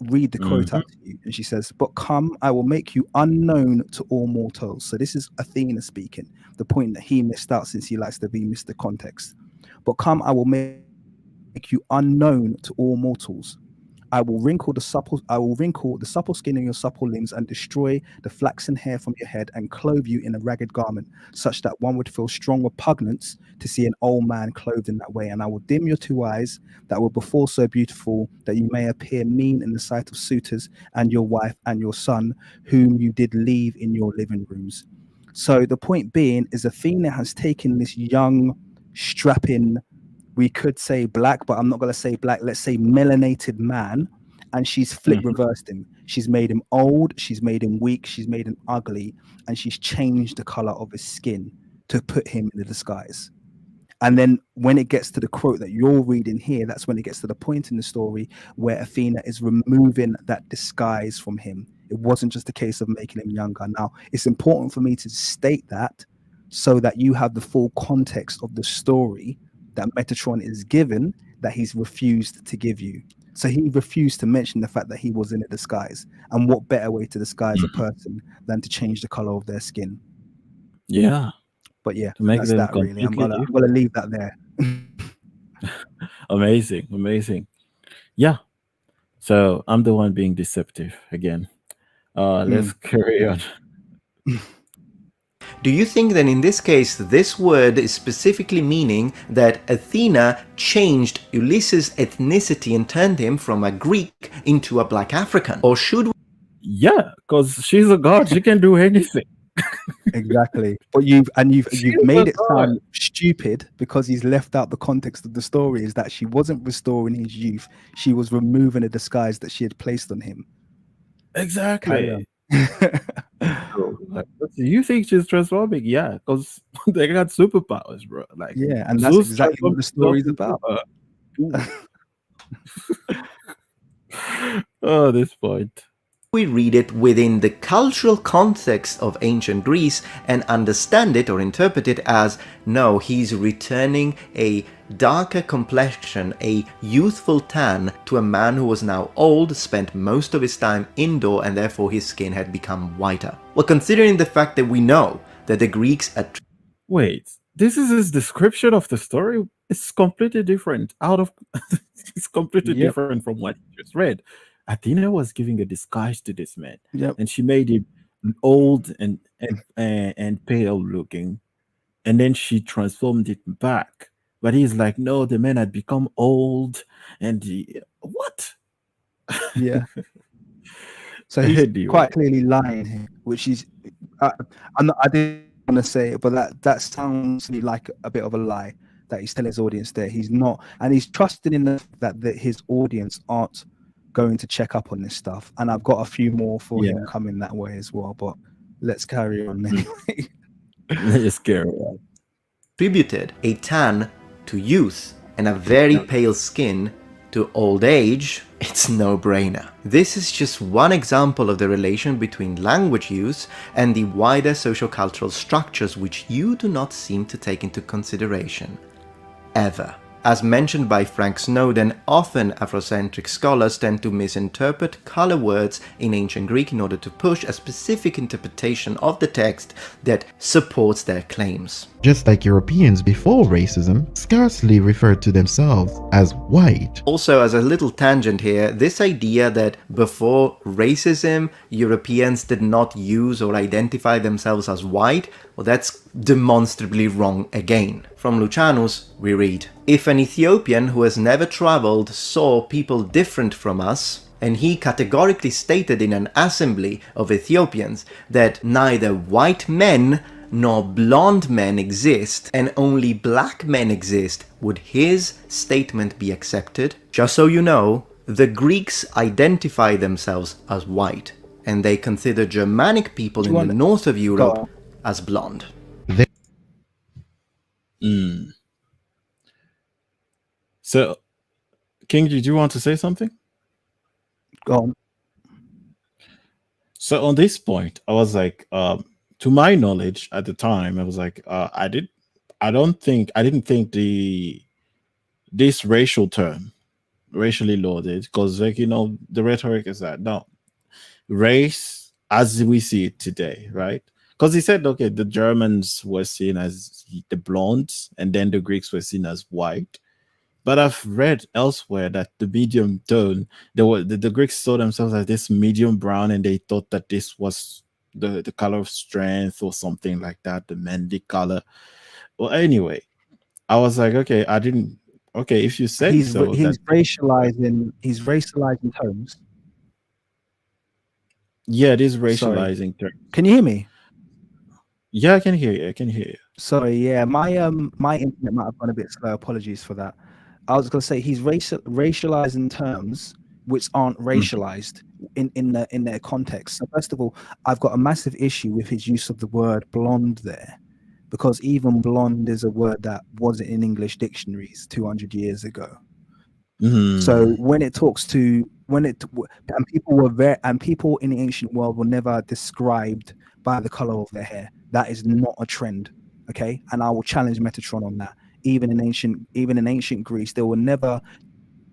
B: read the quote out to you. And she says, but come, I will make you unknown to all mortals. So this is Athena speaking, the point that he missed out since he likes to be Mr. Context. But come, I will make you unknown to all mortals. I will wrinkle the supple skin in your supple limbs and destroy the flaxen hair from your head and clothe you in a ragged garment, such that one would feel strong repugnance to see an old man clothed in that way. And I will dim your two eyes that were before so beautiful, that you may appear mean in the sight of suitors and your wife and your son, whom you did leave in your living rooms. So the point being is Athena has taken this young, strapping, we could say black, but I'm not going to say black, let's say melanated man, and she's flip
A: Mhm.
B: reversed him. She's made him old, she's made him weak, she's made him ugly, and she's changed the color of his skin to put him in the disguise. And then when it gets to the quote that you're reading here, that's when it gets to the point in the story where Athena is removing that disguise from him. It wasn't just a case of making him younger. Now, it's important for me to state that so that you have the full context of the story that Metatron is given that he's refused to give you. So he refused to mention the fact that he was in a disguise. And what better way to disguise a person than to change the color of their skin?
A: Yeah,
B: But yeah,
A: to make
B: that's
A: them
B: that really. I'm
A: completely
B: gonna
A: different.
B: leave that there.
A: Amazing, amazing. Yeah. So I'm the one being deceptive again. Let's
B: Mm.
A: carry on.
C: Do you think that in this case this word is specifically meaning that Athena changed Ulysses' ethnicity and turned him from a Greek into a black African? Or should
A: Yeah, because she's a god. She can do anything.
B: Exactly. But you've
A: She's a
B: made it
A: god.
B: sound stupid because he's left out the context of the story is that she wasn't restoring his youth. She was removing a disguise that she had placed on him. Carry on.
A: Exactly. So, like, you think she's transforming? Yeah, because they got superpowers, bro. Like
B: Yeah, and that's
A: Zeus
B: exactly what
A: transformed
B: the
A: himself
B: story's
A: into
B: about.
A: her. Ooh. Oh, this point.
C: we read it within the cultural context of ancient Greece and understand it or interpret it as, no, he's returning a darker complexion, a youthful tan to a man who was now old, spent most of his time indoor, and therefore his skin had become whiter. Well, considering the fact that we know that the Greeks
A: Wait, this is his description of the story. It's completely different. Out of it's completely
B: Yep.
A: different from what you just read. Athena was giving a disguise to this man,
B: Yep.
A: and she made him old and pale looking, and then she transformed it back. But he's like, no, the man had become old, and what?
B: Yeah. So he's
A: Anyway,
B: quite clearly lying here, which is I didn't want to say it, but that sounds to me like a bit of a lie that he's telling his audience there. He's not, and he's trusting in the fact that his audience aren't going to check up on this stuff. And I've got a few more for
A: yeah,
B: him coming that way as well. But let's carry on
A: mm,
B: anyway.
A: let's carry on.
C: attributed a tan to youth and a very pale skin to old age, it's no-brainer. This is just one example of the relation between language use and the wider socio-cultural structures which you do not seem to take into consideration. Ever. As mentioned by Frank Snowden, often Afrocentric scholars tend to misinterpret color words in ancient Greek in order to push a specific interpretation of the text that supports their claims.
D: Just like Europeans before racism scarcely referred to themselves as white.
C: Also, as a little tangent here, this idea that before racism, Europeans did not use or identify themselves as white, well, that's demonstrably wrong again. From Lucianus, we read, "If an Ethiopian who has never traveled saw people different from us, and he categorically stated in an assembly of Ethiopians that neither white men nor blonde men exist and only black men exist, would his statement be accepted? Just so you know, the Greeks identify themselves as white, and they consider Germanic people
B: Do
C: in
B: you
C: the
B: want
C: north of
B: go
C: Europe
B: on?
C: as blonde."
A: Mm. So, King, did you want to say something?
B: Go on.
A: So on this point, I was like, to my knowledge at the time, I was like, I didn't think this racial term, racially loaded, because like the rhetoric is that no race as we see it today, right? Because he said, okay, the Germans were seen as the blondes, and then the Greeks were seen as white. But I've read elsewhere that the medium tone, the Greeks saw themselves as this medium brown, and they thought that this was the color of strength or something like that, the Mendic color. Well, anyway, I was like, okay, I didn't. Okay, if you said
B: He's
A: so, that
B: racializing tones.
A: yeah, it is
B: Sorry,
A: racializing term.
B: can you hear me?
A: Yeah, I can hear you. I can hear you.
B: Sorry, yeah, my internet might have gone a bit slow. Apologies for that. I was going to say he's racializing terms which aren't racialized in their context. So first of all, I've got a massive issue with his use of the word blonde there, because even blonde is a word that wasn't in English dictionaries 200 years ago. So when it talks to and people in the ancient world were never described by the color of their hair. That is not a trend, okay? And I will challenge Metatron on that. Even in ancient Greece, they will never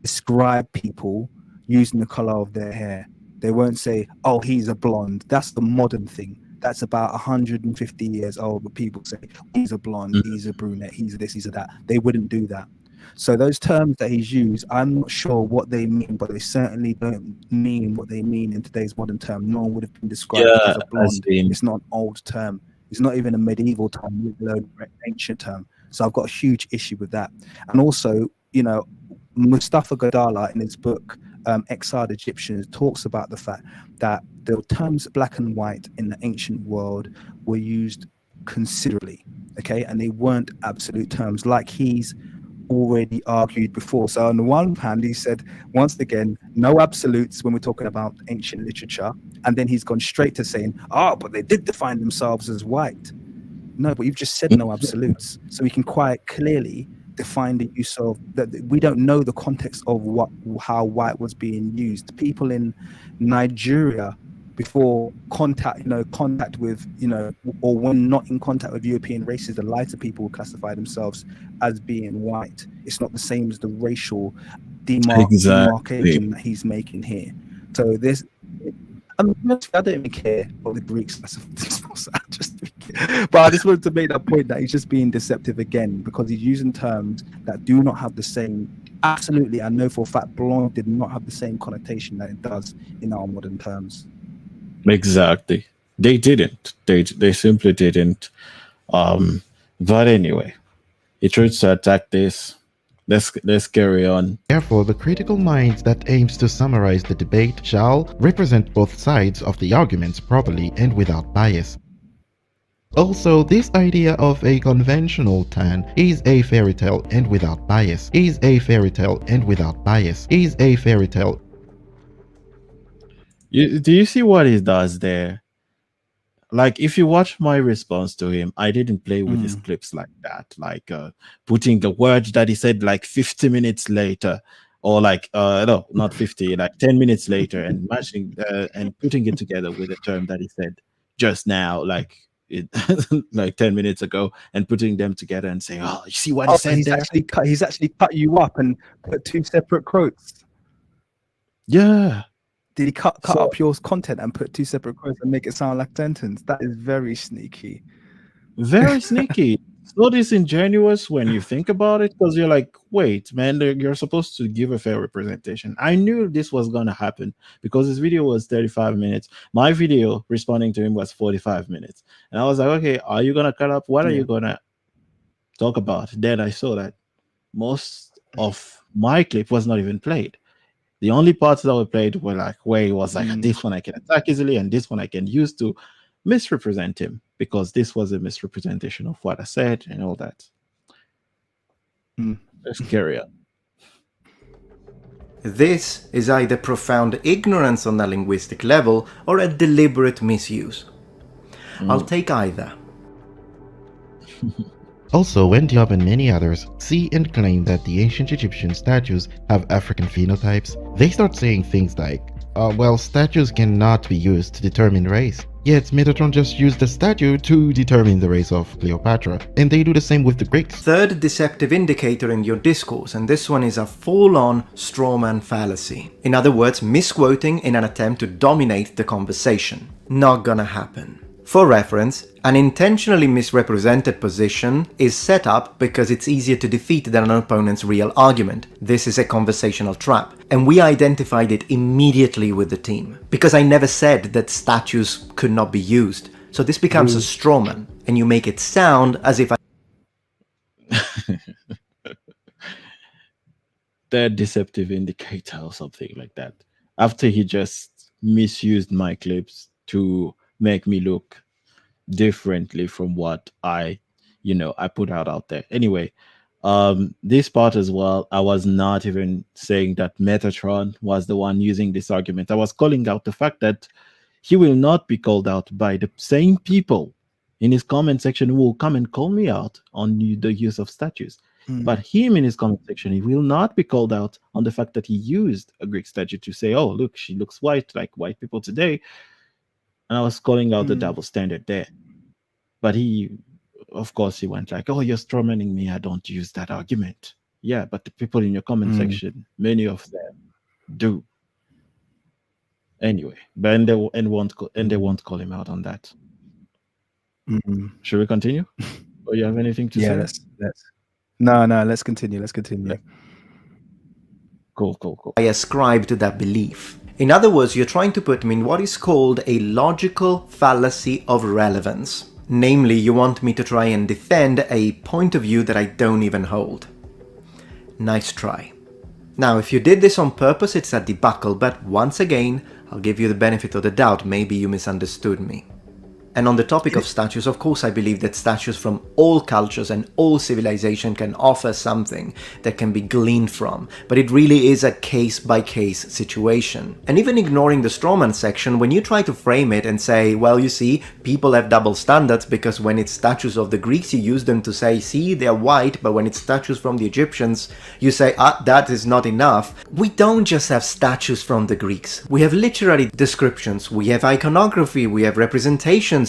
B: describe people using the color of their hair. They won't say, "Oh, he's a blonde." That's the modern thing. That's about 150 years old. But people say he's a blonde, he's a brunette, he's this, he's a that. They wouldn't do that. So those terms that he's used, I'm not sure what they mean, but they certainly don't mean what they mean in today's modern term. No one would have been described as a blonde. It's not an old term. It's not even a medieval term, let alone an ancient term. So I've got a huge issue with that. And also, you know, Mustafa Godala in his book Exiled Egyptians talks about the fact that the terms black and white in the ancient world were used considerably, okay, and they weren't absolute terms like he's already argued before. So on the one hand, he said, once again, no absolutes when we're talking about ancient literature, and then he's gone straight to saying, but they did define themselves as white. No, but you've just said no absolutes, so we can quite clearly define the use of that. We don't know the context of how white was being used. People in Nigeria, before contact with, or when not in contact with European races, the lighter people classify themselves as being white. It's not the same as the racial demarcation that he's making here. So there's, I don't even care what the Greeks classify themselves as. But I just wanted to make that point that he's just being deceptive again, because he's using terms that do not have the same. Absolutely, I know for a fact blonde did not have the same connotation that it does in our modern terms.
A: Exactly. They didn't. They simply didn't. But anyway, he tries to attack this. Let's carry on.
D: Therefore, the critical mind that aims to summarize the debate shall represent both sides of the arguments properly and without bias. Also, this idea of a conventional tan is a fairy tale and without bias, is a fairy tale and without bias, is a fairy tale.
A: Do you see what he does there? Like, if you watch my response to him, I didn't play with his clips like that. Like putting the words that he said like 50 minutes later, or like no, not 50, like 10 minutes later, and matching and putting it together with the term that he said just now, like like 10 minutes ago, and putting them together and saying, "Oh, you see what he said there?"
B: He's actually cut you up and put two separate quotes.
A: Yeah.
B: Did he cut up your content and put two separate quotes and make it sound like a sentence? That is very sneaky.
A: Very sneaky. It's not disingenuous when you think about it, because you're like, wait, man, you're supposed to give a fair representation. I knew this was going to happen because his video was 35 minutes. My video responding to him was 45 minutes. And I was like, okay, are you going to cut up? What are you going to talk about? Then I saw that most of my clip was not even played. The only parts that were played were like where he was like, this one I can attack easily, and this one I can use to misrepresent him, because this was a misrepresentation of what I said and all that. Let's carry on.
C: This is either profound ignorance on a linguistic level or a deliberate misuse. I'll take either.
D: Also, when Diop and many others see and claim that the ancient Egyptian statues have African phenotypes, they start saying things like, well, statues cannot be used to determine race. Yet Metatron just used a statue to determine the race of Cleopatra, and they do the same with the Greeks.
C: Third deceptive indicator in your discourse, and this one is a full-on strawman fallacy. In other words, misquoting in an attempt to dominate the conversation. Not gonna happen. For reference, an intentionally misrepresented position is set up because it's easier to defeat than an opponent's real argument. This is a conversational trap, and we identified it immediately with the team. Because I never said that statues could not be used, so this becomes a strawman, and you make it sound as if
A: The deceptive indicator or something like that. After he just misused my clips to make me look differently from what I put out there. Anyway, this part as well, I was not even saying that Metatron was the one using this argument. I was calling out the fact that he will not be called out by the same people in his comment section who will come and call me out on the use of statues. But him in his comment section, he will not be called out on the fact that he used a Greek statue to say, oh, look, she looks white like white people today. And I was calling out the double standard there. But he, of course, he went like, oh, you're strawmanning me. I don't use that argument. Yeah, but the people in your comment section, many of them do. Anyway, but they won't call him out on that. Should we continue? Or you have anything to say?
B: Yeah, let's continue. Let's continue.
A: Cool.
C: I ascribe to that belief. In other words, you're trying to put me in what is called a logical fallacy of relevance. Namely, you want me to try and defend a point of view that I don't even hold. Nice try. Now, if you did this on purpose, it's a debacle, but once again, I'll give you the benefit of the doubt, maybe you misunderstood me. And on the topic of statues, of course I believe that statues from all cultures and all civilization can offer something that can be gleaned from, but it really is a case-by-case situation. And even ignoring the strawman section, when you try to frame it and say, well, you see, people have double standards because when it's statues of the Greeks, you use them to say, see, they're white, but when it's statues from the Egyptians, you say, that is not enough. We don't just have statues from the Greeks. We have literary descriptions, we have iconography, we have representations.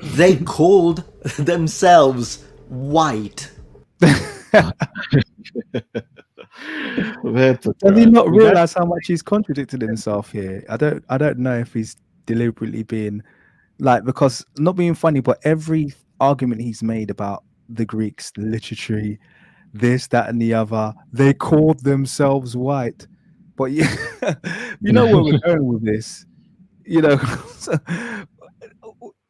C: They called themselves white.
B: Does he not realize how much he's contradicted himself here? I don't know if he's deliberately being like, because not being funny, but every argument he's made about the Greeks, the literature, this, that, and the other, they called themselves white. But you know where we're going with this,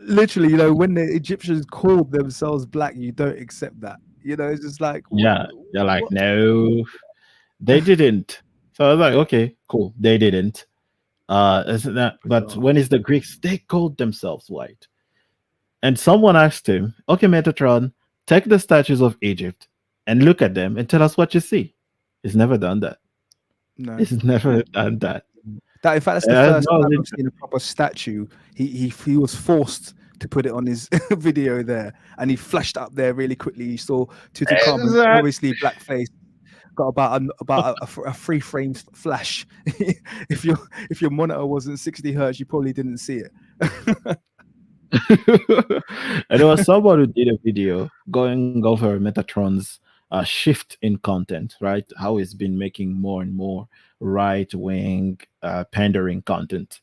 B: literally, when the Egyptians called themselves black, you don't accept that. It's just like,
A: yeah, you're like, no, they didn't. So I was like, okay, cool, they didn't. Isn't that? But when it's the Greeks, they called themselves white. And someone asked him, okay, Metatron, take the statues of Egypt and look at them and tell us what you see. He's never done that.
B: No,
A: he's never done that.
B: That, in fact, that's the first time I've seen a proper statue. He was forced to put it on his video there, and he flashed up there really quickly. You saw Tutankhamun, obviously blackface, got about a 3 frame flash. if your monitor wasn't 60 hertz, you probably didn't see it.
A: And there was someone who did a video going over Metatron's shift in content, right? How he's been making more and more right-wing pandering content.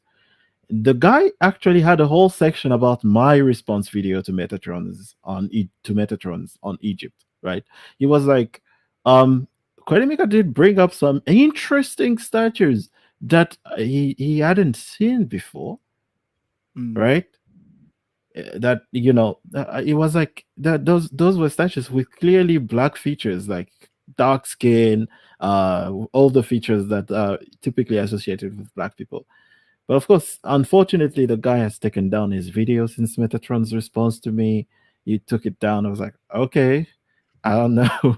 A: The guy actually had a whole section about my response video to Metatrons on Egypt, right? He was like, KueliMika did bring up some interesting statues that he hadn't seen before, right? That it was like that those were statues with clearly black features, like dark skin, all the features that are typically associated with black people. But of course, unfortunately, the guy has taken down his video since Metatron's response to me. He took it down. I was like, okay, I don't know.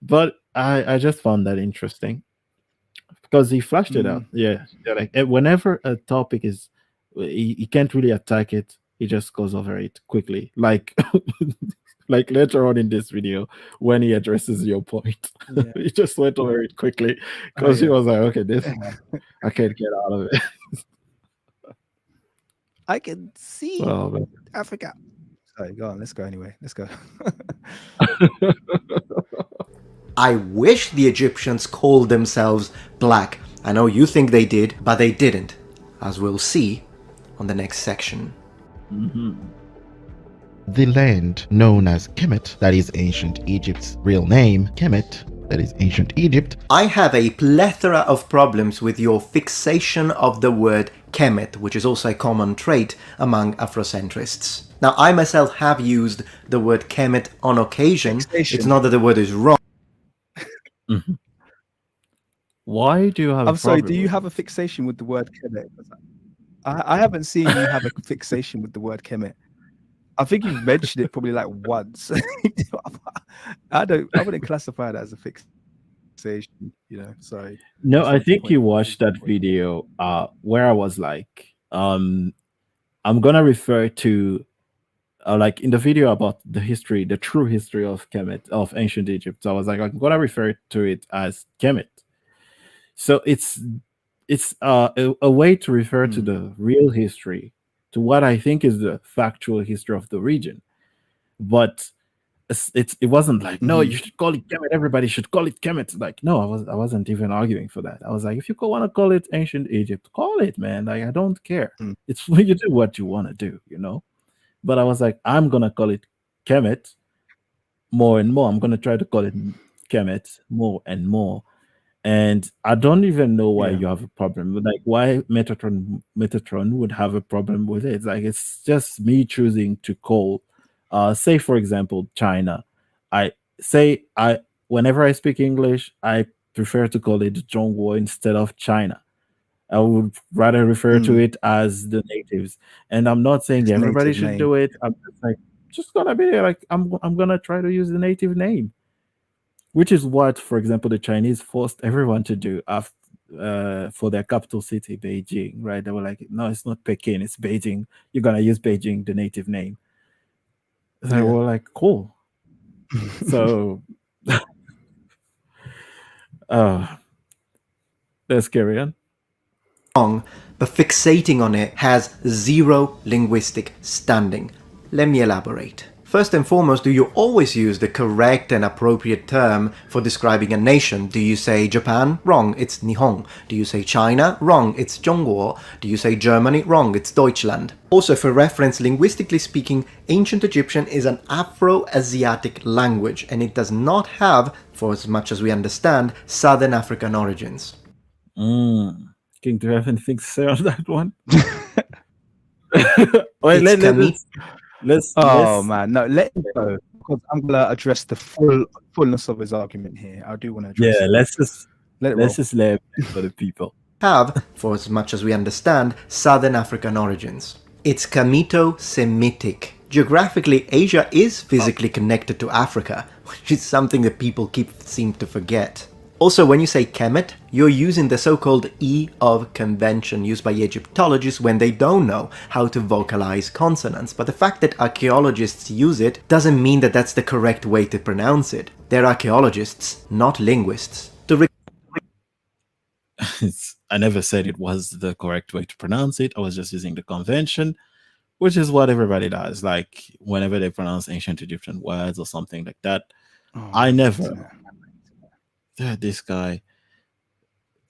A: But I just found that interesting because he flashed it out. Yeah, like whenever a topic is, he can't really attack it. He just goes over it quickly, like like later on in this video when he addresses your point. Yeah. He just went over it quickly because he was like, okay, this I can't get out of it.
B: I can see Africa. Sorry, go on. Let's go anyway. Let's go.
C: I wish the Egyptians called themselves black. I know you think they did, but they didn't, as we'll see on the next section.
A: Mhm.
D: The land known as Kemet, that is ancient Egypt's real name, Kemet, that is ancient Egypt.
C: I have a plethora of problems with your fixation of the word Kemet, which is also a common trait among Afrocentrists. Now, I myself have used the word Kemet on occasion.
B: Fixation.
C: It's not that the word is wrong.
A: Mhm. Why do you have?
B: I'm
A: a
B: sorry,
A: problem
B: do you
A: with
B: have
A: it?
B: a fixation with the word Kemet? I haven't seen you have a fixation with the word Kemet. I think you've mentioned it probably like once. I wouldn't classify that as a fixation, sorry.
A: No,
B: Just
A: I
B: wanted to
A: think you
B: point
A: watched that video where I was like, I'm gonna refer to like in the video about the history, the true history of Kemet, of ancient Egypt. So I was like, I'm gonna refer to it as Kemet. So it's a way to refer to
B: Hmm.
A: the real history, to what I think is the factual history of the region. But it wasn't like, no,
B: Mhm.
A: you should call it Kemet. Everybody should call it Kemet. Like, no, I wasn't even arguing for that. I was like, if you want to call it ancient Egypt, call it, man. Like, I don't care.
B: Mm.
A: It's when you do what you want to do, But I was like, I'm gonna call it Kemet more and more. I'm gonna try to call it Kemet more and more. And I don't even know why
B: Yeah.
A: you have a problem. Like, why Metatron would have a problem with it. Like, it's just me choosing to call, say for example, China. I I whenever I speak English, I prefer to call it Zhongguo instead of China. I would rather refer to
B: Mm.
A: it as the natives. And I'm not saying
B: It's a
A: everybody
B: native
A: should
B: name.
A: do it. I'm just like, just gonna be like, I'm gonna try to use the native name, which is what, for example, the Chinese forced everyone to do for their capital city, Beijing. Right? They were like, no, it's not Peking, it's Beijing. You're gonna use Beijing, the native name. So
B: Yeah.
A: we're like, cool. So, uh, let's carry on.
C: Wrong, but fixating on it has zero linguistic standing. Let me elaborate. First and foremost, do you always use the correct and appropriate term for describing a nation? Do you say Japan? Wrong, it's Nihon. Do you say China? Wrong, it's Zhongguo. Do you say Germany? Wrong, it's Deutschland. Also, for reference, linguistically speaking, ancient Egyptian is an Afro-Asiatic language, and it does not have, for as much as we understand, Southern African origins.
A: King, do you have anything to say on that one? Wait,
C: It's
B: Oh man, no, let him go because I'm gonna address the fullness of his argument here. I do want to address
A: yeah,
B: it.
A: let's just
B: Let it
A: let's
B: roll.
A: just lay it for the people.
C: have, for as much as we understand, Southern African origins. It's Kamito-Semitic. Geographically, Asia is physically connected to Africa, which is something that people seem to forget. Also, when you say Kemet, you're using the so-called E of convention used by Egyptologists when they don't know how to vocalize consonants. But the fact that archaeologists use it doesn't mean that that's the correct way to pronounce it. They're archaeologists, not linguists.
A: I never said it was the correct way to pronounce it. I was just using the convention, which is what everybody does. Like whenever they pronounce ancient Egyptian words or something like that,
B: Oh,
A: I
B: my
A: never.
B: internet.
A: This guy.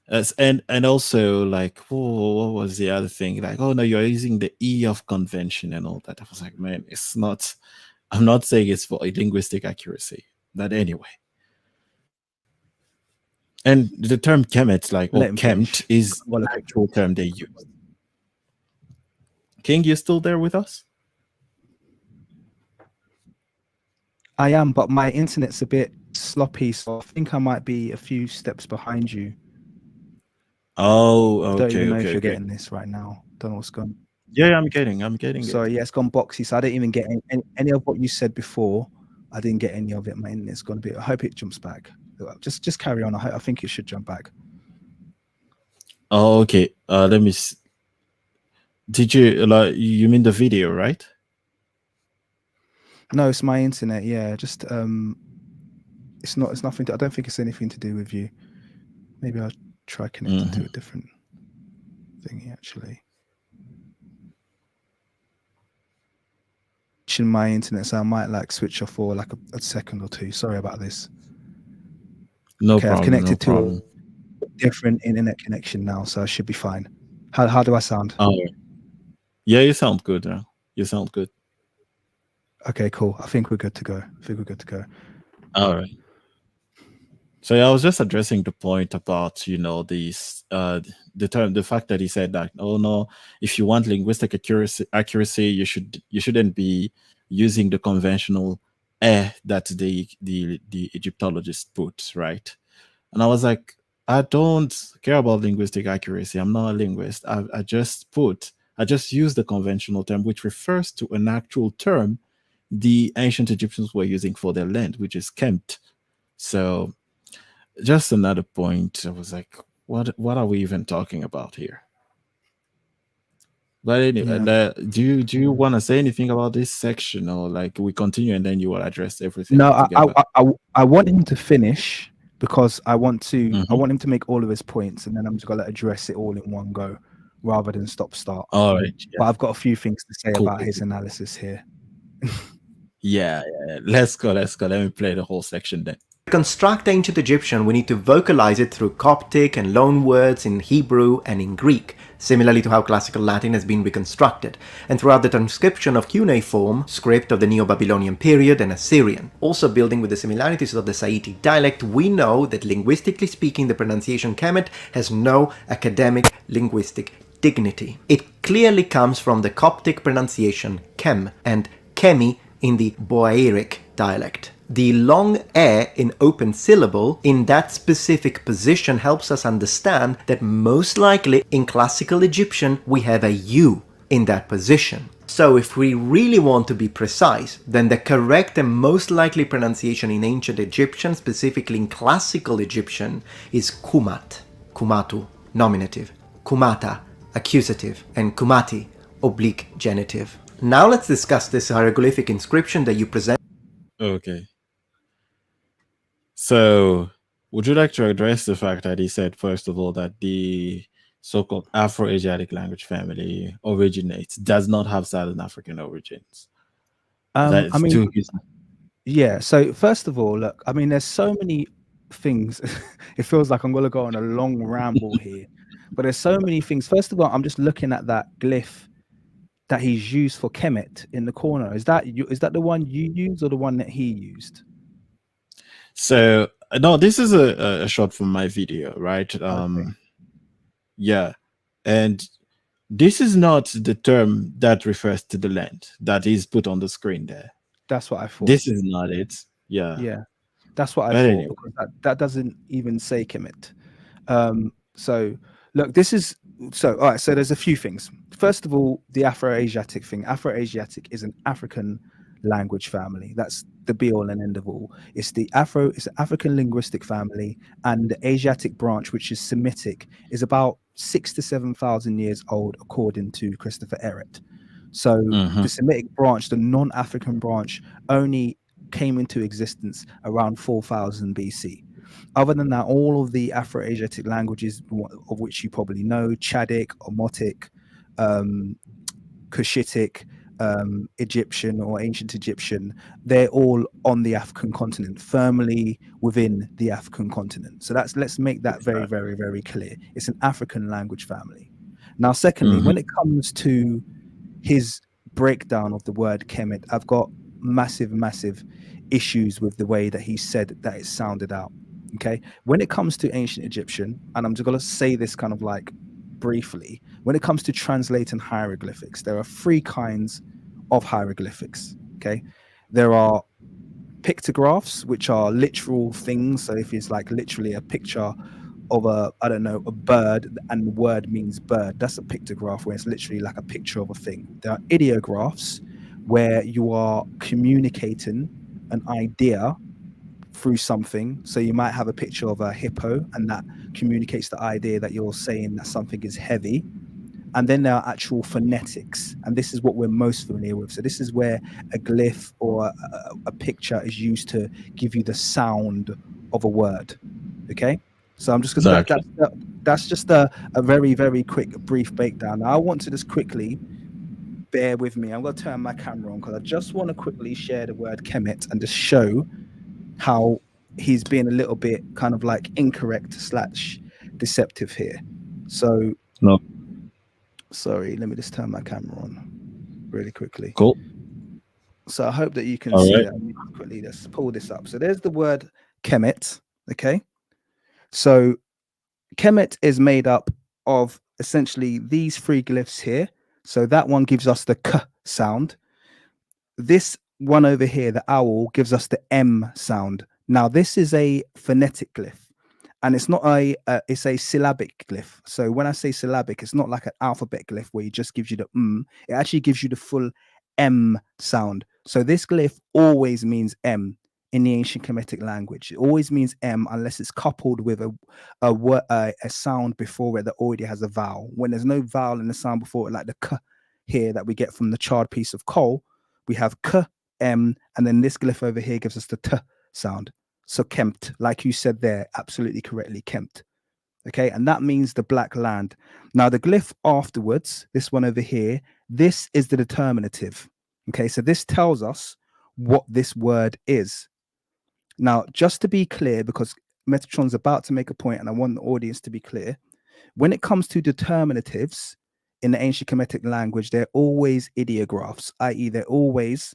A: And also like, what was the other thing? Like, oh no, you're using the E of convention and all that. I was like, man, it's not. I'm not saying it's for linguistic accuracy. But anyway. And the term Kemet, like, or
B: Let him
A: Kemt,
B: finish.
A: is
B: Well,
A: the actual term they use. King, you still there with us?
B: I am, but my internet's a bit sloppy, so I think I might be a few steps behind you.
A: Oh,
B: I don't
A: okay,
B: even know
A: okay,
B: if you're
A: okay.
B: getting this right now. Don't know what's going.
A: Yeah, I'm getting
B: Sorry, yeah, it's gone boxy, so I didn't even get any of what you said before. I didn't get any of it. My internet's gone a bit. I hope it jumps back. Just carry on. I think it should jump back.
A: Oh, okay. Let me. Did you like? You mean the video, right?
B: No, it's my internet. Yeah, just it's not. It's nothing. I don't think it's anything to do with you. Maybe I'll try connecting to a different thingy actually. My internet, so I might like switch off for like a second or two. Sorry about this.
A: No
B: Okay,
A: problem.
B: I've connected
A: No
B: to
A: problem.
B: a different internet connection now, so I should be fine. How do I sound?
A: Oh, yeah, you sound good now. You sound good.
B: Okay, cool. I think we're good to go.
A: All right. So yeah, I was just addressing the point about the fact that he said that, oh no, if you want linguistic accuracy, you shouldn't be using the conventional that the Egyptologists put, right? And I was like, I don't care about linguistic accuracy. I'm not a linguist. I just use the conventional term, which refers to an actual term the ancient Egyptians were using for their land, which is Kemt. So just another point. I was like, what are we even talking about here? But anyway,
B: Yeah.
A: do you want to say anything about this section, or like we continue and then you will address everything
B: No,
A: together?
B: I want him to finish because I want
A: Mhm.
B: him to make all of his points, and then I'm just gonna address it all in one go, rather than stop start.
A: All right.
B: But
A: Yeah.
B: I've got a few things to say
A: Cool.
B: about
A: Cool,
B: his
A: cool.
B: analysis here.
A: Yeah. Let's go. Let's go. Let me play the whole section then.
C: To construct ancient Egyptian, we need to vocalize it through Coptic and loan words in Hebrew and in Greek, similarly to how classical Latin has been reconstructed, and throughout the transcription of cuneiform script of the Neo-Babylonian period and Assyrian. Also building with the similarities of the Saïtic dialect, we know that linguistically speaking, the pronunciation Kemet has no academic linguistic dignity. It clearly comes from the Coptic pronunciation Kem and Kemi in the Boairic dialect. The long air in open syllable in that specific position helps us understand that most likely in classical Egyptian we have a U in that position. So if we really want to be precise, then the correct and most likely pronunciation in ancient Egyptian, specifically in classical Egyptian, is Kumat, Kumatu, nominative, Kumata, accusative, and Kumati, oblique genitive. Now let's discuss this hieroglyphic inscription that you present.
A: Okay. So, would you like to address the fact that he said, first of all, that the so-called Afro-Asiatic language family does not have Southern African origins? That
B: I
A: is
B: mean,
A: to his.
B: yeah. So first of all, look, I mean, there's so many things. It feels like I'm gonna go on a long ramble here, but there's so many things. First of all, I'm just looking at that glyph that he's used for Kemet in the corner. Is that the one you use or the one that he used?
A: So, no, this is a shot from my video, right?
B: Okay.
A: Yeah. And this is not the term that refers to the land that is put on the screen there.
B: That's what I thought.
A: This is not it. Yeah.
B: Yeah, that's what I
A: But
B: thought,
A: anyway.
B: because that doesn't even say Kemet. So look, this is all right. So there's a few things. First of all, the Afro-Asiatic thing. Afro-Asiatic is an African language family. That's the be all and end of all. It's an African linguistic family, and the Asiatic branch, which is Semitic, is about 6,000 to 7,000 years old, according to Christopher Ehret. So the Semitic branch, the non-African branch, only came into existence around 4,000 BC. Other than that, all of the Afro-Asiatic languages, of which you probably know, Chadic, Omotic, Cushitic, Egyptian or ancient Egyptian, they're all on the African continent, firmly within the African continent. So let's make that very, very, very clear. It's an African language family. Now, secondly, when it comes to his breakdown of the word Kemet, I've got massive issues with the way that he said that it sounded out. Okay, when it comes to ancient Egyptian, and I'm just gonna say this kind of like briefly, when it comes to translating hieroglyphics, there are three kinds of hieroglyphics. Okay, there are pictographs, which are literal things. So if it's like literally a picture of a bird, and the word means bird, that's a pictograph, where it's literally like a picture of a thing. There are ideographs, where you are communicating an idea through something. So you might have a picture of a hippo, and that communicates the idea that you're saying that something is heavy. And then there are actual phonetics, and this is what we're most familiar with. So this is where a glyph or a picture is used to give you the sound of a word. Okay, so I'm just gonna that's just a very, very quick brief breakdown. Now I want to just quickly bear with me. I'm going to turn my camera on because I just want to quickly share the word Kemet and just show how he's being a little bit kind of like incorrect / deceptive here. So
A: No.
B: sorry, let me just turn my camera on. really quickly.
A: Cool.
B: So I hope that you can
A: All
B: see
A: right.
B: that really quickly. Let's pull this up. So there's the word Kemet. Okay. So Kemet is made up of essentially these three glyphs here. So that one gives us the K sound. This one over here, the owl, gives us the M sound. Now this is a phonetic glyph. And it's not it's a syllabic glyph. So when I say syllabic, it's not like an alphabet glyph where it just gives you the it actually gives you the full M sound. So this glyph always means M in the ancient Kemetic language. It always means M unless it's coupled with a sound before it that already has a vowel. When there's no vowel in the sound before it, like the K here that we get from the charred piece of coal, we have K, M, and then this glyph over here gives us the T sound. So Kempt, like you said there, absolutely correctly, Kempt. Okay, and that means the black land. Now the glyph afterwards, this one over here, this is the determinative. Okay, so this tells us what this word is. Now, just to be clear, because Metatron's about to make a point and I want the audience to be clear, when it comes to determinatives in the ancient Kemetic language, they're always ideographs, i.e. they're always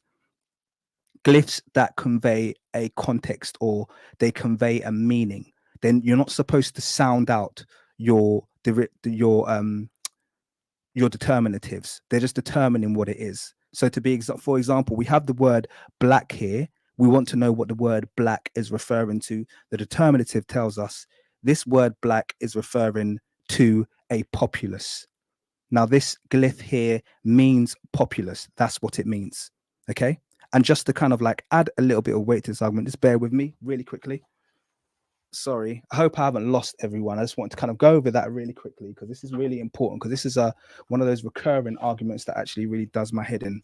B: glyphs that convey a context or they convey a meaning. Then you're not supposed to sound out your determinatives. They're just determining what it is. So to be for example, we have the word black here. We want to know what the word black is referring to. The determinative tells us this word black is referring to a populace. Now this glyph here means populace. That's what it means. Okay. And just to kind of like add a little bit of weight to this argument, just bear with me really quickly. Sorry, I hope I haven't lost everyone. I just want to kind of go over that really quickly because this is really important, because this is one of those recurring arguments that actually really does my head in.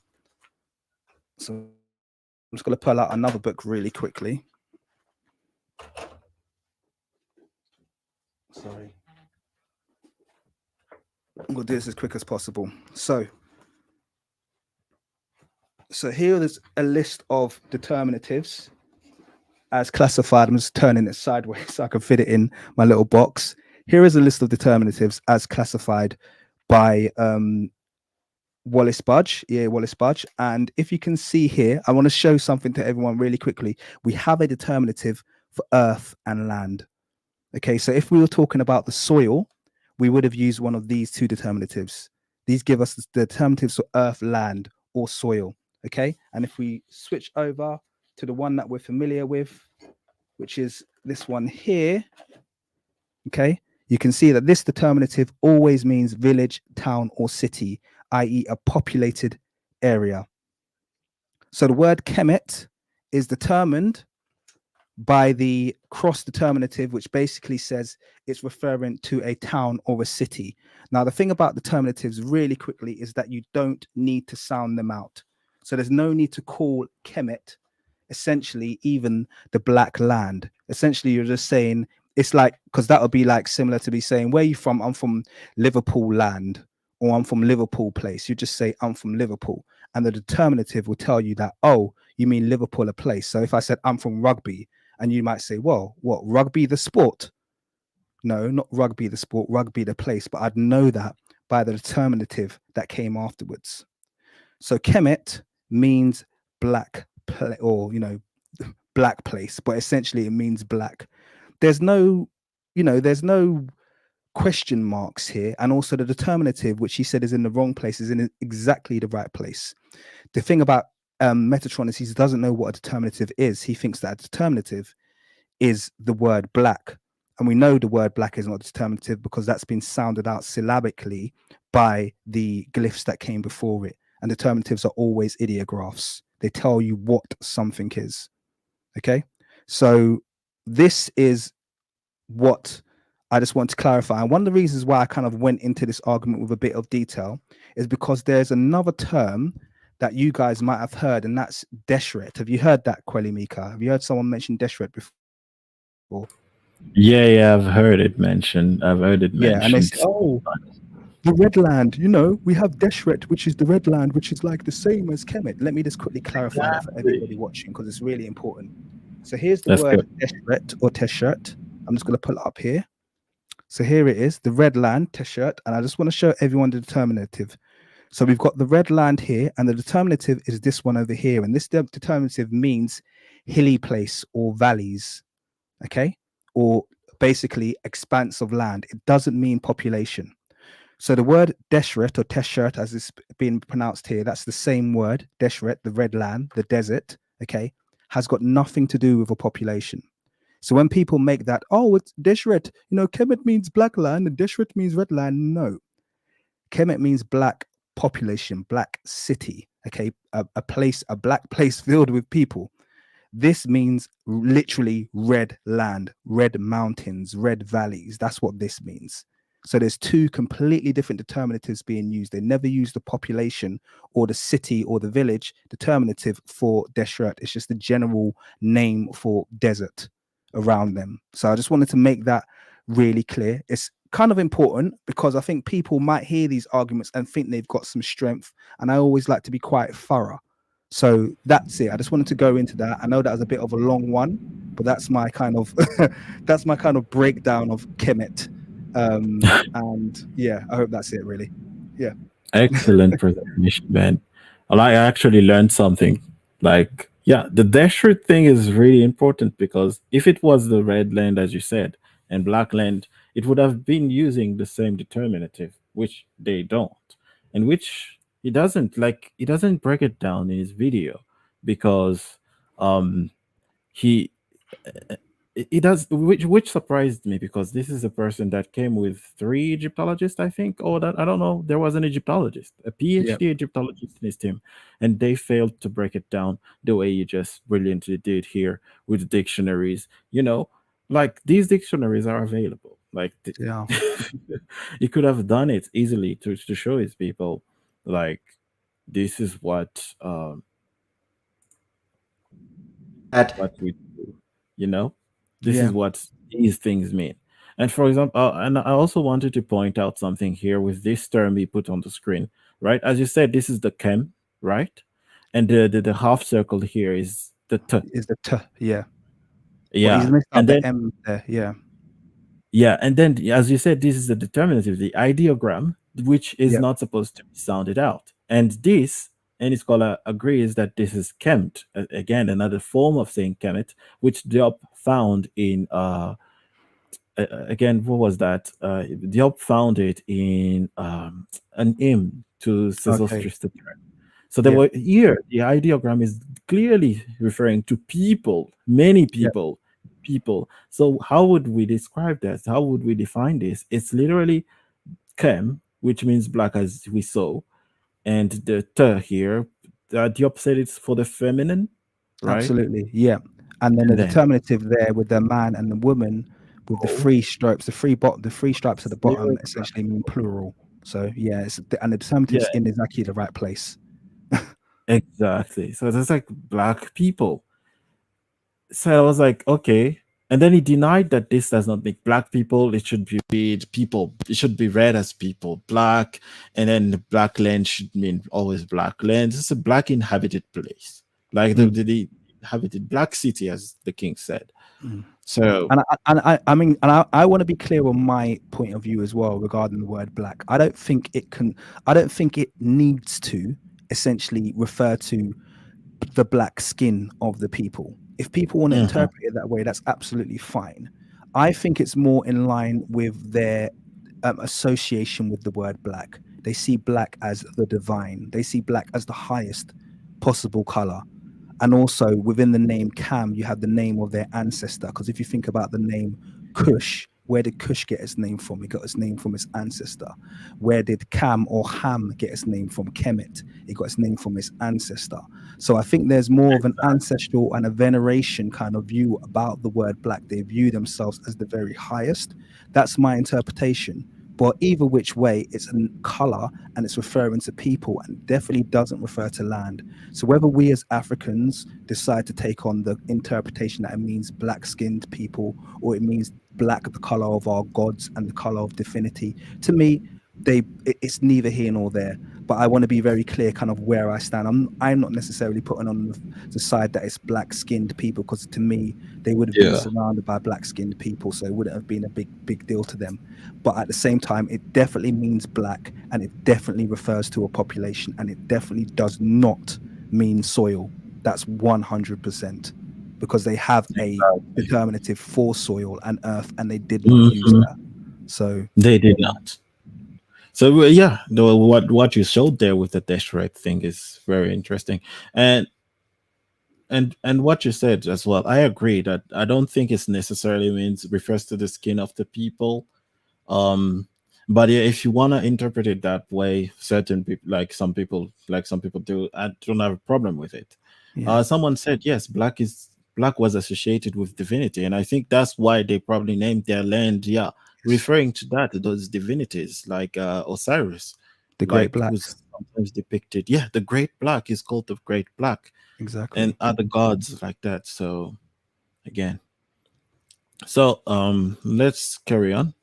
B: So I'm just going to pull out another book really quickly. Sorry. We'll do this as quick as possible. So here is a list of determinatives as classified. I'm just turning it sideways so I can fit it in my little box. Here is a list of determinatives as classified by Wallace Budge. Yeah, Wallace Budge. And if you can see here, I want to show something to everyone really quickly. We have a determinative for earth and land. Okay, so if we were talking about the soil, we would have used one of these two determinatives. These give us the determinatives for earth, land, or soil. Okay, and if we switch over to the one that we're familiar with, which is this one here, okay, you can see that this determinative always means village, town, or city, i.e. a populated area. So the word Kemet is determined by the cross determinative, which basically says it's referring to a town or a city. Now, the thing about determinatives really quickly is that you don't need to sound them out. So there's no need to call Kemet essentially even the black land. Essentially, you're just saying, it's like, because that would be like similar to be saying, where are you from? I'm from Liverpool land, or I'm from Liverpool place. You just say, I'm from Liverpool. And the determinative will tell you that, oh, you mean Liverpool a place. So if I said, I'm from Rugby, and you might say, well, what, Rugby the sport? No, not Rugby the sport, Rugby the place. But I'd know that by the determinative that came afterwards. So Kemet means black or, you know, black place, but essentially it means black. There's no, you know, there's no question marks here. And also the determinative, which he said is in the wrong place, is in exactly the right place. The thing about Metatron is he doesn't know what a determinative is. He thinks that a determinative is the word black. And we know the word black is not determinative because that's been sounded out syllabically by the glyphs that came before it. And determinatives are always ideographs. They tell you what something is. Okay, so this is what I just want to clarify. And one of the reasons why I kind of went into this argument with a bit of detail is because there's another term that you guys might have heard, and that's deshret. Have you heard that, KueliMika? Have you heard someone mention deshret before?
A: Yeah, I've heard it mentioned.
B: Yeah, and they say, oh, the red land, you know, we have deshret, which is the red land, which is like the same as Kemet. Let me just quickly clarify that for everybody watching, because it's really important. So here's the word deshret or teshret. I'm just going to pull it up here. So here it is, the red land, teshret, and I just want to show everyone the determinative. So we've got the red land here, and the determinative is this one over here. And this determinative means hilly place or valleys, okay? Or basically expanse of land. It doesn't mean population. So the word deshret or teshret, as it's being pronounced here, that's the same word, deshret, the red land, the desert, okay, has got nothing to do with a population. So when people make that, oh, it's deshret, Kemet means black land and deshret means red land. No, Kemet means black population, black city, okay, a place, a black place filled with people. This means literally red land, red mountains, red valleys. That's what this means. So there's two completely different determinatives being used. They never use the population or the city or the village determinative for Deshret. It's just the general name for desert around them. So I just wanted to make that really clear. It's kind of important because I think people might hear these arguments and think they've got some strength. And I always like to be quite thorough. So that's it. I just wanted to go into that. I know that was a bit of a long one, but that's my kind of that's my kind of breakdown of Kemet. And yeah, I hope that's it really. Yeah.
A: Excellent presentation, man. Well, I actually learned something. Like, yeah, the desert thing is really important because if it was the red land, as you said, and black land, it would have been using the same determinative, which they don't, and which he doesn't break it down in his video because um he it does, which surprised me because this is a person that came with three Egyptologists, I think, or that I don't know. There was an Egyptologist, a
B: Yeah.
A: PhD Egyptologist in his team, and they failed to break it down the way you just brilliantly did here with dictionaries. Like these dictionaries are available. Like
B: Yeah.
A: he could have done it easily to show his people, like this is
C: At
A: what we do, you know this
B: Yeah.
A: is what these things mean. And for example, and I also wanted to point out something here with this term we put on the screen, right? As you said, this is the chem, right? And the half circle here is the t.
B: Is the t, yeah. But he's
A: Yeah.
B: missed out
A: And
B: the
A: then
B: M there, yeah.
A: yeah, and then as you said, this is the determinative, the ideogram, which is
B: Yeah.
A: not supposed to be sounded out. And this, any scholar agrees that this is chemt, again another form of saying chemet, which Diop found in again, what was that? Diop found it in an hymn to
B: Okay.
A: Sesostris. So there
B: Yeah.
A: were here the ideogram is clearly referring to people, many
B: Yeah.
A: people. So how would we describe that? How would we define this? It's literally chem, which means black as we saw, and the t here, Diop said it's for the feminine, right?
B: Absolutely. Yeah. And then the
A: And then
B: determinative there with the man and the woman with the
A: oh,
B: three stripes, the three stripes at the bottom
A: zero black.
B: essentially mean plural. So yeah, and the determinative's
A: Yeah,
B: in exactly the right place.
A: exactly. So there's like black people. So I was like, okay. And then he denied that this does not make black people. It should be read people. It should be read as people black. And then the black land should mean always black land. It's a black inhabited place, like
B: Mm,
A: the inhabited black city, as the king said.
B: mm.
A: So
B: I mean, and I want to be clear on my point of view as well regarding the word black. I don't think it needs to essentially refer to the black skin of the people. If people want to
A: mhm,
B: interpret it that way, that's absolutely fine. I think it's more in line with their association with the word black. They see black as the divine. They see black as the highest possible color. And also within the name Cam, you have the name of their ancestor. Because if you think about the name Kush, where did Kush get its name from? It got its name from its ancestor. Where did Cam or Ham get its name from? Kemet. It got its name from its ancestor. So I think there's more of an ancestral and a veneration kind of view about the word black. They view themselves as the very highest. That's my interpretation. But either which way, it's a color and it's referring to people and definitely doesn't refer to land. So whether we as Africans decide to take on the interpretation that it means black-skinned people or it means black, the color of our gods and the color of divinity, to me, it's neither here nor there. but I want to be very clear kind of where I stand. I'm not necessarily putting on the side that it's black-skinned people, because to me they would have been surrounded by black-skinned people, so it wouldn't have been a big deal to them. But at the same time, it definitely means black, and it definitely refers to a population, and it definitely does not mean soil. That's 100%, because they have a determinative for soil and earth, and they did not use that. So
A: they did not. So what you showed there with the desperate thing is very interesting, and what you said as well. I agree that I don't think it's necessarily refers to the skin of the people. But yeah, if you want to interpret it that way, certain people, like some people do, I don't have a problem with it. Someone said yes, black was associated with divinity, and I think that's why they probably named their land referring to those divinities, like Osiris,
B: the Great Black,
A: who's sometimes depicted. The Great Black is called the Great Black,
B: exactly,
A: and other gods like that. So again, so let's carry on.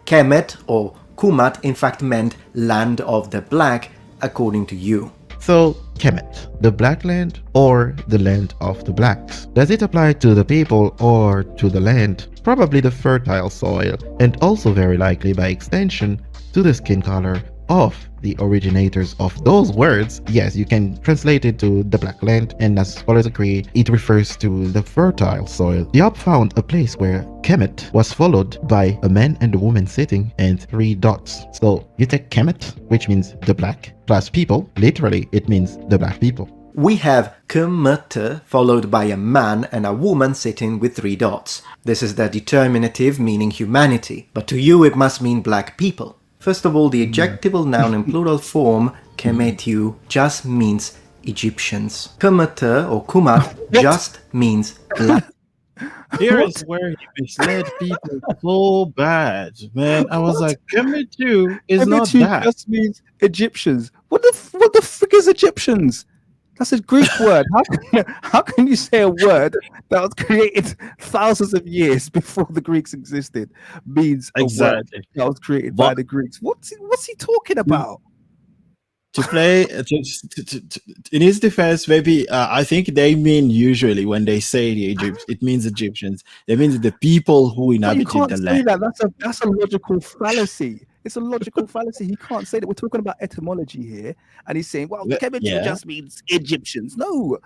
C: Kemet or Kumat in fact meant land of the black, according to you.
D: So, Kemet, the Black Land or the land of the blacks? Does it apply to the people or to the land? Probably the fertile soil, and also very likely by extension to the skin color of the originators of those words. Yes, you can translate it to the Black Land, and as scholars agree, it refers to the fertile soil. Diop found a place where Kemet was followed by a man and a woman sitting and 3 dots. So you take Kemet, which means the black, plus people. Literally, it means the black people.
C: We have Kemet followed by a man and a woman sitting with 3 dots. This is the determinative meaning humanity, but to you it must mean black people. First of all, the adjectival noun in plural form, Kemetu, just means Egyptians. Kemet or Kumat just means black.
A: Here is where he misled people so bad, man. I was like, Kemetu is not that.
B: Just means Egyptians. What the frick is Egyptians? That's a Greek word. How can you say a word that was created thousands of years before the Greeks existed means exactly that was created by the Greeks? What's he talking about?
A: To play in his defense, maybe I think they mean usually when they say it means Egyptians. They mean the people who inhabited the land.
B: That's a logical fallacy. It's a logical fallacy. He can't say that. We're talking about etymology here, and he's saying, "Well, Kemetu just means Egyptians." No.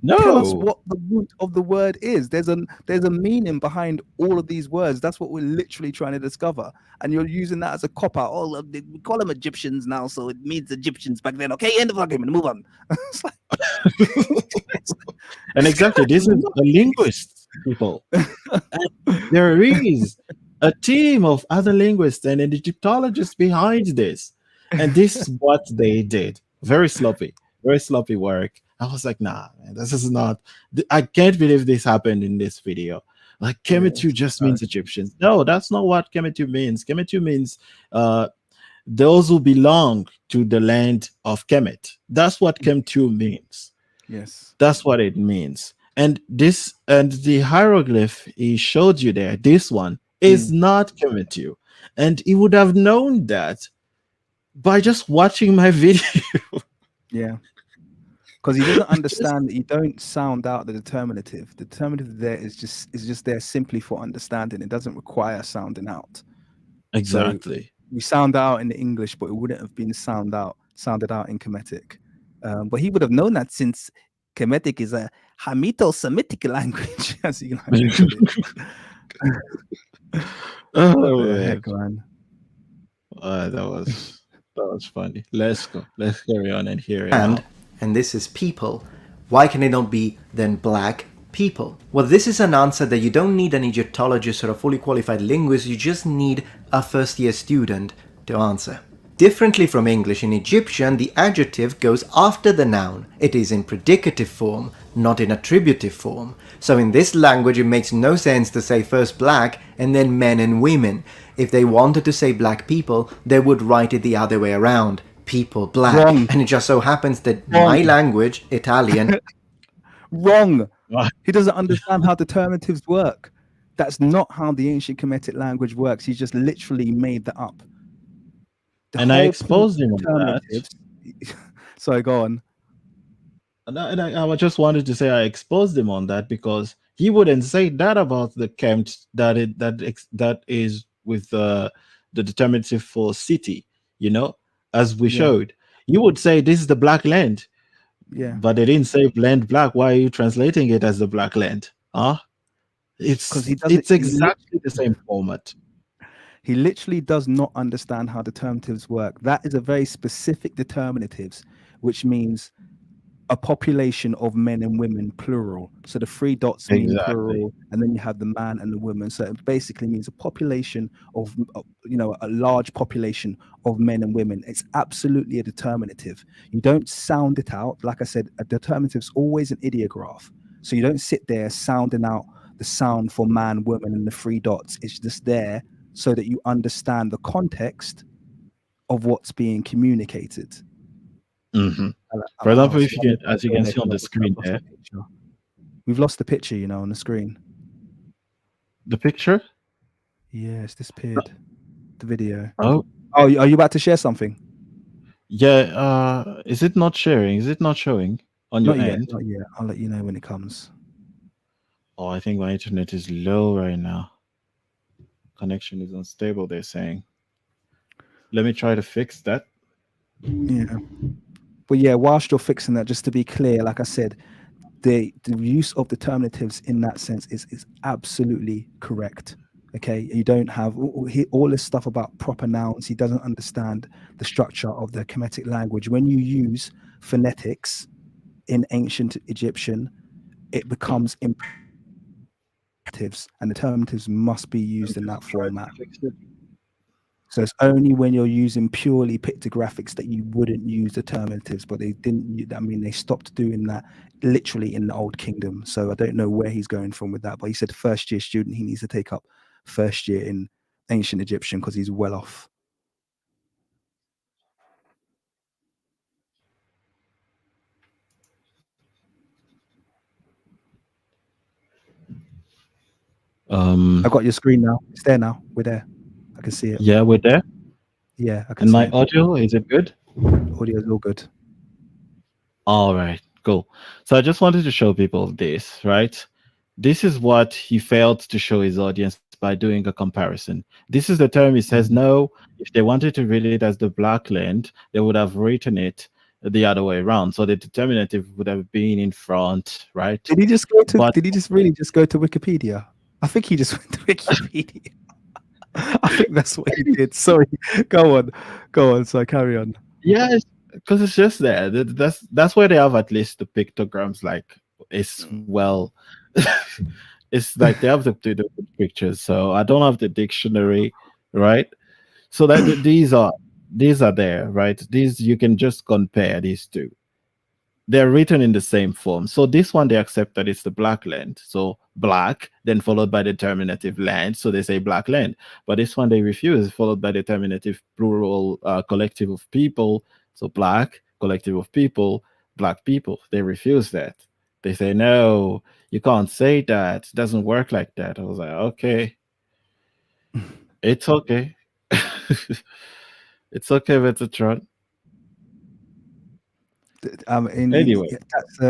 B: Tell us what the root of the word is. There's a meaning behind all of these words. That's what we're literally trying to discover. And you're using that as a cop out. Oh, we call them Egyptians now, so it means Egyptians back then. Okay, end of argument. Move on.
A: And exactly, this is a linguist, people. There is a team of other linguists and an Egyptologists behind this. And this is what they did. Very sloppy work. I was like, nah, man, this is not, I can't believe this happened in this video. Like, Kemetu just means Egyptians. No, that's not what Kemetu means. Kemetu means those who belong to the land of Kemet. That's what Kemetu means.
B: Yes.
A: That's what it means. And the hieroglyph he showed you there, this one, is not Kemetu. And he would have known that by just watching my video.
B: Yeah. Because he doesn't understand that you don't sound out the determinative. The determinative there is just there simply for understanding. It doesn't require sounding out.
A: Exactly.
B: So we sound out in the English, but it wouldn't have been sounded out in Kemetic. But he would have known that, since Kemetic is a Hamito-Semitic language, as he mentioned it.
A: Oh,
B: heck, man.
A: That was funny. Let's go. Let's carry on and hear it.
C: And this is people. Why can it not be then black people? Well, this is an answer that you don't need an Egyptologist or a fully qualified linguist. You just need a first-year student to answer. Differently from English, in Egyptian, the adjective goes after the noun. It is in predicative form, not in attributive form. So in this language, it makes no sense to say first black and then men and women. If they wanted to say black people, they would write it the other way around. People black.
B: Wrong.
C: And it just so happens that my language, Italian...
B: Wrong. He doesn't understand how determinatives work. That's not how the ancient Kemetic language works. He just literally made that up. The
A: And I
B: whole point
A: exposed
B: of
A: him on that.
B: determinatives. Sorry, go on.
A: I just wanted to say I exposed him on that because he wouldn't say that about the Kempt that is with the determinative for city, you know, as we
B: Yeah,
A: showed. He would say this is the black land,
B: yeah.
A: but they didn't say land black. Why are you translating it as the black land? Huh?
B: Because he doesn't.
A: It's exactly the same format.
B: He literally does not understand how determinatives work. That is a very specific determinatives, which means a population of men and women, plural. So the three dots mean
A: Exactly.
B: plural, and then you have the man and the woman. So it basically means a population of, a large population of men and women. It's absolutely a determinative. You don't sound it out. Like I said, a determinative is always an ideograph. So you don't sit there sounding out the sound for man, woman, and the three dots. It's just there so that you understand the context of what's being communicated.
A: Hmm. For
B: Oh,
A: example, if you
B: sorry,
A: can, as you can see on the screen
B: I've lost
A: there,
B: the picture. We've lost the picture, on the screen.
A: the picture.
B: Yeah, it's disappeared. The video.
A: Oh,
B: Oh, are you about to share something?
A: yeah. Is it not sharing? Is it not showing on your
B: Not yet.
A: end?
B: Not yet. I'll let you know when it comes.
A: Oh, I think my internet is low right now. Connection is unstable, they're saying. Let me try to fix that.
B: Yeah. But yeah, whilst you're fixing that, just to be clear, like I said, the use of determinatives in that sense is absolutely correct. Okay, you don't have all this stuff about proper nouns. He doesn't understand the structure of the Kemetic language. When you use phonetics in ancient Egyptian, it becomes imperatives, and determinatives must be used in that
A: Try to
B: format.
A: fix it.
B: So it's only when you're using purely pictographics that you wouldn't use determinatives, but they didn't. I mean, they stopped doing that literally in the Old Kingdom. So I don't know where he's going from with that. But he said first year student, he needs to take up first year in ancient Egyptian because he's well off. I got your screen now. It's there now. We're there. I can see it.
A: Yeah, we're there.
B: Yeah, I can
A: And
B: see
A: my
B: it.
A: audio, is it good?
B: Audio's all good.
A: All right, cool. So I just wanted to show people this, right? This is what he failed to show his audience by doing a comparison. This is the term he says no. If they wanted to read it as the black land, they would have written it the other way around. So the determinative would have been in front, right?
B: Did he just go to?
A: But
B: Did he just really just go to Wikipedia? I think he just went to Wikipedia. I think that's what he did. Sorry. Go on. So carry on.
A: yeah, because it's just there. That's where they have at least the pictograms. Like it's well, it's like they have the pictures. So I don't have the dictionary, right? So that these are there, right? These you can just compare these two. They're written in the same form. So this one they accept that it's the black land. So black, then followed by the terminative land. So they say black land. But this one they refuse, followed by the terminative plural collective of people. So black, collective of people, black people. They refuse that. They say, no, you can't say that. It doesn't work like that. I was like, okay, it's okay. It's okay, Metatron. Anyway.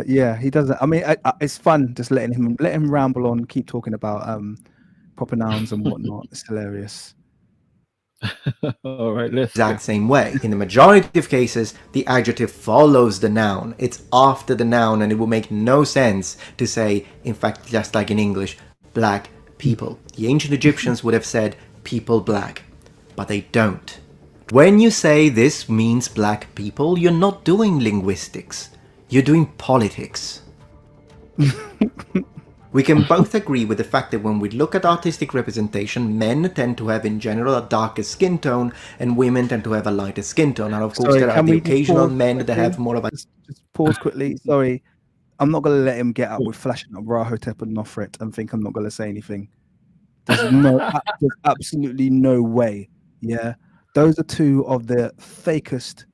B: Yeah, he doesn't. I mean, it's fun just let him ramble on, keep talking about proper nouns and whatnot. It's hilarious.
A: All right, let's go.
C: Exact same way. In the majority of cases, the adjective follows the noun. It's after the noun, and it will make no sense to say, in fact, just like in English, black people. The ancient Egyptians would have said people black, but they don't. When you say this means black people, you're not doing linguistics. You're doing politics. We can both agree with the fact that when we look at artistic representation, men tend to have in general a darker skin tone and women tend to have a lighter skin tone. And of course,
B: Sorry,
C: there are
B: can
C: the
B: we just
C: occasional
B: pause
C: men that
B: quickly?
C: have more of a...
B: Just pause quickly. Sorry, I'm not gonna let him get up with flashing up Rahotep and Nofret and think I'm not gonna say anything. There's absolutely no way. Yeah, those are two of the fakest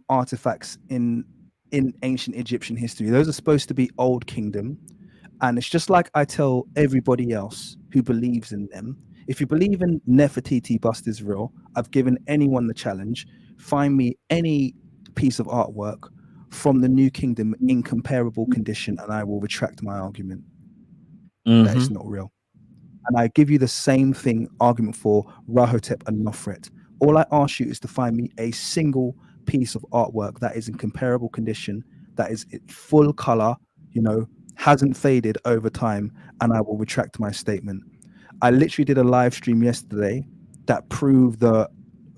B: artifacts in ancient Egyptian history. Those are supposed to be Old Kingdom, and it's just like I tell everybody else who believes in them. If you believe in Nefertiti bust is real, I've given anyone the challenge. Find me any piece of artwork from the New Kingdom in comparable condition, and I will retract my argument that
A: Mm-hmm.
B: it's not real. And I give you the same thing argument for Rahotep and Nofret. All I ask you is to find me a single piece of artwork that is in comparable condition, that is full color, you know, hasn't faded over time, and I will retract my statement. I literally did a live stream yesterday that proved that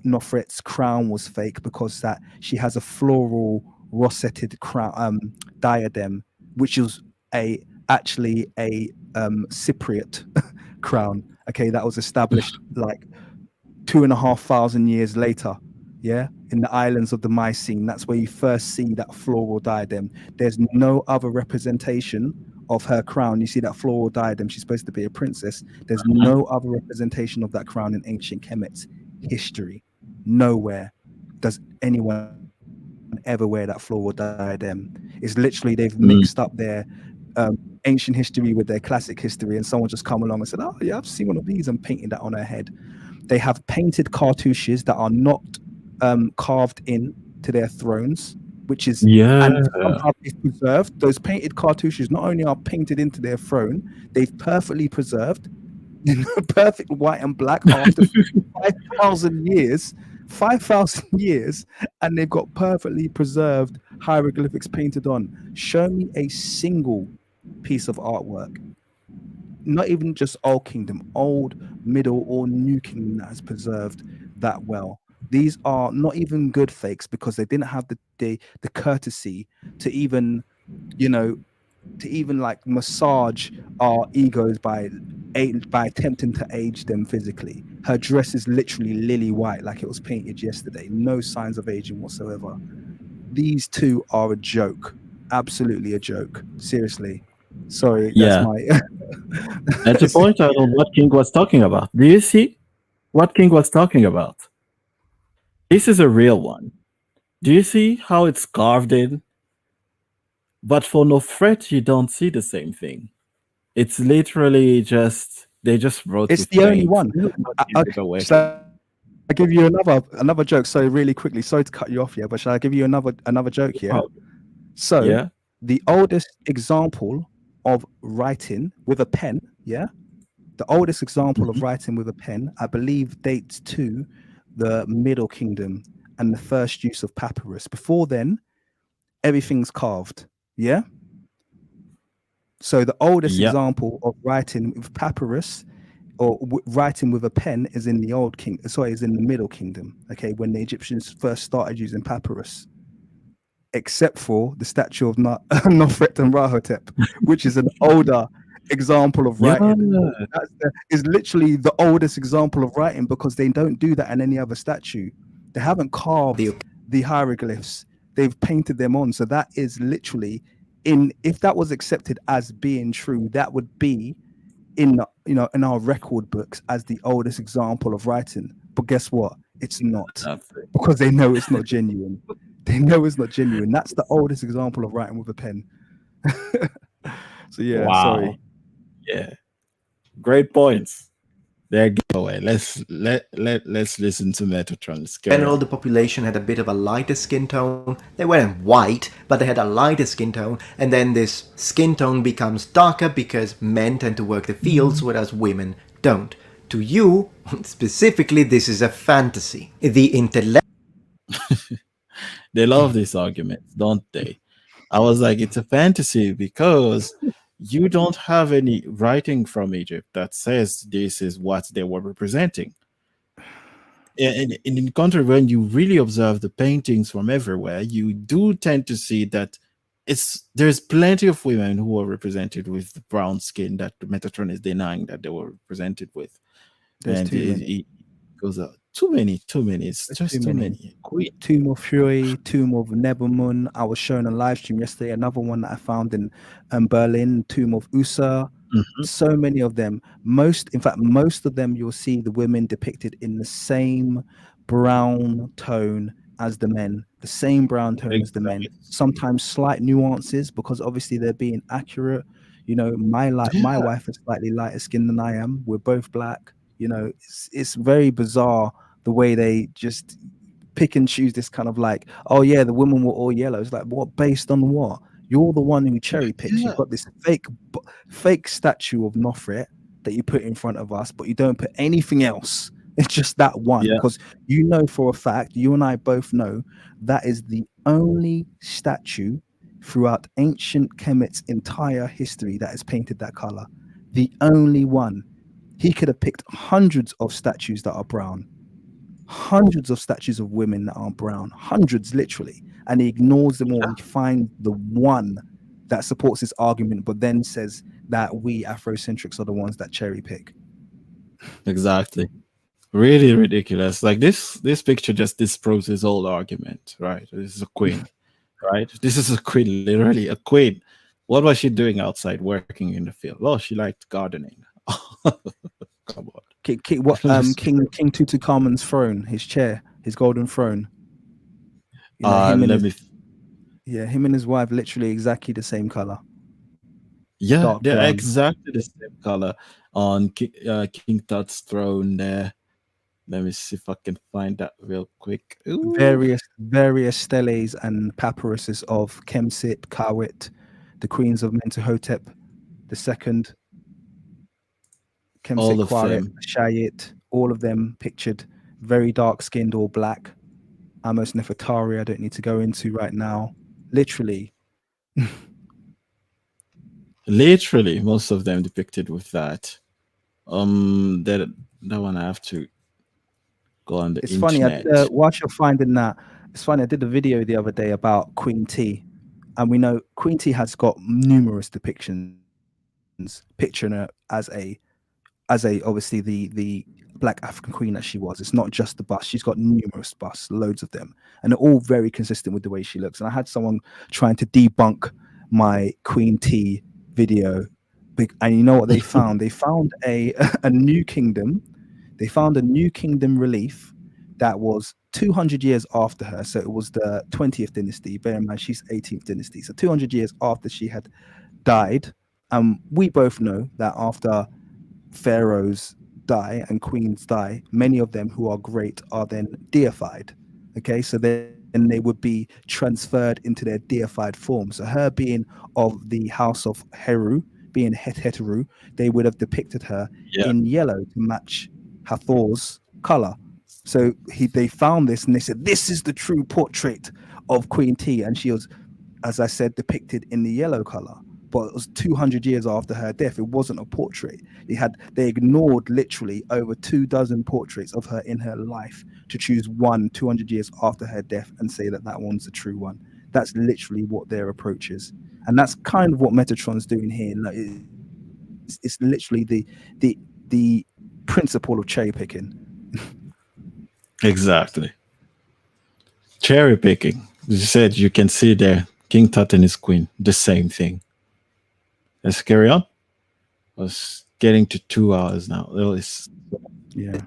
B: Nofret's crown was fake because that she has a floral rosetted crown diadem, which is a actually a Cypriot crown. Okay, that was established like 2,500 years later. Yeah, in the islands of the Mycene, that's where you first see that floral diadem. There's no other representation of her crown. You see that floral diadem, she's supposed to be a princess. There's no other representation of that crown in ancient Kemet's history. Nowhere does anyone ever wear that floral diadem. It's literally they've mixed up their ancient history with their classic history, and someone just come along and said, "Oh yeah, I've seen one of these," and painted that on her head. They have painted cartouches that are not carved in to their thrones, which is
A: Yeah.
B: and somehow they've preserved those painted cartouches. Not only are painted into their throne, they've perfectly preserved, perfect white and black after 5,000 years. 5,000 years, and they've got perfectly preserved hieroglyphics painted on. Show me a single piece of artwork, not even just Old Kingdom, Old, Middle, or New Kingdom, that is preserved that well. These are not even good fakes because they didn't have the courtesy to even, you know, to even like massage our egos by attempting to age them physically. Her dress is literally lily white, like it was painted yesterday. No signs of aging whatsoever. These two are a joke, absolutely a joke. Seriously, sorry, that's
A: Yeah.
B: my.
A: And to point out on what King was talking about, do you see what King was talking about? This is a real one. Do you see how it's carved in? But for no fret, you don't see the same thing. It's literally just they just wrote
B: It's
A: with
B: the only
A: paint.
B: one.
A: This is what these are
B: Shall
A: working.
B: I give you another joke? So really quickly, sorry to cut you off here, but shall I give you another joke here?
A: Oh,
B: So
A: yeah.
B: the oldest example of writing with a pen, yeah, the oldest example of
A: Mhm.
B: writing with a pen, I believe, dates to the Middle Kingdom and the first use of papyrus. Before then, everything's carved. Yeah. So the oldest
A: Yeah.
B: example of writing with papyrus or writing with a pen is in the old king. Sorry, is in the Middle Kingdom. Okay, when the Egyptians first started using papyrus, except for the statue of Nofret and Rahotep, which is an older example of
A: Yeah.
B: writing. Is literally the oldest example of writing because they don't do that in any other statue. They haven't carved the hieroglyphs; they've painted them on. So that is literally in. If that was accepted as being true, that would be in in our record books as the oldest example of writing. But guess what? It's not,
A: That's it.
B: because they know it's not genuine. They know it's not genuine. That's the oldest example of writing with a pen. So yeah,
A: Wow.
B: sorry.
A: Yeah. Great points. There you go. Let's listen to Metatron. Let's carry
C: General,
A: on.
C: the population had a bit of a lighter skin tone. They weren't white, but they had a lighter skin tone, and then this skin tone becomes darker because men tend to work the fields, whereas women don't. To you, specifically, this is a fantasy. The intellect
A: They love these arguments, don't they? I was like, it's a fantasy because you don't have any writing from Egypt that says this is what they were representing. And in the country, when you really observe the paintings from everywhere, you do tend to see that there's plenty of women who are represented with the brown skin that Metatron is denying that they were represented with.
B: There's
A: And
B: too many.
A: it goes out. Too many, too many. It's
B: There's too
A: just too
B: many.
A: many. Queen.
B: Tomb of Fury, Tomb of Nebumun. I was shown a live stream yesterday. Another one that I found in Berlin, Tomb of Usa.
A: Mhm.
B: So many of them. In fact, most of them, you'll see the women depicted in the same brown tone as the men. The same brown tone as the men.
A: Exactly.
B: Sometimes slight nuances because obviously they're being accurate. You know, my
A: Yeah.
B: wife is slightly lighter skinned than I am. We're both black. It's very bizarre the way they just pick and choose this kind of like, oh yeah, the women were all yellow. It's like, what, based on what? You're the one who cherry picks. You've
A: Yeah.
B: got this fake statue of Nofret that you put in front of us, but you don't put anything else. It's just that one,
A: Yeah.
B: because for a fact, you and I both know, that is the only statue throughout ancient Kemet's entire history that is painted that color. The only one. He could have picked hundreds of statues that are brown, hundreds of statues of women that are brown, hundreds literally, and he ignores them all. He finds the one that supports his argument, but then says that we Afrocentrics are the ones that cherry pick.
A: Exactly. Really ridiculous. Like this picture just disproves his whole argument, right? This is a queen, right? This is a queen, literally a queen. What was she doing outside working in the field? Well, she liked gardening. Come on.
B: King Tutankhamun's throne, his chair, his golden throne. Him and
A: Let me.
B: him and his wife literally exactly the same color.
A: Yeah,
B: Dark
A: they're
B: brown.
A: exactly the same color on King Tut's throne there. Let me see if I can find that real quick. Ooh.
B: Various steles and papyruses of Kemsit, Kawit, the queens of Mentuhotep the second,
A: All
B: Kemsit
A: of
B: Kwaret,
A: them.
B: Shayit, all of them pictured, very dark skinned, all black. Amos Nefertari, I don't need to go into right now. Literally.
A: Literally, most of them depicted with that. That one I have to go on the
B: It's funny,
A: internet.
B: whilst you're finding that, it's funny, I did a video the other day about Queen T, and we know Queen T has got numerous depictions picturing her as a obviously the black African queen that she was. It's not just the bust. She's got numerous busts, loads of them, and they're all very consistent with the way she looks. And I had someone trying to debunk my Queen T video, and you know what they found? They found a new kingdom. They found a new kingdom relief that was 200 years after her. So it was the 20th dynasty. Bear in mind, she's 18th dynasty. So 200 years after she had died. We both know that after pharaohs die and queens die, many of them who are great are then deified. Okay, so then they would be transferred into their deified form. So her being of the house of Heru, being Heteru, they would have depicted her in yellow to match Hathor's color. So they found this and they said, this is the true portrait of Queen T, and she was, as I said, depicted in the yellow color. But it was 200 years after her death. It wasn't a portrait. They ignored literally over 24 portraits of her in her life to choose one 200 years after her death and say that one's the true one. That's literally what their approach is, and that's kind of what Metatron's doing here. Like it's literally the principle of cherry picking.
A: Exactly. Cherry picking. You said you can see there King Tut and his queen, the same thing. Let's carry on. I was getting to 2 hours now.
B: Yeah.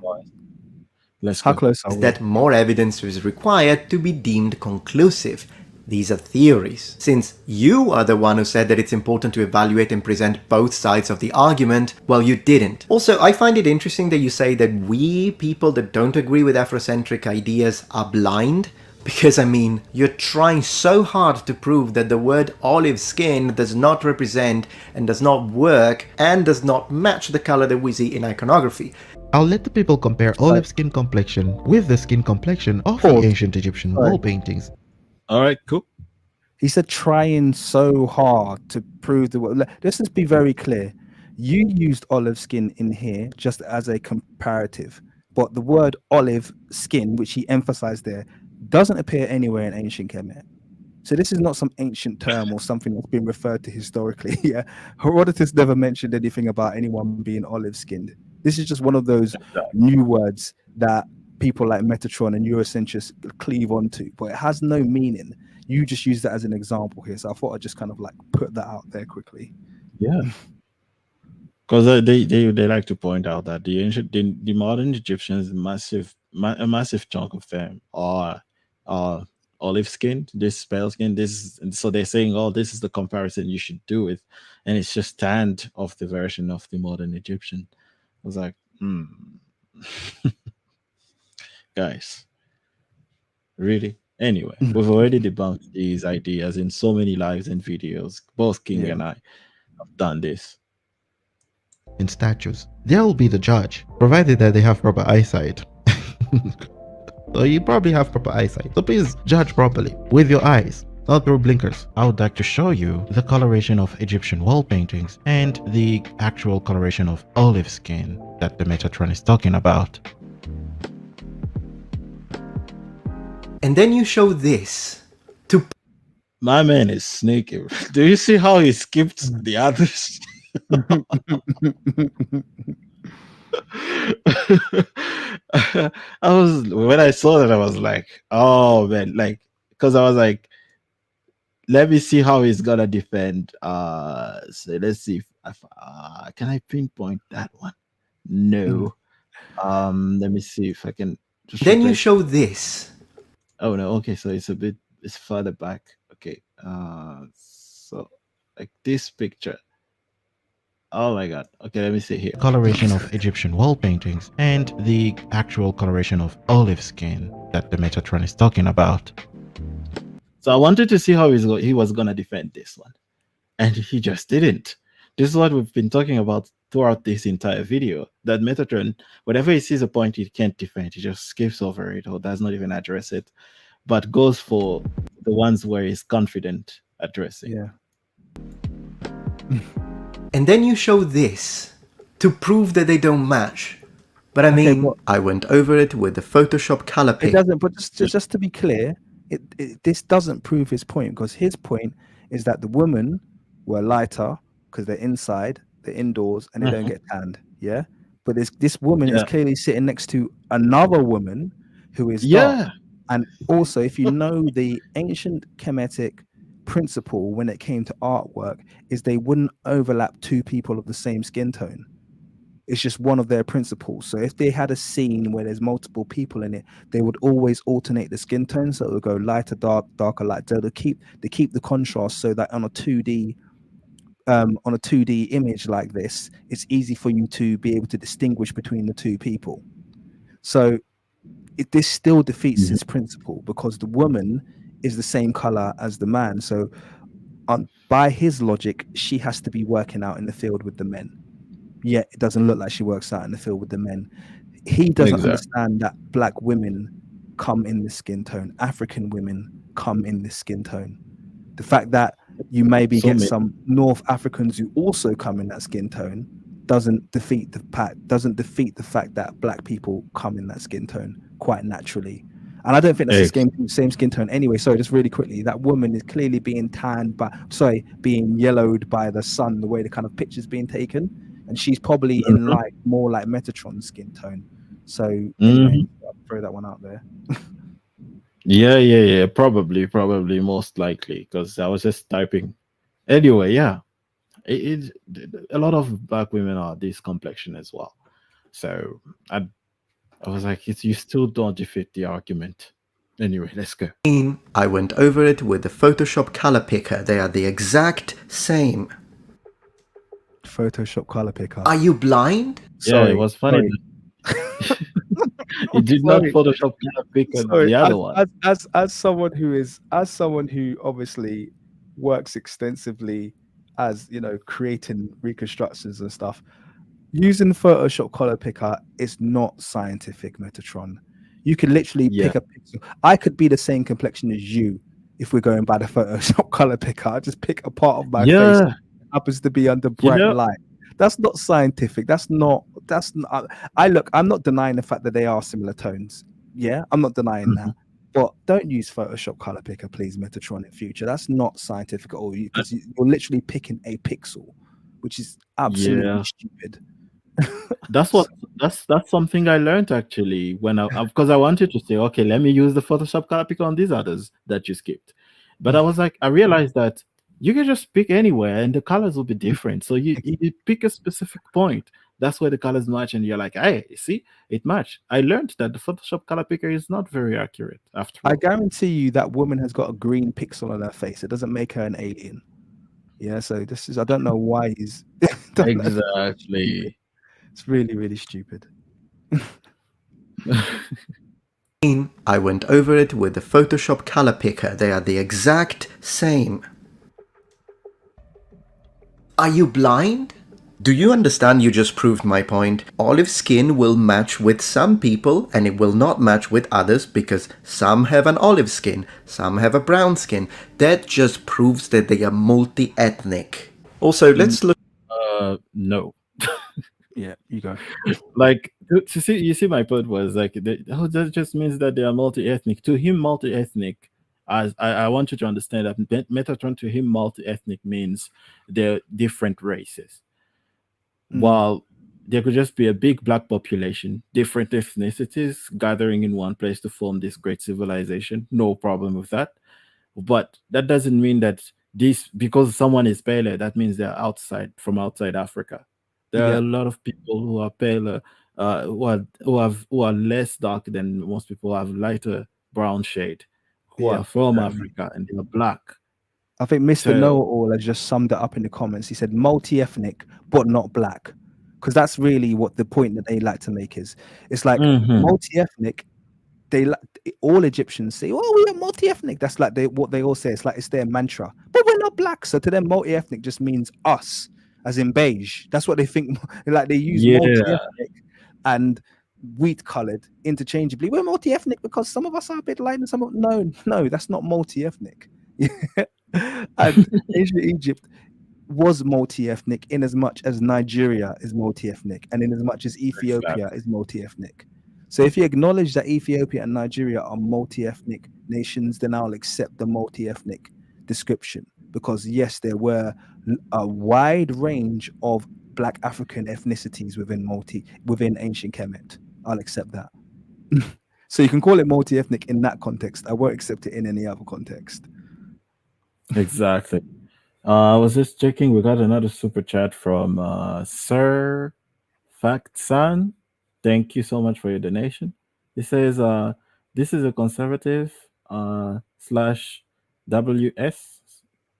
A: Let's
B: How
A: go.
B: close are we?
C: That more evidence is required to be deemed conclusive. These are theories. Since you are the one who said that it's important to evaluate and present both sides of the argument, well, you didn't. Also, I find it interesting that you say that we, people that don't agree with Afrocentric ideas, are blind. Because, I mean, you're trying so hard to prove that the word olive skin does not represent and does not work and does not match the color that we see in iconography.
D: I'll let the people compare olive skin complexion with the skin complexion of the ancient Egyptian wall paintings.
A: All right, cool.
B: He said trying so hard to prove the word. Let's just be very clear. You used olive skin in here just as a comparative, but the word olive skin, which he emphasized there, doesn't appear anywhere in ancient Kemet. So this is not some ancient term or something that's been referred to historically. Yeah, Herodotus never mentioned anything about anyone being olive skinned. This is just one of those new words that people like Metatron and Eurocentrists cleave onto, but it has no meaning. You just use that as an example here, so I thought I'd just kind of like put that out there quickly.
A: Yeah, because they like to point out that the modern Egyptians, a massive chunk of them are olive skinned, this pale skin, this, and so they're saying, oh, this is the comparison you should do with, and it's just stand of the version of the modern Egyptian. I was like, Hmm. Guys, really? Anyway, we've already debunked these ideas in so many lives and videos. Both King
B: Yeah.
A: and I have done this.
D: In statues. They'll be the judge, provided that they have proper eyesight. So you probably have proper eyesight. So please judge properly with your eyes, not through blinkers. I would like to show you the coloration of Egyptian wall paintings and the actual coloration of olive skin that the Metatron is talking about.
C: And then you show this to
A: My man is sneaky. Do you see how he skipped the others? I was when I saw that I was like, oh man, like because I was like, let me see how he's gonna defend. So let's see if can I pinpoint that one? No. Let me see if I can just
C: then you
A: replace.
C: show this.
A: Oh no, okay, so it's further back. Okay. So like this picture. Oh my god. Okay, let me see here.
D: Coloration of Egyptian wall paintings and the actual coloration of olive skin that the Metatron is talking about.
A: So I wanted to see how he was gonna defend this one, and he just didn't. This is what we've been talking about throughout this entire video. That Metatron, whenever he sees a point he can't defend, he just skips over it or does not even address it, but goes for the ones where he's confident addressing.
B: Yeah.
C: And then you show this to prove that they don't match. But I mean,
B: but-
C: I went over it with the Photoshop color
B: It
C: pick.
B: doesn't. But just to be clear, this doesn't prove his point, because his point is that the women were lighter because they're inside, they're indoors, and they don't get tanned. Yeah. But this woman is
A: Yeah.
B: clearly sitting next to another woman who is dark.
A: Yeah.
B: And also, if you know the ancient Kemetic principle when it came to artwork, is they wouldn't overlap two people of the same skin tone. It's just one of their principles. So if they had a scene where there's multiple people in it, they would always alternate the skin tone. So it would go lighter, dark, darker, light. So they keep the contrast so that on a 2D image like this, it's easy for you to be able to distinguish between the two people. So this still defeats this principle, because the woman is the same color as the man. So by his logic, she has to be working out in the field with the men. Yet it doesn't look like she works out in the field with the men. He doesn't understand that black women come in this skin tone. African women come in this skin tone. The fact that you maybe get some North Africans who also come in that skin tone doesn't defeat the fact that black people come in that skin tone quite naturally. And I don't think that's the same skin tone anyway. So just really quickly, that woman is clearly being being yellowed by the sun, the way the kind of picture's being taken. And she's probably in more like Metatron's skin tone. So anyway, I'll throw that one out there.
A: Yeah. Probably, most likely, because I was just typing. Anyway, yeah, a lot of black women are this complexion as well. So I was like, you still don't defeat the argument. Anyway, let's go.
C: I went over it with the Photoshop color picker. They are the exact same.
B: Photoshop color picker.
C: Are you blind?
A: Yeah, it was funny. It did not Photoshop color picker the other one.
B: As someone who obviously works extensively as creating reconstructions and stuff, using Photoshop color picker is not scientific, Metatron. You can literally pick a pixel. I could be the same complexion as you if we're going by the Photoshop color picker. I just pick a part of my face that happens to be under bright light. That's not scientific. I'm not denying the fact that they are similar tones. Yeah, I'm not denying that. But don't use Photoshop color picker, please, Metatron, in future. That's not scientific at all, because you're literally picking a pixel, which is absolutely stupid.
A: That's something I learned actually when because I wanted to say, okay, let me use the Photoshop color picker on these others that you skipped, but I realized that you can just pick anywhere and the colors will be different. So you pick a specific point. That's where the colors match, and you're like, hey, see, it matched. I learned that the Photoshop color picker is not very accurate after all.
B: I guarantee you that woman has got a green pixel on her face. It doesn't make her an alien. Yeah, so I don't know why he's
A: exactly.
B: It's really, really stupid.
C: I went over it with the Photoshop color picker. They are the exact same. Are you blind? Do you understand you just proved my point? Olive skin will match with some people and it will not match with others because some have an olive skin, some have a brown skin. That just proves that they are multi-ethnic. Also, let's look.
A: No.
B: Yeah, you go.
A: Like you see, my point was like, that just means that they are multi-ethnic. To him, multi-ethnic. As I want you to understand that Metatron, to him, multi-ethnic means they're different races. While there could just be a big black population, different ethnicities gathering in one place to form this great civilization. No problem with that. But that doesn't mean that this, because someone is paler, that means they're from outside Africa. There are
B: Yeah,
A: a lot of people who are paler, who are less dark than most people, have lighter brown shade, who
B: yeah.
A: are from Africa and they're black.
B: I think Mr.
A: So
B: Know-it-all has just summed it up in the comments. He said multi-ethnic, but not black. Because that's really what the point that they like to make is. It's like
A: mhm,
B: multi-ethnic. All Egyptians say, "Oh, we are multi-ethnic." That's like what they all say. It's like it's their mantra. But we're not black, so to them, multi-ethnic just means us, as in beige. That's what they think. Like they use
A: yeah,
B: multi-ethnic and wheat-colored interchangeably. We're multi-ethnic because some of us are a bit light and some of no, that's not multi-ethnic. And ancient Egypt was multi-ethnic in as much as Nigeria is multi-ethnic and in as much as Ethiopia
A: exactly.
B: is multi-ethnic. So if you acknowledge that Ethiopia and Nigeria are multi-ethnic nations, then I'll accept the multi-ethnic description because yes, there were a wide range of Black African ethnicities within ancient Kemet. I'll accept that. So you can call it multi-ethnic in that context. I won't accept it in any other context.
A: Exactly. I was just checking. We got another super chat from Sir Factsan. Thank you so much for your donation. He says, "This is a conservative slash WS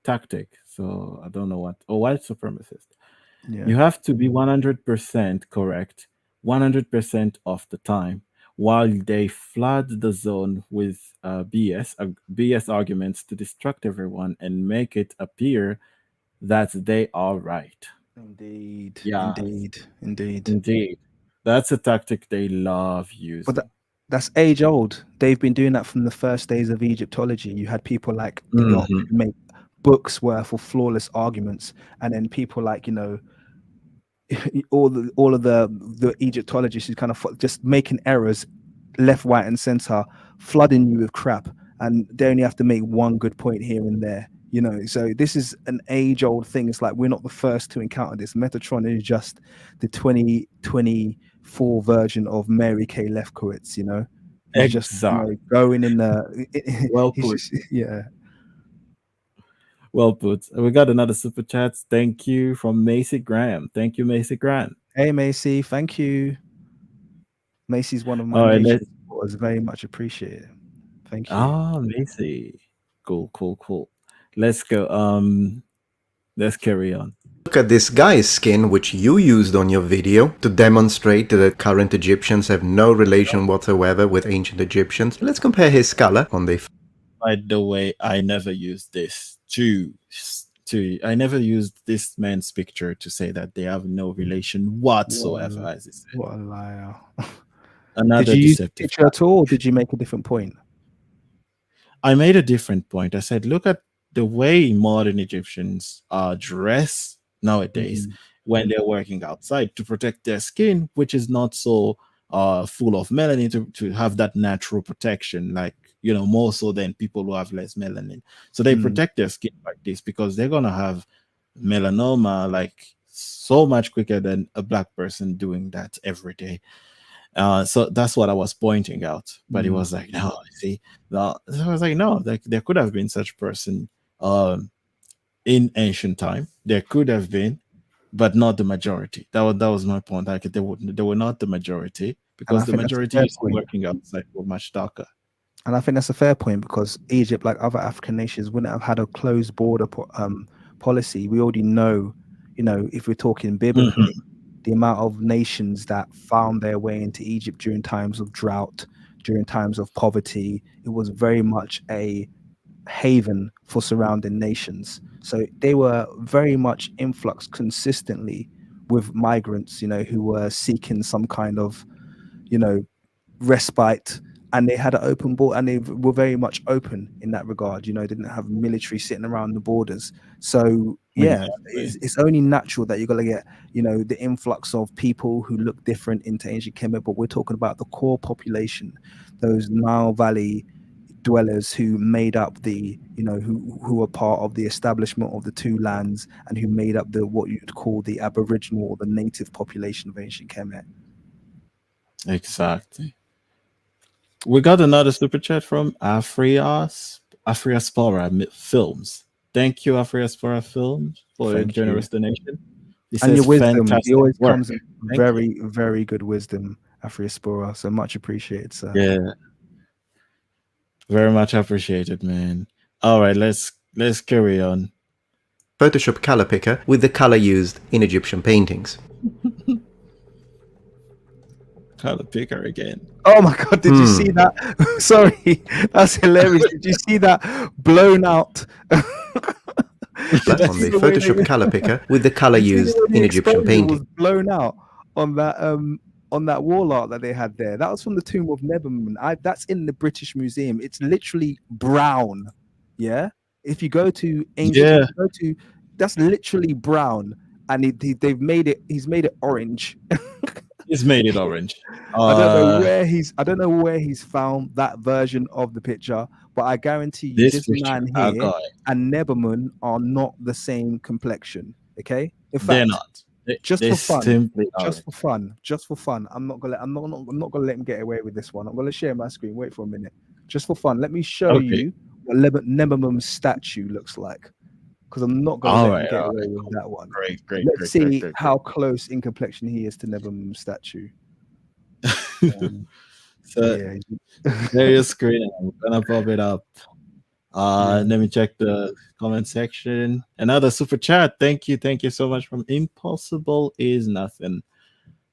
A: tactic." So I don't know what. Oh, white supremacist.
B: Yeah.
A: You have to be 100% correct 100% of the time, while they flood the zone with BS arguments to distract everyone and make it appear that they are right.
B: Indeed,
A: Yeah,
B: indeed, indeed.
A: indeed. That's a tactic they love
B: But
A: using.
B: that's age old. They've been doing that from the first days of Egyptology. You had people like Diop
A: Mhm.
B: who make books worth of flawless arguments, and then people like all of the Egyptologists who kind of just making errors left, right, and center, flooding you with crap, and they only have to make one good point here and there. So this is an age-old thing. It's like we're not the first to encounter this. Metatron is just the 2024 version of Mary Kay Lefkowitz. He's just
A: Exact.
B: going in the.
A: Well
B: He's
A: put.
B: just yeah.
A: Well put. We got another super chat. Thank you from Macy Graham. Thank you, Macy Graham.
B: Hey Macy, thank you. Macy's one of my
A: All right,
B: nation
A: let's.
B: supporters. Very much appreciated. Thank you.
A: Ah, Macy. Cool, cool, cool. Let's go. Let's carry on.
C: Look at this guy's skin, which you used on your video to demonstrate that current Egyptians have no relation whatsoever with ancient Egyptians. Let's compare his color on the.
A: By the way, I never used this I never used this man's picture to say that they have no relation whatsoever,
B: What
A: as he said.
B: what a liar. Did
A: Another
B: you use the
A: deceptive
B: picture at all, or did you make a different point?
A: I made a different point. I said, look at the way modern Egyptians dress nowadays
B: Mm,
A: when they're working outside to protect their skin, which is not so full of melanin to have that natural protection, like, more so than people who have less melanin. So they
B: mm,
A: protect their skin like this because they're going to have melanoma like so much quicker than a black person doing that every day. So that's what I was pointing out. But he
B: mm.
A: was like, no, see, no. So I was like, no, there could have been such person in ancient time. There could have been, but not the majority. That was my point. Like they were not the majority
B: And I
A: because the
B: think that's a
A: majority
B: fair
A: you see
B: point.
A: working outside were much darker.
B: And I think that's a fair point because Egypt, like other African nations, wouldn't have had a closed border policy. We already know, if we're talking
A: Mhm.
B: biblically, the amount of nations that found their way into Egypt during times of drought, during times of poverty. It was very much a haven for surrounding nations. So they were very much influx consistently with migrants, who were seeking some kind of, you know, respite, and they had an open border, and they were very much open in that regard. Didn't have military sitting around the borders. So yeah,
A: Exactly.
B: it's only natural that you're going to get the influx of people who look different into ancient Kemet, but we're talking about the core population, those Nile Valley dwellers who made up who were part of the establishment of the two lands, and who made up the what you'd call the aboriginal or the native population of ancient Kemet.
A: Exactly. We got another super chat from Afriaspora Films. Thank you, Afriaspora Films, for your
B: Thank you.
A: generous donation. He
B: And your
A: says
B: wisdom, he
A: fantastic
B: always
A: work.
B: comes in
A: Thank you.
B: very, very good wisdom, Afriaspora. So much appreciated, sir.
A: Yeah, very much appreciated, man. All right, let's carry on.
C: Photoshop color picker with the color used in Egyptian paintings.
A: Color picker again.
B: Oh my God, did you see that? Sorry, that's hilarious. Did you see that blown out?
C: But on the Photoshop color picker with the color used in Egyptian
B: was
C: painting.
B: blown out on that wall art that they had there. That was from the tomb of Nebuchadnezzar. That's in the British Museum. It's literally brown. Yeah, if you go to ancient, that's literally brown, and they've made it. He's made it orange.
A: He's made it orange.
B: I don't know where he's found that version of the picture, but I guarantee you, this man here and Nebuchadnezzar are not the same complexion. Okay, in fact,
A: they're not.
B: Just for fun. I'm not gonna let him get away with this one. I'm gonna share my screen. Wait for a minute. Just for fun, let me show you what Nebuchadnezzar's statue looks like, because I'm not gonna let him get away with that one.
A: Great.
B: Let's see how close in complexion he is to Nebuchadnezzar's statue.
A: So there your screen. I'm gonna pop it up. Let me check the comment section. Another super chat. Thank you so much from Impossible is Nothing.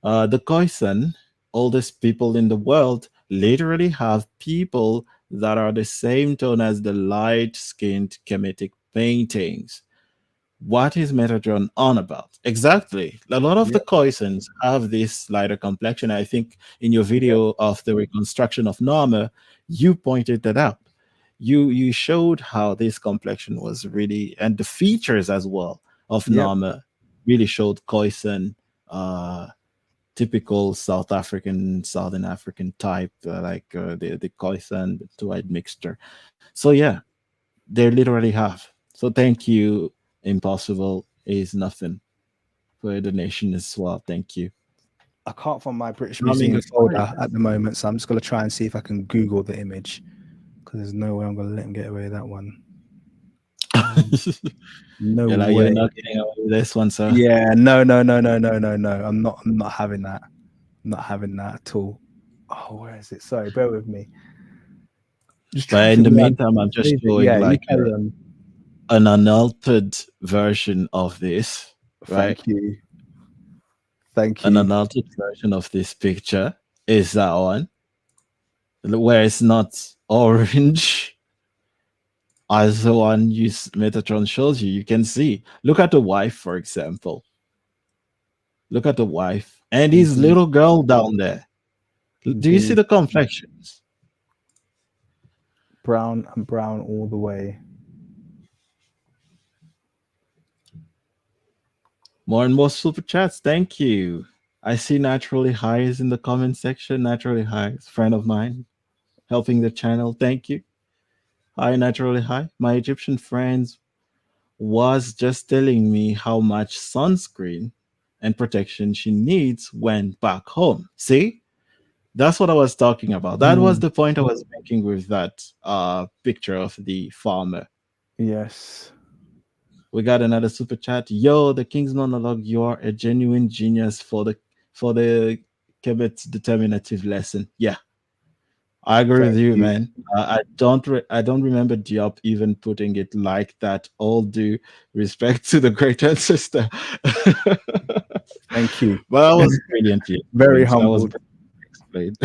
A: The Khoisan, oldest people in the world, literally have people that are the same tone as the light-skinned Kemetic paintings. What is Metatron on about? Exactly. A lot of the Khoisans have this lighter complexion. I think in your video of the reconstruction of Narmer, you pointed that out. You showed how this complexion was really, and the features as well of Narmer really showed Khoisan, typical Southern African type, like the Khoisan, the two-eyed mixture. So yeah, they literally have. So thank you, Impossible is Nothing, for your donation as well. Thank you.
B: I can't find my British Museum folder at the moment, so I'm just gonna try and see if I can Google the image, because there's no way I'm gonna let him get away with that one. No way.
A: You're not getting away with this one, sir.
B: Yeah, no. I'm not having that. I'm not having that at all. Oh, where is it? Sorry, bear with me.
A: But in the meantime, I'm just showing like an unaltered version of this. Right?
B: Thank you.
A: An unaltered version of this picture is that one, where it's not orange as the one Metatron shows you. You can see. Look at the wife, for example. Look at the wife and his little girl down there. Do you see the complexions?
B: Brown and brown all the way.
A: More and more super chats. Thank you. I see Naturally High is in the comment section. Naturally High is a friend of mine, helping the channel. Thank you. Hi, Naturally High. My Egyptian friends was just telling me how much sunscreen and protection she needs when back home. See? That's what I was talking about. That was the point I was making with that picture of the farmer.
B: Yes.
A: We got another super chat. Yo, the King's Monologue, you are a genuine genius for the Kemet determinative lesson. Yeah. I agree with
B: Thank
A: you,
B: you.
A: man. I don't remember Diop even putting it like that. All due respect to the great ancestor.
B: Thank you.
A: But that was brilliantly
B: Very
A: explained. That was
B: humbled.
A: brilliantly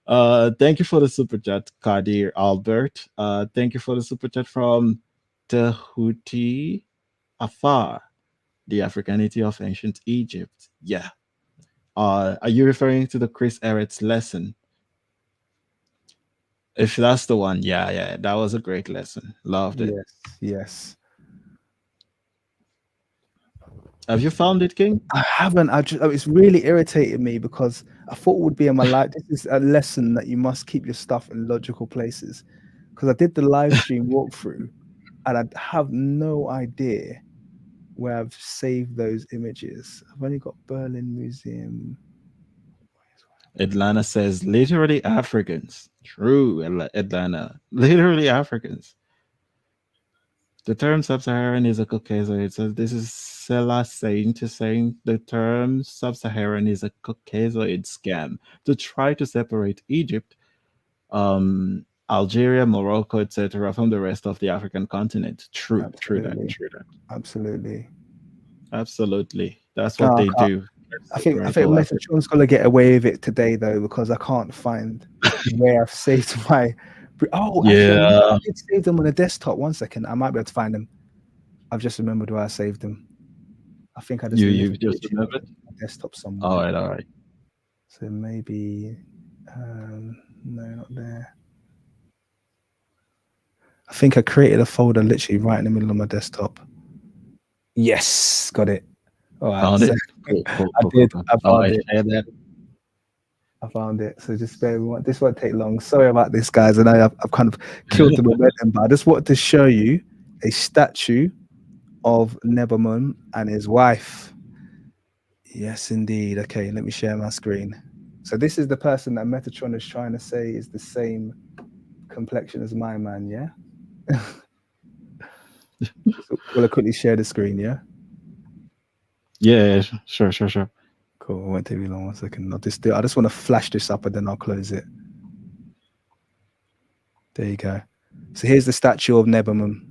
A: explained. Thank you for the super chat, Kadir Albert. Thank you for the super chat from Tehuti Afar, the Africanity of ancient Egypt. Yeah. Are you referring to the Chris Eretz lesson? If that's the one, yeah, yeah, that was a great lesson. Loved it.
B: Yes, yes.
A: Have you found it, King?
B: I haven't. It's really irritated me because I thought it would be in my life. This is a lesson that you must keep your stuff in logical places. Because I did the live stream walkthrough, and I have no idea where I've saved those images. I've only got Berlin Museum.
A: Atlanta says literally Africans. True, Atlanta. Literally Africans. The term sub-Saharan is a Caucasoid. So this is Sela saying the term sub-Saharan is a Caucasoid scam to try to separate Egypt, Algeria, Morocco, etc., from the rest of the African continent. True, true that,
B: Absolutely.
A: true that.
B: Absolutely.
A: Absolutely. That's
B: No,
A: what
B: I
A: they
B: can't.
A: do.
B: I think
A: Separate all Africa.
B: Metatron's gonna get away with it today though, because I can't find where I've saved my. Oh, actually, I
A: Yeah.
B: did save them on the desktop. One second, I might be able to find them. I've just remembered where I saved them. I think I just
A: You
B: lifted
A: just
B: it on
A: remembered?
B: my desktop somewhere.
A: All right, all right.
B: So maybe, no, not there. I think I created a folder literally right in the middle of my desktop. Yes, got it. All right,
A: Found
B: so
A: it? Cool, cool,
B: I
A: cool,
B: did.
A: cool, cool.
B: I
A: All
B: found
A: right,
B: it.
A: share that.
B: I found it. So just bear with me. This won't take long. Sorry about this, guys. I know I've kind of killed the momentum, but I just wanted to show you a statue of Nebamun and his wife. Yes, indeed. Okay, let me share my screen. So this is the person that Metatron is trying to say is the same complexion as my man, yeah? Will I quickly share the screen, yeah?
A: Yeah, sure.
B: Cool. It won't take me long. 1 second. I just want to flash this up and then I'll close it. There you go. So here's the statue of Nebamun.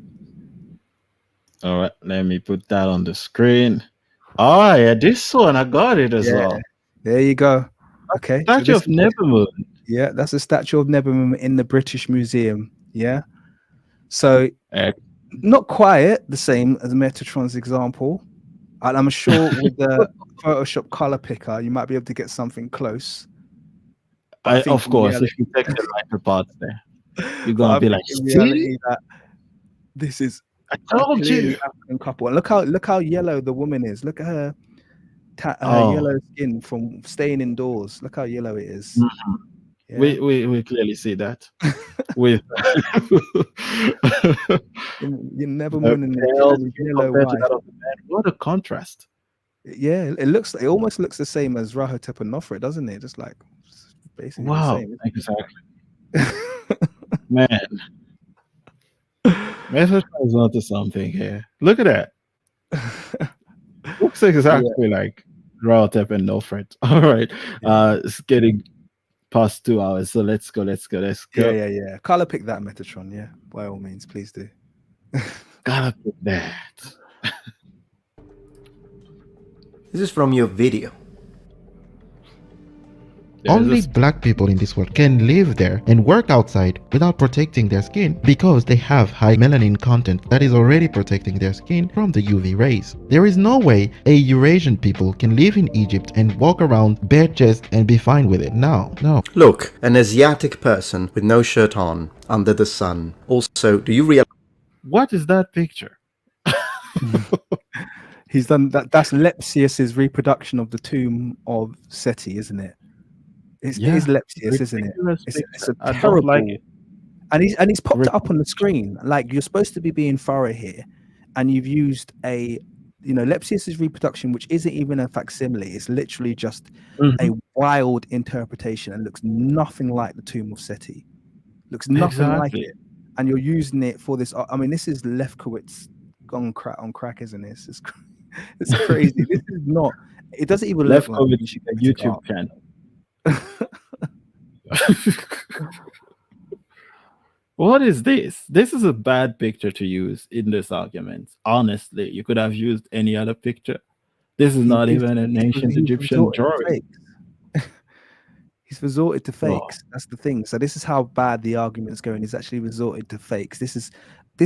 A: All right, let me put that on the screen. Oh, yeah, this one, I got it as well.
B: There you go. Okay. So
A: Statue of Nebamun.
B: yeah, that's a statue of Nebamun in the British Museum. Yeah. So not quite the same as Metatron's example. And I'm sure with the Photoshop color picker, you might be able to get something close. But I think
A: Of course, if you take the lighter parts there, you're gonna be like,
B: in reality, that this is
A: I told you.
B: African couple. And look how yellow the woman is. Look at her yellow skin from staying indoors. Look how yellow it is.
A: Mm-hmm. Yeah. We clearly see that. With
B: you never win in the yellow wife.
A: What a contrast.
B: Yeah, it almost looks the same as Rahotep and Nofret, doesn't it? Just like basically the same.
A: Exactly. Man. Metatron is onto something here. Look at that. Looks exactly like Rahotep and Nofret. All right. It's getting past 2 hours, so let's go.
B: Yeah. Color pick that, Metatron. Yeah, by all means, please do.
A: Gotta pick that.
C: This is from your video.
D: Only black people in this world can live there and work outside without protecting their skin because they have high melanin content that is already protecting their skin from the UV rays. There is no way a Eurasian people can live in Egypt and walk around bare chest and be fine with it. No.
C: Look, an Asiatic person with no shirt on under the sun. Also, do you realize
A: what is that picture?
B: He's done that. That's Lepsius's reproduction of the tomb of Seti, isn't it? It is Lepsius, isn't it? It's a terrible. Like it. And he's popped it up on the screen. Like, you're supposed to be being thorough here, and you've used Lepsius's reproduction, which isn't even a facsimile. It's literally just a wild interpretation and looks nothing like the tomb of Seti. Looks nothing like it. And you're using it for this. I mean, this is Lefkowitz on crack, isn't it? It's crazy. This is not. It doesn't even look like
A: a YouTube channel. What is this? This is a bad picture to use in this argument. Honestly, you could have used any other picture. This is not even an ancient
B: He's
A: Egyptian
B: resorted to
A: drawing.
B: fakes. He's resorted to
A: Oh,
B: fakes. That's the thing. So this is how bad the argument's going. He's actually resorted to fakes. This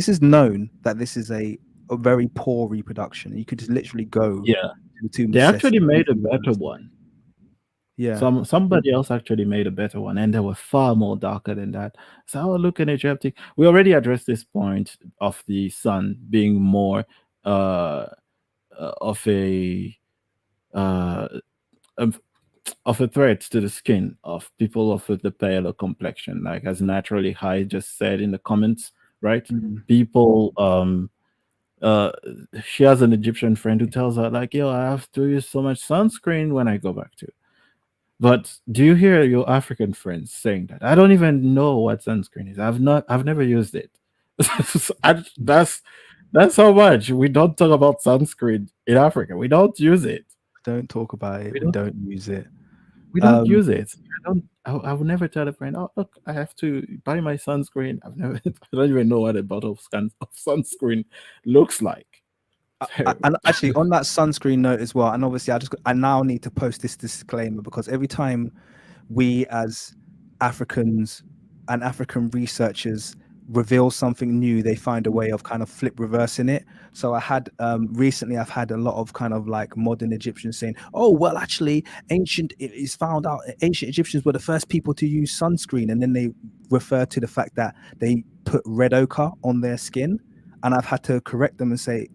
B: is known that this is a very poor reproduction. You could just literally go
A: yeah.
B: to Tomb
A: They actually
B: Sesame.
A: made a better one.
B: Yeah.
A: Somebody else actually made a better one, and they were far more darker than that. So I would look at Egyptic. We already addressed this point of the sun being more uh, of a uh, of of a threat to the skin of people of the paler complexion, like as naturally high just said in the comments, right?
B: Mm.
A: People uh she has an Egyptian friend who tells her like, yo, I have to use so much sunscreen when I go back to. But do you hear your African friends saying that? I don't even know what sunscreen is. I've never used it. That's how much we don't talk about sunscreen in Africa. We don't use it.
B: Don't talk about it.
A: We
B: We
A: don't
B: don't use it.
A: we don't
B: Um,
A: use it. I would never tell a friend, oh look, I have to buy my sunscreen. I've never I don't even know what a bottle of sunscreen looks like. So
B: and actually, on that sunscreen note as well, and obviously, I now need to post this disclaimer because every time we as Africans and African researchers reveal something new, they find a way of kind of flip reversing it. So I had recently I've had a lot of kind of like modern Egyptians saying, oh well, actually it is found out ancient Egyptians were the first people to use sunscreen, and then they refer to the fact that they put red ochre on their skin. And I've had to correct them and say,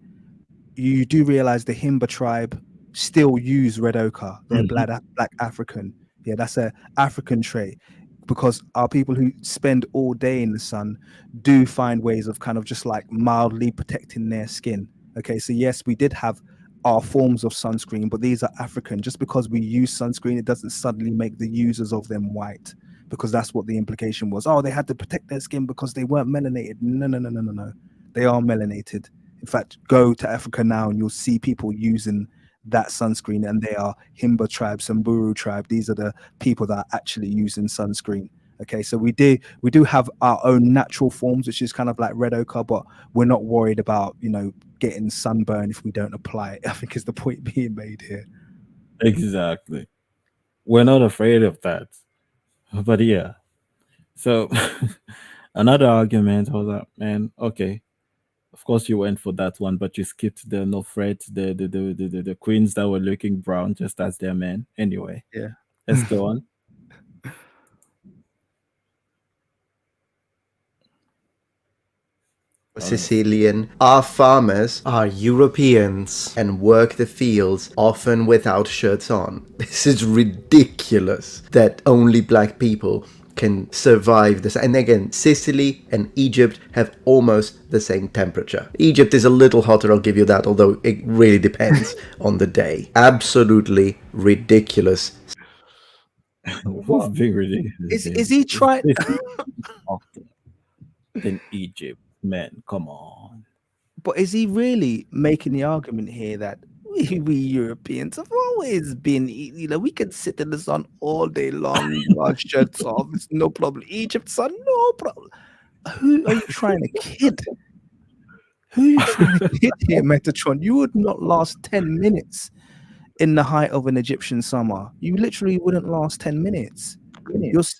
B: you do realize the Himba tribe still use red ochre. They're
A: mhm.
B: black African. Yeah, that's a African trait, because our people who spend all day in the sun do find ways of kind of just like mildly protecting their skin. Okay, so yes, we did have our forms of sunscreen, but these are African. Just because we use sunscreen, it doesn't suddenly make the users of them white, because that's what the implication was. Oh, they had to protect their skin because they weren't melanated. No, no, no, no, no, no. They are melanated. In fact, go to Africa now and you'll see people using that sunscreen, and they are Himba tribe, Samburu tribe. These are the people that are actually using sunscreen. Okay, so we do have our own natural forms, which is kind of like red ochre, but we're not worried about getting sunburn if we don't apply it. I think is the point being made here.
A: Exactly. We're not afraid of that. But yeah. So another argument, I was like, man, okay. Of course you went for that one, but you skipped the no threat, the queens that were looking brown just as their men. Anyway,
B: Yeah.
A: let's go on.
C: Sicilian. Our farmers are Europeans and work the fields, often without shirts on. This is ridiculous that only black people can survive this. And again, Sicily and Egypt have almost the same temperature. Egypt is a little hotter, I'll give you that, although it really depends on the day. Absolutely ridiculous.
A: What's big ridiculous
B: Is he trying?
A: this is hotter than Egypt, man. Come on.
B: But is he really making the argument here that we Europeans have always been, we can sit in the sun all day long, our shirts off, it's no problem. Egypt sun, no problem. Who are you trying to kid? Who are you trying to kid here, Metatron? You would not last 10 minutes in the height of an Egyptian summer. You literally wouldn't last 10 minutes.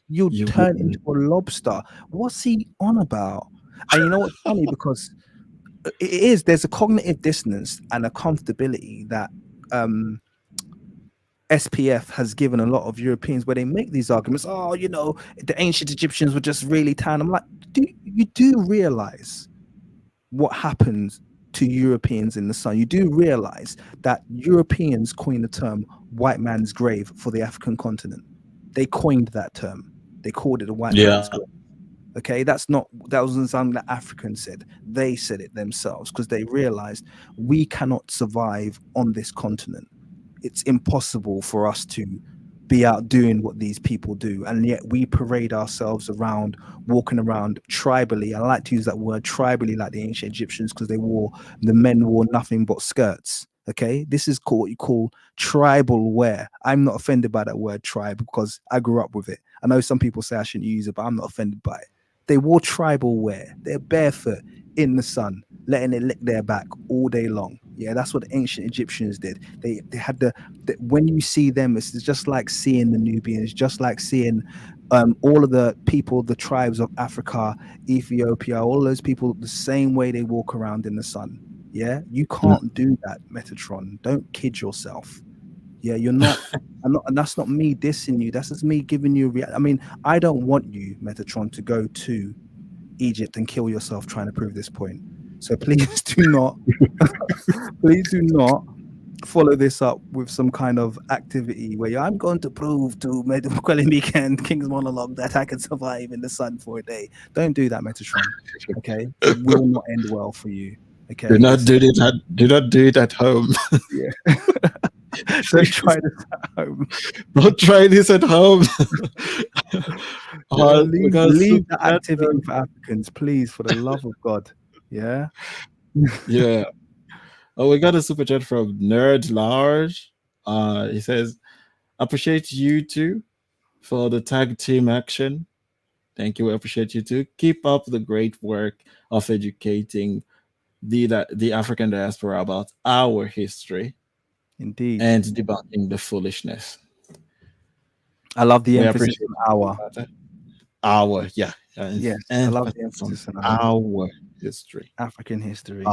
B: You'd
A: You
B: turn
A: wouldn't.
B: into a lobster. What's he on about? And you know what's funny? Because there's a cognitive dissonance and a comfortability that SPF has given a lot of Europeans, where they make these arguments. Oh, the ancient Egyptians were just really tan. I'm like, you do realize what happens to Europeans in the sun? You do realize that Europeans coined the term white man's grave for the African continent. They coined that term. They called it a white man's grave. Okay, that wasn't something that Africans said. They said it themselves because they realized we cannot survive on this continent. It's impossible for us to be out doing what these people do, and yet we parade ourselves around, walking around tribally. I like to use that word, tribally, like the ancient Egyptians, because the men wore nothing but skirts. Okay, this is called what you call tribal wear. I'm not offended by that word tribe because I grew up with it. I know some people say I shouldn't use it, but I'm not offended by it. They wore tribal wear. They're barefoot in the sun, letting it lick their back all day long. Yeah, that's what the ancient Egyptians did. They had the when you see them, it's just like seeing the Nubians, just like seeing all of the people, the tribes of Africa, Ethiopia, all those people, the same way they walk around in the sun. Yeah, you can't do that, Metatron. Don't kid yourself. Yeah, you're not. I'm not, and that's not me dissing you. That's just me giving you. I mean, I don't want you, Metatron, to go to Egypt and kill yourself trying to prove this point. So please do not, please do not follow this up with some kind of activity where I'm going to prove to KueliMika and King's Monologue that I can survive in the sun for a day. Don't do that, Metatron. Okay, it will not end well for you. Okay,
A: Do not do it at home.
B: Yeah. Don't try this at home.
A: Don't try this at home.
B: Leave the activity for Africans, please, for the love of God. Yeah.
A: Yeah. Oh, we got a super chat from Nerd Large. He says, "Appreciate you two for the tag team action. Thank you. We appreciate you too. Keep up the great work of educating the African diaspora about our history
B: Indeed.
A: and debunking the foolishness."
B: I love the
A: We
B: emphasis
A: appreciate
B: on our.
A: our, yeah.
B: Yes, I love the emphasis on
A: our history.
B: African history.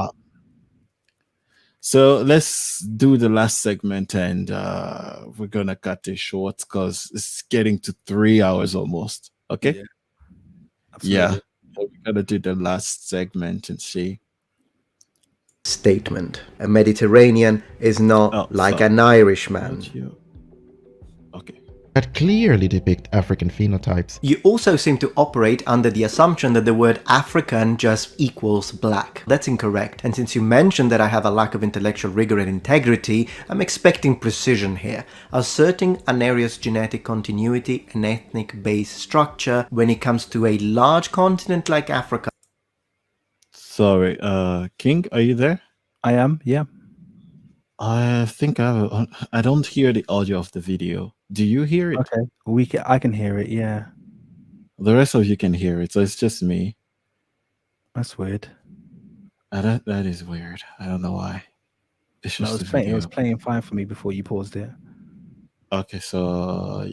A: So let's do the last segment, and we're gonna cut it short because it's getting to 3 hours almost. Okay.
B: Yeah.
A: So we're gonna do the last segment and see.
C: Statement. A Mediterranean is not like an Irishman.
A: Okay.
D: That clearly depict African phenotypes.
C: You also seem to operate under the assumption that the word African just equals black. That's incorrect. And since you mentioned that I have a lack of intellectual rigor and integrity, I'm expecting precision here, asserting an area's genetic continuity and ethnic base structure when it comes to a large continent like Africa.
A: Sorry, King, are you there?
B: I am. Yeah.
A: I think I don't hear the audio of the video. Do you hear it?
B: Okay. I can hear it. Yeah.
A: The rest of you can hear it, so it's just me.
B: That's weird.
A: That is weird. I don't know why. It's just
B: it was playing fine for me before you paused it.
A: Okay, so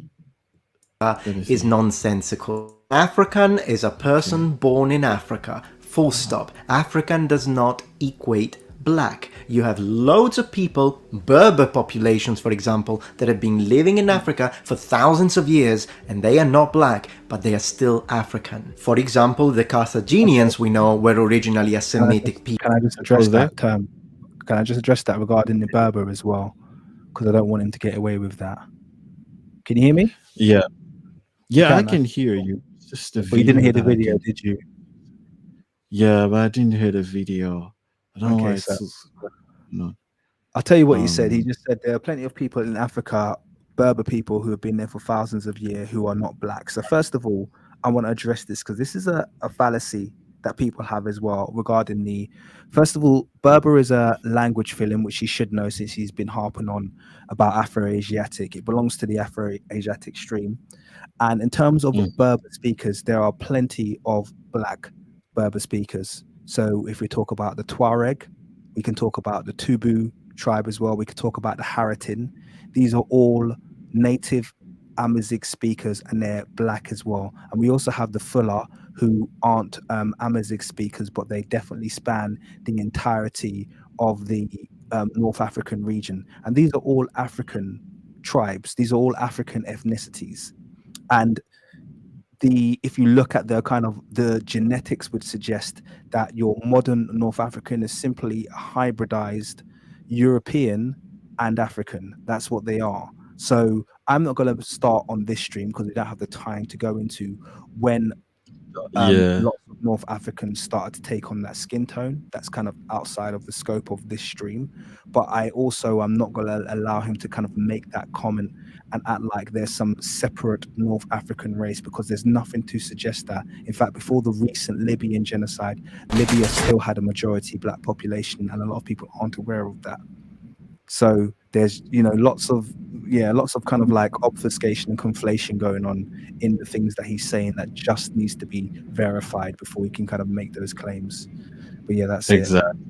C: is nonsensical. African is a person born in Africa. Full stop. African does not equate black. You have loads of people, Berber populations for example, that have been living in Africa for thousands of years and they are not black, but they are still African. For example, the Carthaginians we know were originally a Semitic people.
B: Can I just address that term? Can I just address that regarding the Berber as well? Because I don't want him to get away with that. Can you hear me?
A: Yeah. Yeah, I can hear you. It's just
B: but you didn't hear the video, did you?
A: Yeah, but I didn't hear the video. I don't know why
B: so
A: no.
B: I'll tell you what he said. He just said there are plenty of people in Africa, Berber people, who have been there for thousands of years who are not black. So first of all, I want to address this because this is a fallacy that people have as well regarding first of all, Berber is a language film, which he should know since he's been harping on about Afro-Asiatic. It belongs to the Afro-Asiatic stream. And in terms of Berber speakers, there are plenty of black Berber speakers. So if we talk about the Tuareg, we can talk about the Tubu tribe as well. We could talk about the Haratin. These are all native Amazigh speakers and they're black as well. And we also have the Fula, who aren't Amazigh speakers, but they definitely span the entirety of the North African region. And these are all African tribes. These are all African ethnicities. And if you look at the genetics would suggest that your modern North African is simply a hybridized European and African. That's what they are. So I'm not going to start on this stream because we don't have the time to go into when lots of North Africans started to take on that skin tone. That's kind of outside of the scope of this stream. But I also am not going to allow him to kind of make that comment and act like there's some separate North African race, because there's nothing to suggest that. In fact, before the recent Libyan genocide, Libya still had a majority black population, and a lot of people aren't aware of that. So there's lots of kind of like obfuscation and conflation going on in the things that he's saying that just needs to be verified before we can kind of make those claims. But yeah, that's it.
A: Exactly.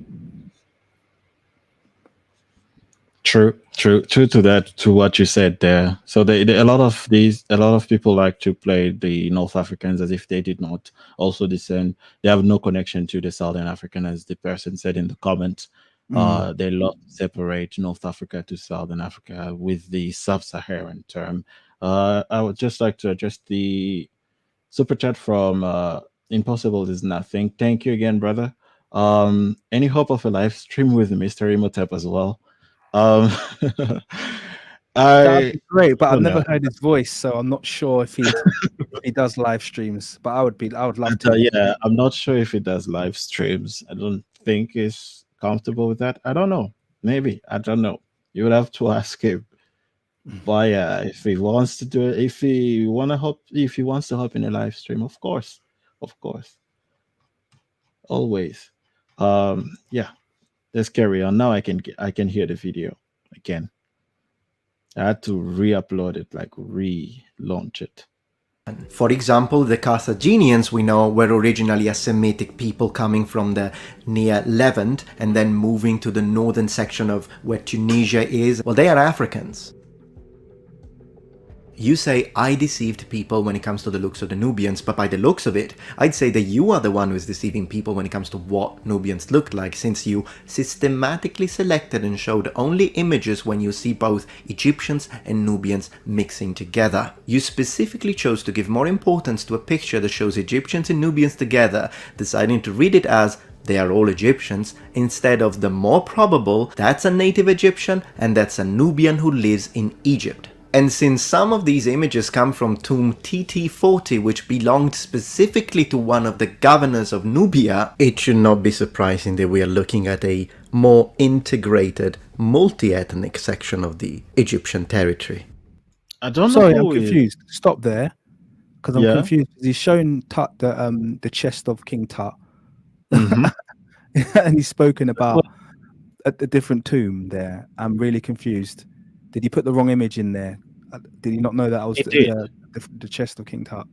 A: True to that, to what you said there. So a lot of people like to play the North Africans as if they did not also descend. They have no connection to the Southern African, as the person said in the comment. They love to separate North Africa to Southern Africa with the sub-Saharan term. I would just like to address the super chat from Impossible is Nothing. Thank you again, brother. Any hope of a live stream with Mr. Imhotep as well? Um,
B: That'd
A: I
B: be great, but I've
A: don't
B: never
A: know.
B: heard his voice, so I'm not sure if he does live streams. But I would love
A: And,
B: to.
A: yeah, I'm not sure if he does live streams. I don't think he's comfortable with that. I don't know. Maybe. I don't know. You would have to ask him. But yeah, if he wants to do it, if he wants to hop in a live stream, of course, always. Yeah, let's carry on. Now I can hear the video again. I had to re-upload it, like relaunch it.
C: For example, the Carthaginians we know were originally a Semitic people coming from the near Levant and then moving to the northern section of where Tunisia is. Well, they are Africans. You say I deceived people when it comes to the looks of the Nubians, but by the looks of it, I'd say that you are the one who is deceiving people when it comes to what Nubians looked like, since you systematically selected and showed only images when you see both Egyptians and Nubians mixing together. You specifically chose to give more importance to a picture that shows Egyptians and Nubians together, deciding to read it as they are all Egyptians, instead of the more probable, that's a native Egyptian and that's a Nubian who lives in Egypt. And since some of these images come from tomb TT40, which belonged specifically to one of the governors of Nubia, it should not be surprising that we are looking at a more integrated, multi-ethnic section of the Egyptian territory.
A: I don't know
B: Sorry, I'm
A: who is.
B: confused. Stop there, because I'm
A: Yeah.
B: confused. He's showing Tut the chest of King Tut,
A: Mhm.
B: and he's spoken about a different tomb there. I'm really confused. Did he put the wrong image in there? Did he not know that I was
A: He did.
B: the chest of King Tut?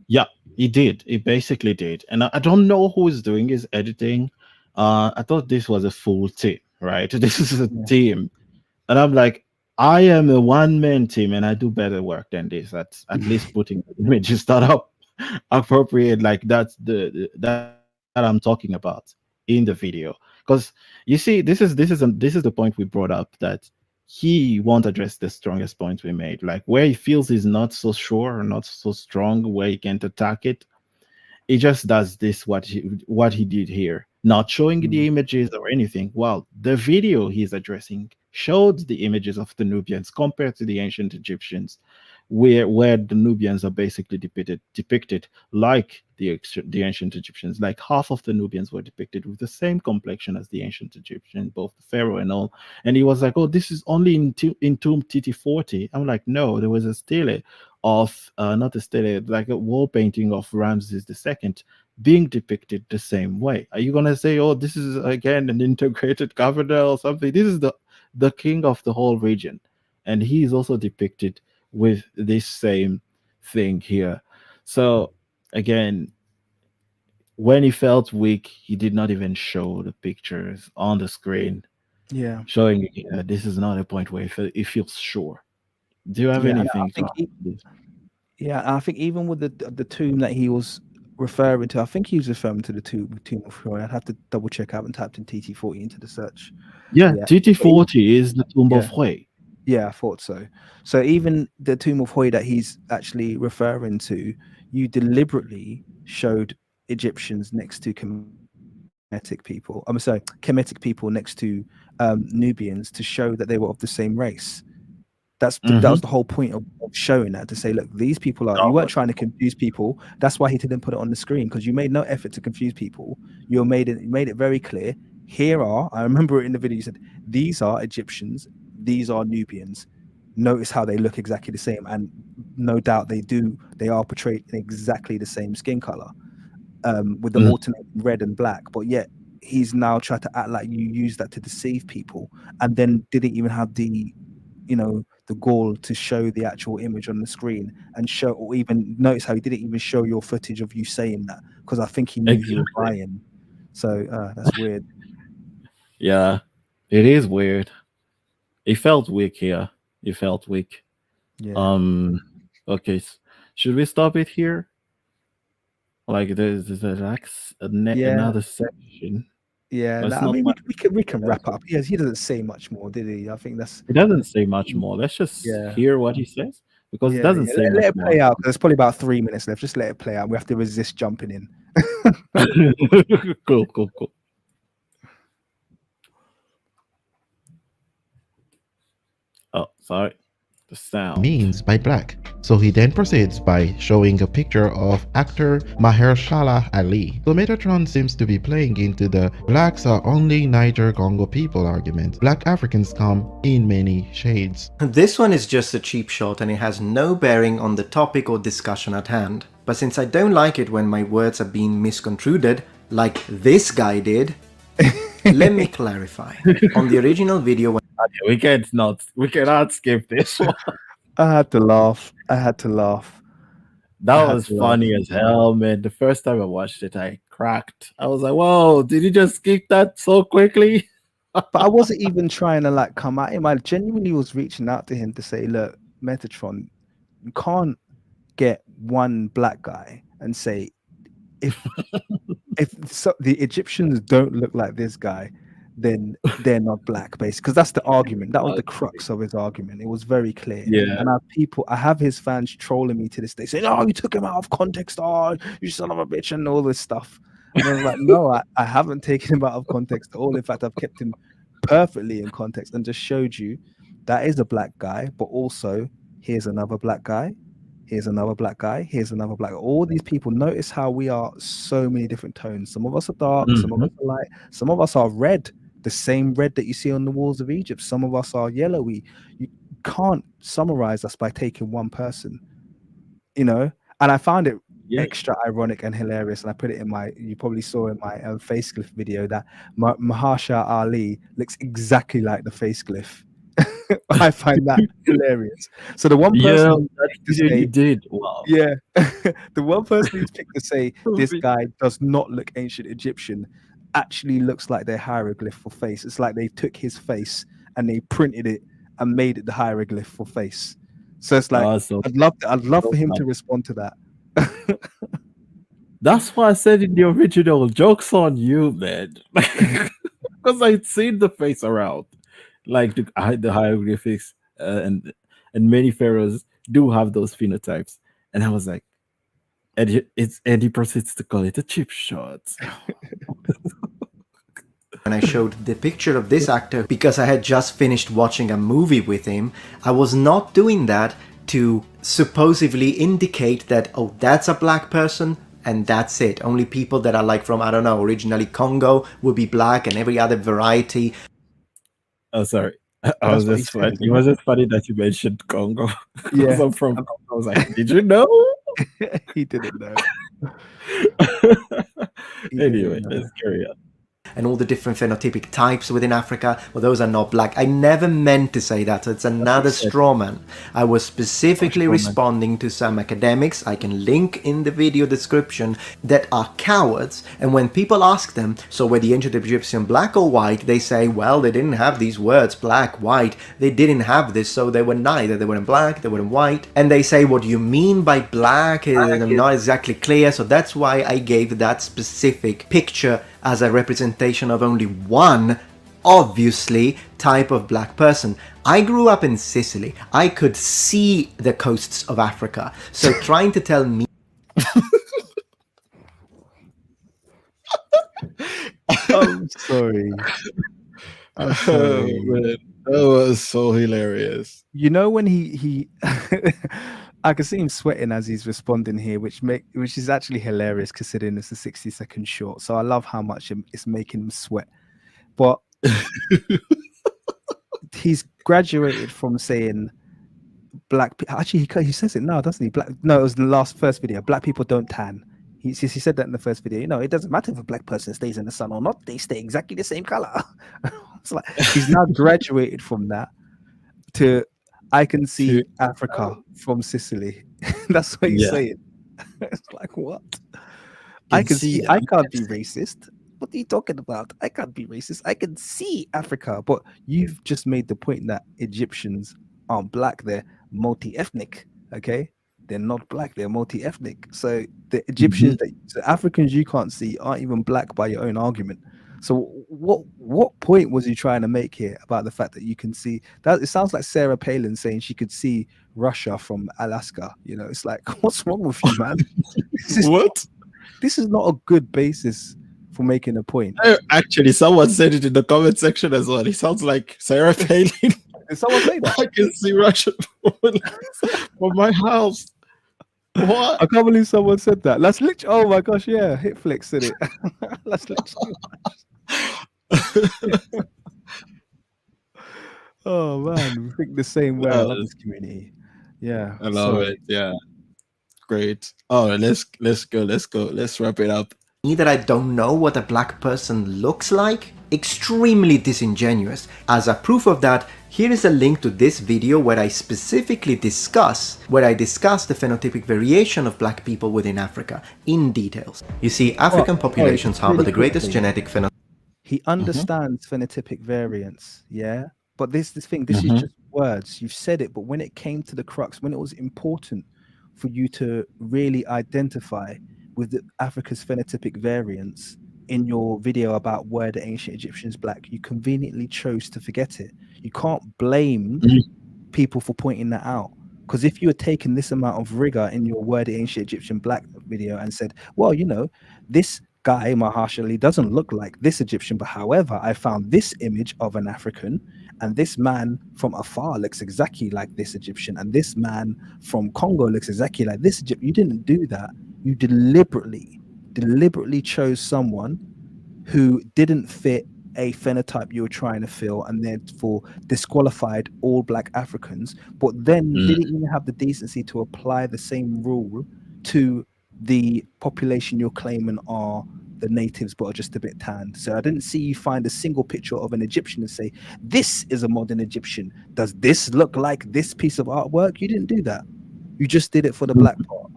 A: Yeah, he did. He basically did. And I don't know who is doing his editing. I thought this was a full team, right? This is a
B: Yeah.
A: team. And I'm like, I am a one-man team and I do better work than this. At least putting the images that up appropriate, like that's that I'm talking about in the video. Because you see, this is the point we brought up, that he won't address the strongest point we made, like where he feels he's not so sure or not so strong, where he can't attack it. He just does this, what he did here, not showing the images or anything. Well, the video he's addressing showed the images of the Nubians compared to the ancient Egyptians, where the Nubians are basically depicted like the ancient Egyptians. Like half of the Nubians were depicted with the same complexion as the ancient Egyptians, both the pharaoh and all. And he was like, "Oh, this is only in tomb TT40." I'm like, "No, there was a stele of not a stele, like a wall painting of Ramses II being depicted the same way. Are you gonna say, oh, this is again an integrated governor or something? This is the king of the whole region, and he is also depicted with this same thing here. So again, when he felt weak, he did not even show the pictures on the screen,
B: Yeah,
A: showing this is not a point where he feels sure. Do you have
B: yeah. And I
A: anything to
B: think
A: add to this?
B: I think even with the tomb that he was referring to, I think he was referring to the tomb of Troy. I'd have to double check. I haven't tapped in TT40 into the search.
A: Yeah,
B: Yeah.
A: TT40 is the tomb of
B: Yeah.
A: Hue.
B: Yeah, I thought so. So even the tomb of Hoi that he's actually referring to, you deliberately showed Egyptians next to Kemetic people. I'm sorry, Kemetic people next to Nubians to show that they were of the same race. That was the whole point of showing that, to say, look, these people are. You weren't trying to confuse people. That's why he didn't put it on the screen, because you made no effort to confuse people. You made it very clear. Here are. I remember it in the video. You said these are Egyptians. These are Nubians. Notice how they look exactly the same, and no doubt they do. They are portrayed in exactly the same skin color, with the alternating red and black. But yet he's now tried to act like you use that to deceive people, and then didn't even have the, the gall to show the actual image on the screen and show, or even notice how he didn't even show your footage of you saying that, because I think he knew he was
A: Exactly.
B: lying. So that's weird.
A: Yeah, it is weird. It felt weak here. It felt weak.
B: Yeah.
A: Um. Okay. Should we stop it here? Like there's
B: Yeah.
A: another section.
B: Yeah.
A: Let's
B: I
A: not
B: mean,
A: mind
B: we can
A: that.
B: wrap up. Yes, he doesn't say much more, did he? I think that's
A: It doesn't say much more. Let's just
B: yeah.
A: hear what he says because it
B: Yeah,
A: doesn't
B: yeah.
A: say
B: Let
A: much
B: it
A: more.
B: play out, because there's probably about 3 minutes left. Just let it play out. We have to resist jumping in.
A: Cool, cool, cool. Oh, sorry. The sound.
D: means by black. So he then proceeds by showing a picture of actor Mahershala Ali. So Metatron seems to be playing into the blacks are only Niger Congo people argument. Black Africans come in many shades.
C: This one is just a cheap shot and it has no bearing on the topic or discussion at hand. But since I don't like it when my words are being misconstrued, like this guy did, let me clarify. On the original video, when
A: Okay, we cannot skip this one.
B: I had to laugh. I had to laugh. I
A: That
B: had
A: was
B: to laugh.
A: funny as hell, man. The first time I watched it, I cracked. I was like, "Whoa! Did you just skip that so quickly?"
B: But I wasn't even trying to like come at him. I genuinely was reaching out to him to say, look, Metatron, you can't get one black guy and say, if the Egyptians don't look like this guy, then they're not black, basically, because that's the argument. That was the crux of his argument. It was very clear.
A: Yeah.
B: And I have his fans trolling me to this day, saying, "Oh, you took him out of context, oh, you son of a bitch," and all this stuff. And I was like, no, I haven't taken him out of context at all. In fact, I've kept him perfectly in context and just showed you that is a black guy, but also here's another black guy. Here's another black guy. Here's another black guy. All these people, notice how we are so many different tones. Some of us are dark, some of us are light, some of us are red, the same red that you see on the walls of Egypt. Some of us are yellowy. You can't summarize us by taking one person, And I found it extra ironic and hilarious. And I put it in you probably saw in my facelift video that Mahershala Ali looks exactly like the facelift. I find that hilarious. So the one person who picked to
A: You
B: say,
A: did. Wow.
B: yeah, the one person who's picked to say this guy does not look ancient Egyptian actually looks like their hieroglyph for face. It's like they took his face and they printed it and made it the hieroglyph for face. So it's like
A: Awesome.
B: I'd love for him to respond to that.
A: That's why I said in the original, "Joke's on you, man," because I'd seen the face around, like the hieroglyphics, and many pharaohs do have those phenotypes, and I was like, and he proceeds to call it a chip shot.
C: when I showed the picture of this actor because I had just finished watching a movie with him, I was not doing that to supposedly indicate that, oh, that's a black person and that's it. Only people that are like from, I don't know, originally Congo would be black and every other variety.
A: Oh, sorry.
B: That's
A: was
B: what he
A: just
B: said,
A: funny.
B: isn't
A: It was just funny that you mentioned Congo.
B: Yeah.
A: I'm from Congo. I was like, did you know?
B: He didn't know.
A: Anyway, let's carry on.
C: And all the different phenotypic types within Africa, well, those are not black. I never meant to say that, so it's another straw man. I was specifically responding to some academics, I can link in the video description, that are cowards, and when people ask them, so were the ancient Egyptian black or white, they say, well, they didn't have these words, black, white, they didn't have this, so they were neither, they weren't black, they weren't white, and they say, what do you mean by black? I'm not exactly clear, so that's why I gave that specific picture as a representation of only one, obviously, type of black person. I grew up in Sicily. I could see the coasts of Africa. So trying to tell me...
B: I'm sorry. I'm sorry.
A: Man, that was so hilarious.
B: When he I can see him sweating as he's responding here, which is actually hilarious considering it's a 60-second short. So I love how much it's making him sweat. But he's graduated from saying black. Actually, he says it now, doesn't he? No, it was the first video. Black people don't tan. He said that in the first video. You know, it doesn't matter if a black person stays in the sun or not; they stay exactly the same color. It's like he's now graduated from that to I can
A: To
B: see Africa from Sicily. That's what he's
A: yeah,
B: saying. It's like what? I
A: can
B: can
A: see
B: see.
A: that.
B: I can't be racist. What are you talking about? I can't be racist. I can see Africa, but you've just made the point that Egyptians aren't black. They're multi-ethnic. Okay, they're not black. They're multi-ethnic. So the Egyptians,
A: Mhm.
B: the Africans you can't see aren't even black by your own argument. So what point was he trying to make here about the fact that you can see that? It sounds like Sarah Palin saying she could see Russia from Alaska. You know, it's like what's wrong with you, man? This is
A: What?
B: this is not a good basis for making a point.
A: Actually, someone said it in the comment section as well. He sounds like Sarah Palin.
B: Did someone say that?
A: I can see Russia from my house. What?
B: I can't believe someone said that. That's literally, oh my gosh, yeah, Hitflix said it. That's literally, oh man, we think the same way. I love this community. Yeah,
A: I love
B: sorry.
A: it. Yeah, great. Oh, let's go. Let's wrap it up.
C: Me that I don't know what a black person looks like? Extremely disingenuous. As a proof of that, here is a link to this video where I specifically discuss the phenotypic variation of black people within Africa in details. You see, African populations harbor
B: really
C: the greatest
B: quickly.
C: genetic phenotypic.
B: He understands phenotypic variance, yeah. But this is
A: Mhm.
B: just words. You've said it, but when it came to the crux, when it was important for you to really identify with the Africa's phenotypic variance in your video about were the ancient Egyptians black, you conveniently chose to forget it. You can't blame
A: Mhm.
B: people for pointing that out. Because if you had taken this amount of rigor in your were the ancient Egyptian black video and said, well, you know, this guy Mahershala doesn't look like this Egyptian, but however, I found this image of an African, and this man from afar looks exactly like this Egyptian, and this man from Congo looks exactly like this Egyptian. You didn't do that. You deliberately chose someone who didn't fit a phenotype you were trying to fill, and therefore disqualified all black Africans, but then didn't even have the decency to apply the same rule to the population you're claiming are the natives but are just a bit tanned. So I didn't see you find a single picture of an Egyptian and say, this is a modern Egyptian. Does this look like this piece of artwork? You didn't do that. You just did it for the black part.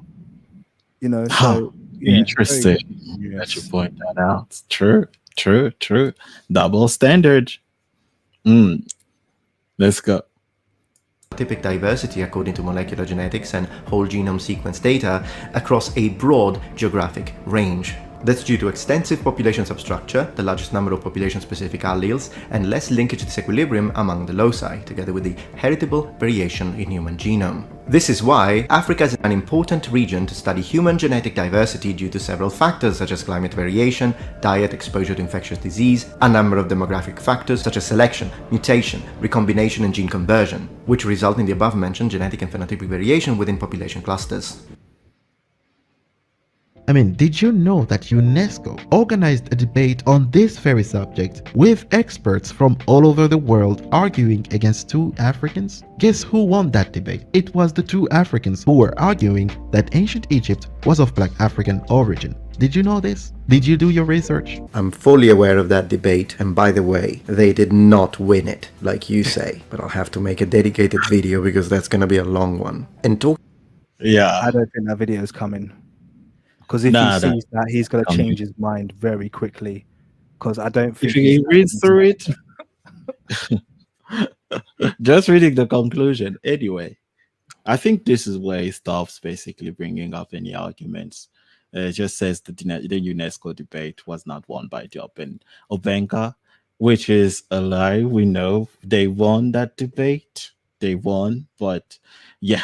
B: You know, so yeah.
A: Interesting that you point that out. True. Double standard. Let's go.
C: Phenotypic diversity according to molecular genetics and whole genome sequence data across a broad geographic range. That's due to extensive population substructure, the largest number of population-specific alleles, and less linkage disequilibrium among the loci, together with the heritable variation in human genome. This is why Africa is an important region to study human genetic diversity due to several factors such as climate variation, diet, exposure to infectious disease, a number of demographic factors such as selection, mutation, recombination and gene conversion, which result in the above-mentioned genetic and phenotypic variation within population clusters.
D: I mean, did you know that UNESCO organized a debate on this very subject with experts from all over the world arguing against two Africans? Guess who won that debate? It was the two Africans who were arguing that ancient Egypt was of black African origin. Did you know this? Did you do your research?
C: I'm fully aware of that debate, and by the way, they did not win it, like you say, but I'll have to make a dedicated video because that's gonna be a long one. And talk.
A: Yeah.
B: I don't think that video is coming. Because if he sees that, he's going to change his mind very quickly. Because I don't think
A: if he reads through it, just reading the conclusion. Anyway, I think this is where he stops basically bringing up any arguments. It just says that the UNESCO debate was not won by Diop and Obenka, which is a lie. We know they won that debate. They won, but yeah.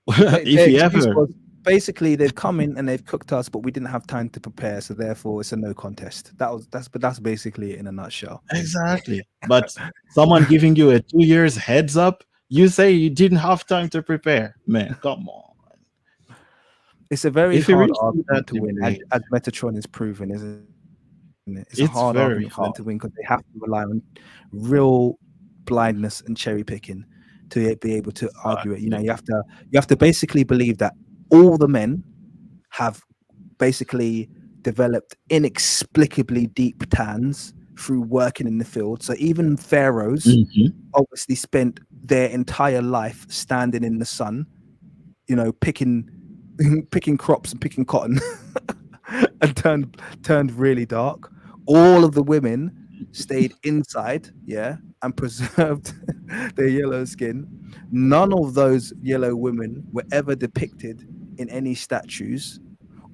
A: If he ever...
B: Basically, they've come in and they've cooked us, but we didn't have time to prepare, so therefore it's a no contest. That's basically it in a nutshell.
A: Exactly. But someone giving you a 2 years heads up, you say you didn't have time to prepare. Man, come on.
B: It's a very hard argument to win, as Metatron is proven, isn't it? It's a hard argument for them to win because they have to rely on real blindness and cherry picking to be able to argue it. You know, you have to basically believe that all the men have basically developed inexplicably deep tans through working in the field. So even pharaohs
A: Hmm.
B: obviously spent their entire life standing in the sun, picking picking crops and picking cotton, and turned really dark. All of the women stayed inside, yeah, and preserved their yellow skin. None of those yellow women were ever depicted in any statues.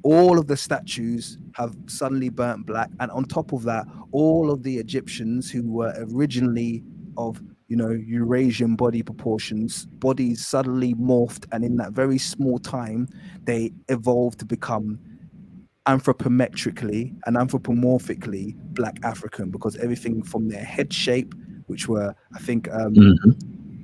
B: All of the statues have suddenly burnt black, and on top of that, all of the Egyptians who were originally of Eurasian body proportions, bodies suddenly morphed, and in that very small time they evolved to become anthropometrically and anthropomorphically black African, because everything from their head shape, which were, I think,
A: Hmm.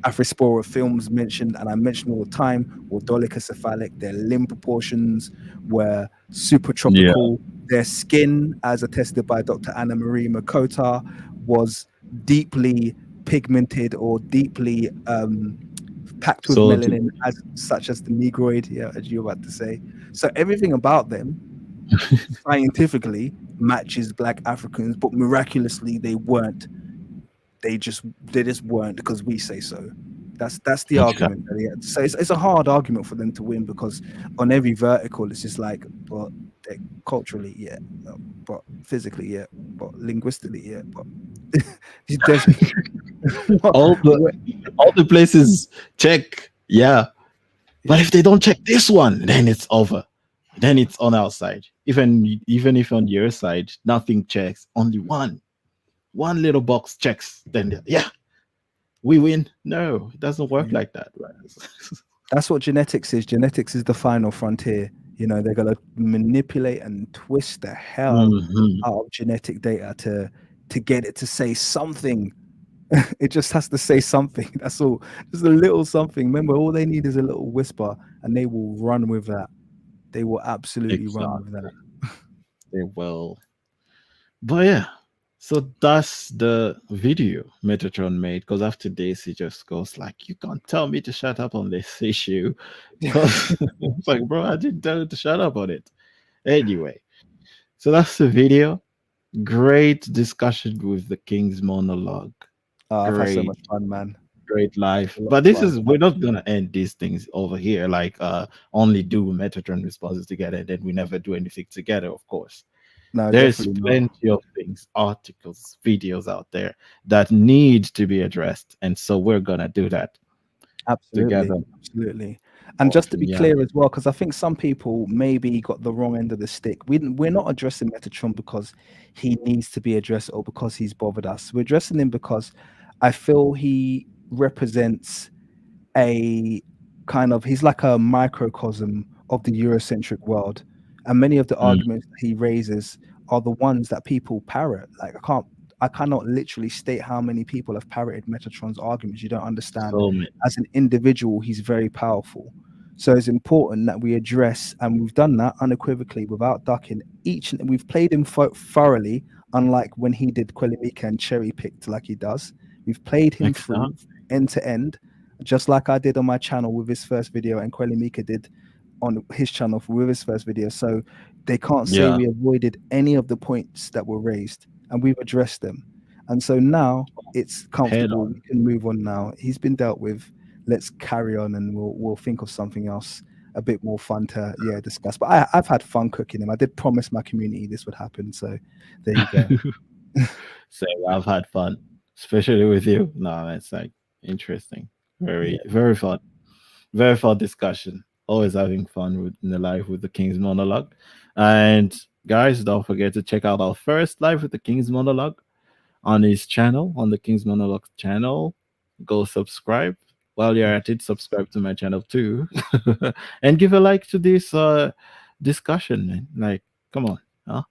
B: Afrospora films mentioned, and I mention all the time, were dolichocephalic. Their limb proportions were super
A: Yeah.
B: tropical. Their skin, as attested by Dr. Anna Marie Makota, was deeply pigmented or deeply packed with
A: So
B: melanin, as such as the Negroid, yeah, as you're about to say. So everything about them scientifically matches black Africans, but miraculously they weren't. They just weren't because we say so. That's the
A: okay.
B: argument that he had. So it's a hard argument for them to win, because on every vertical it's just like, but culturally, yeah, but physically, yeah, but linguistically, yeah, but there's
A: all the
B: what-
A: all the places check, yeah. But
B: yeah,
A: if they don't check this one, then it's over. Then it's on our side. Even if on your side nothing checks, only one little box checks, then yeah, we win. No, it doesn't work
B: yeah.
A: like that, right?
B: That's what genetics is. Genetics is the final frontier. They're gonna manipulate and twist the hell
A: Hmm.
B: out of genetic data to get it to say something. It just has to say something. That's all. Just a little something. Remember, all they need is a little whisper, and they will run with that. They will absolutely run with that.
A: Exactly. They will. But yeah, so that's the video Metatron made. Because after this, he just goes like, "You can't tell me to shut up on this issue." Because it's like, bro, I didn't tell you to shut up on it. Anyway, so that's the video. Great discussion with the King's monologue.
B: I've had so
A: Great,
B: much fun, man.
A: great life.
B: A lot
A: But
B: of
A: this
B: fun.
A: is we're not gonna end these things over here. Like only do Metatron responses together, and then we never do anything together, of course.
B: No,
A: There's
B: definitely not.
A: plenty of things, articles, videos out there that need to be addressed. And so we're gonna do that
B: Absolutely,
A: together.
B: absolutely. And just to
A: Often,
B: be
A: yeah.
B: clear as well, because I think some people maybe got the wrong end of the stick. We're not addressing Metatron because he needs to be addressed or because he's bothered us. We're addressing him because I feel he represents a kind of, he's like a microcosm of the Eurocentric world, and many of the
A: Mm,
B: arguments that he raises are the ones that people parrot. Like I cannot literally state how many people have parroted Metatron's arguments. You don't understand.
A: so many.
B: As an individual, he's very powerful. So it's important that we address, and we've done that unequivocally without ducking each. And we've played him thoroughly, unlike when he did KueliMika and cherry picked like he does. We've played him through
A: Exactly.
B: end to end, just like I did on my channel with his first video, and KueliMika did on his channel with his first video. So they can't say
A: Yeah.
B: we avoided any of the points that were raised, and we've addressed them. And so now it's
A: Head
B: comfortable. We
A: on.
B: can move on now. He's been dealt with. Let's carry on, and we'll think of something else a bit more fun to discuss. But I've had fun cooking him. I did promise my community this would happen. So there you go.
A: So I've had fun, especially with you. No, it's like interesting.
B: Yeah,
A: Very, very fun. Very fun discussion. Always having fun with in the live with the King's monologue. And guys, don't forget to check out our first live with the King's monologue on his channel, on the King's Monologue channel. Go subscribe. While you're at it, subscribe to my channel too. And give a like to this discussion, man. Like, come on. Huh?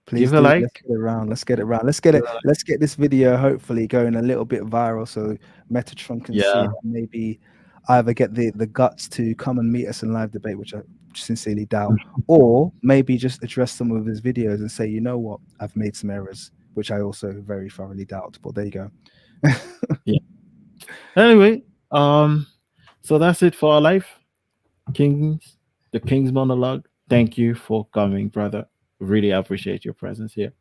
B: please
A: Give a
B: do. Let's
A: like.
B: get it around. Let's get it around. Let's get
A: Give
B: it.
A: a like.
B: Let's get this video hopefully going a little bit viral, so Metatron can see
A: Yeah.
B: it. And maybe either get the guts to come and meet us in live debate, which I sincerely doubt, or maybe just address some of his videos and say, you know what, I've made some errors, which I also very thoroughly doubt. But there you go.
A: Yeah. Anyway, so that's it for our life. Kings, the King's monologue. thank you for coming, brother. Really appreciate your presence here.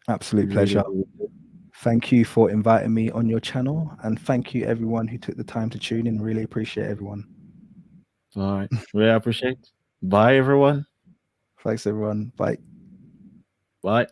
B: Absolute
A: Really,
B: pleasure.
A: really do.
B: Thank you for inviting me on your channel, and thank you everyone who took the time to tune in. Really appreciate everyone.
A: All right. Really appreciate. Bye, everyone.
B: Thanks everyone. Bye.
A: Bye.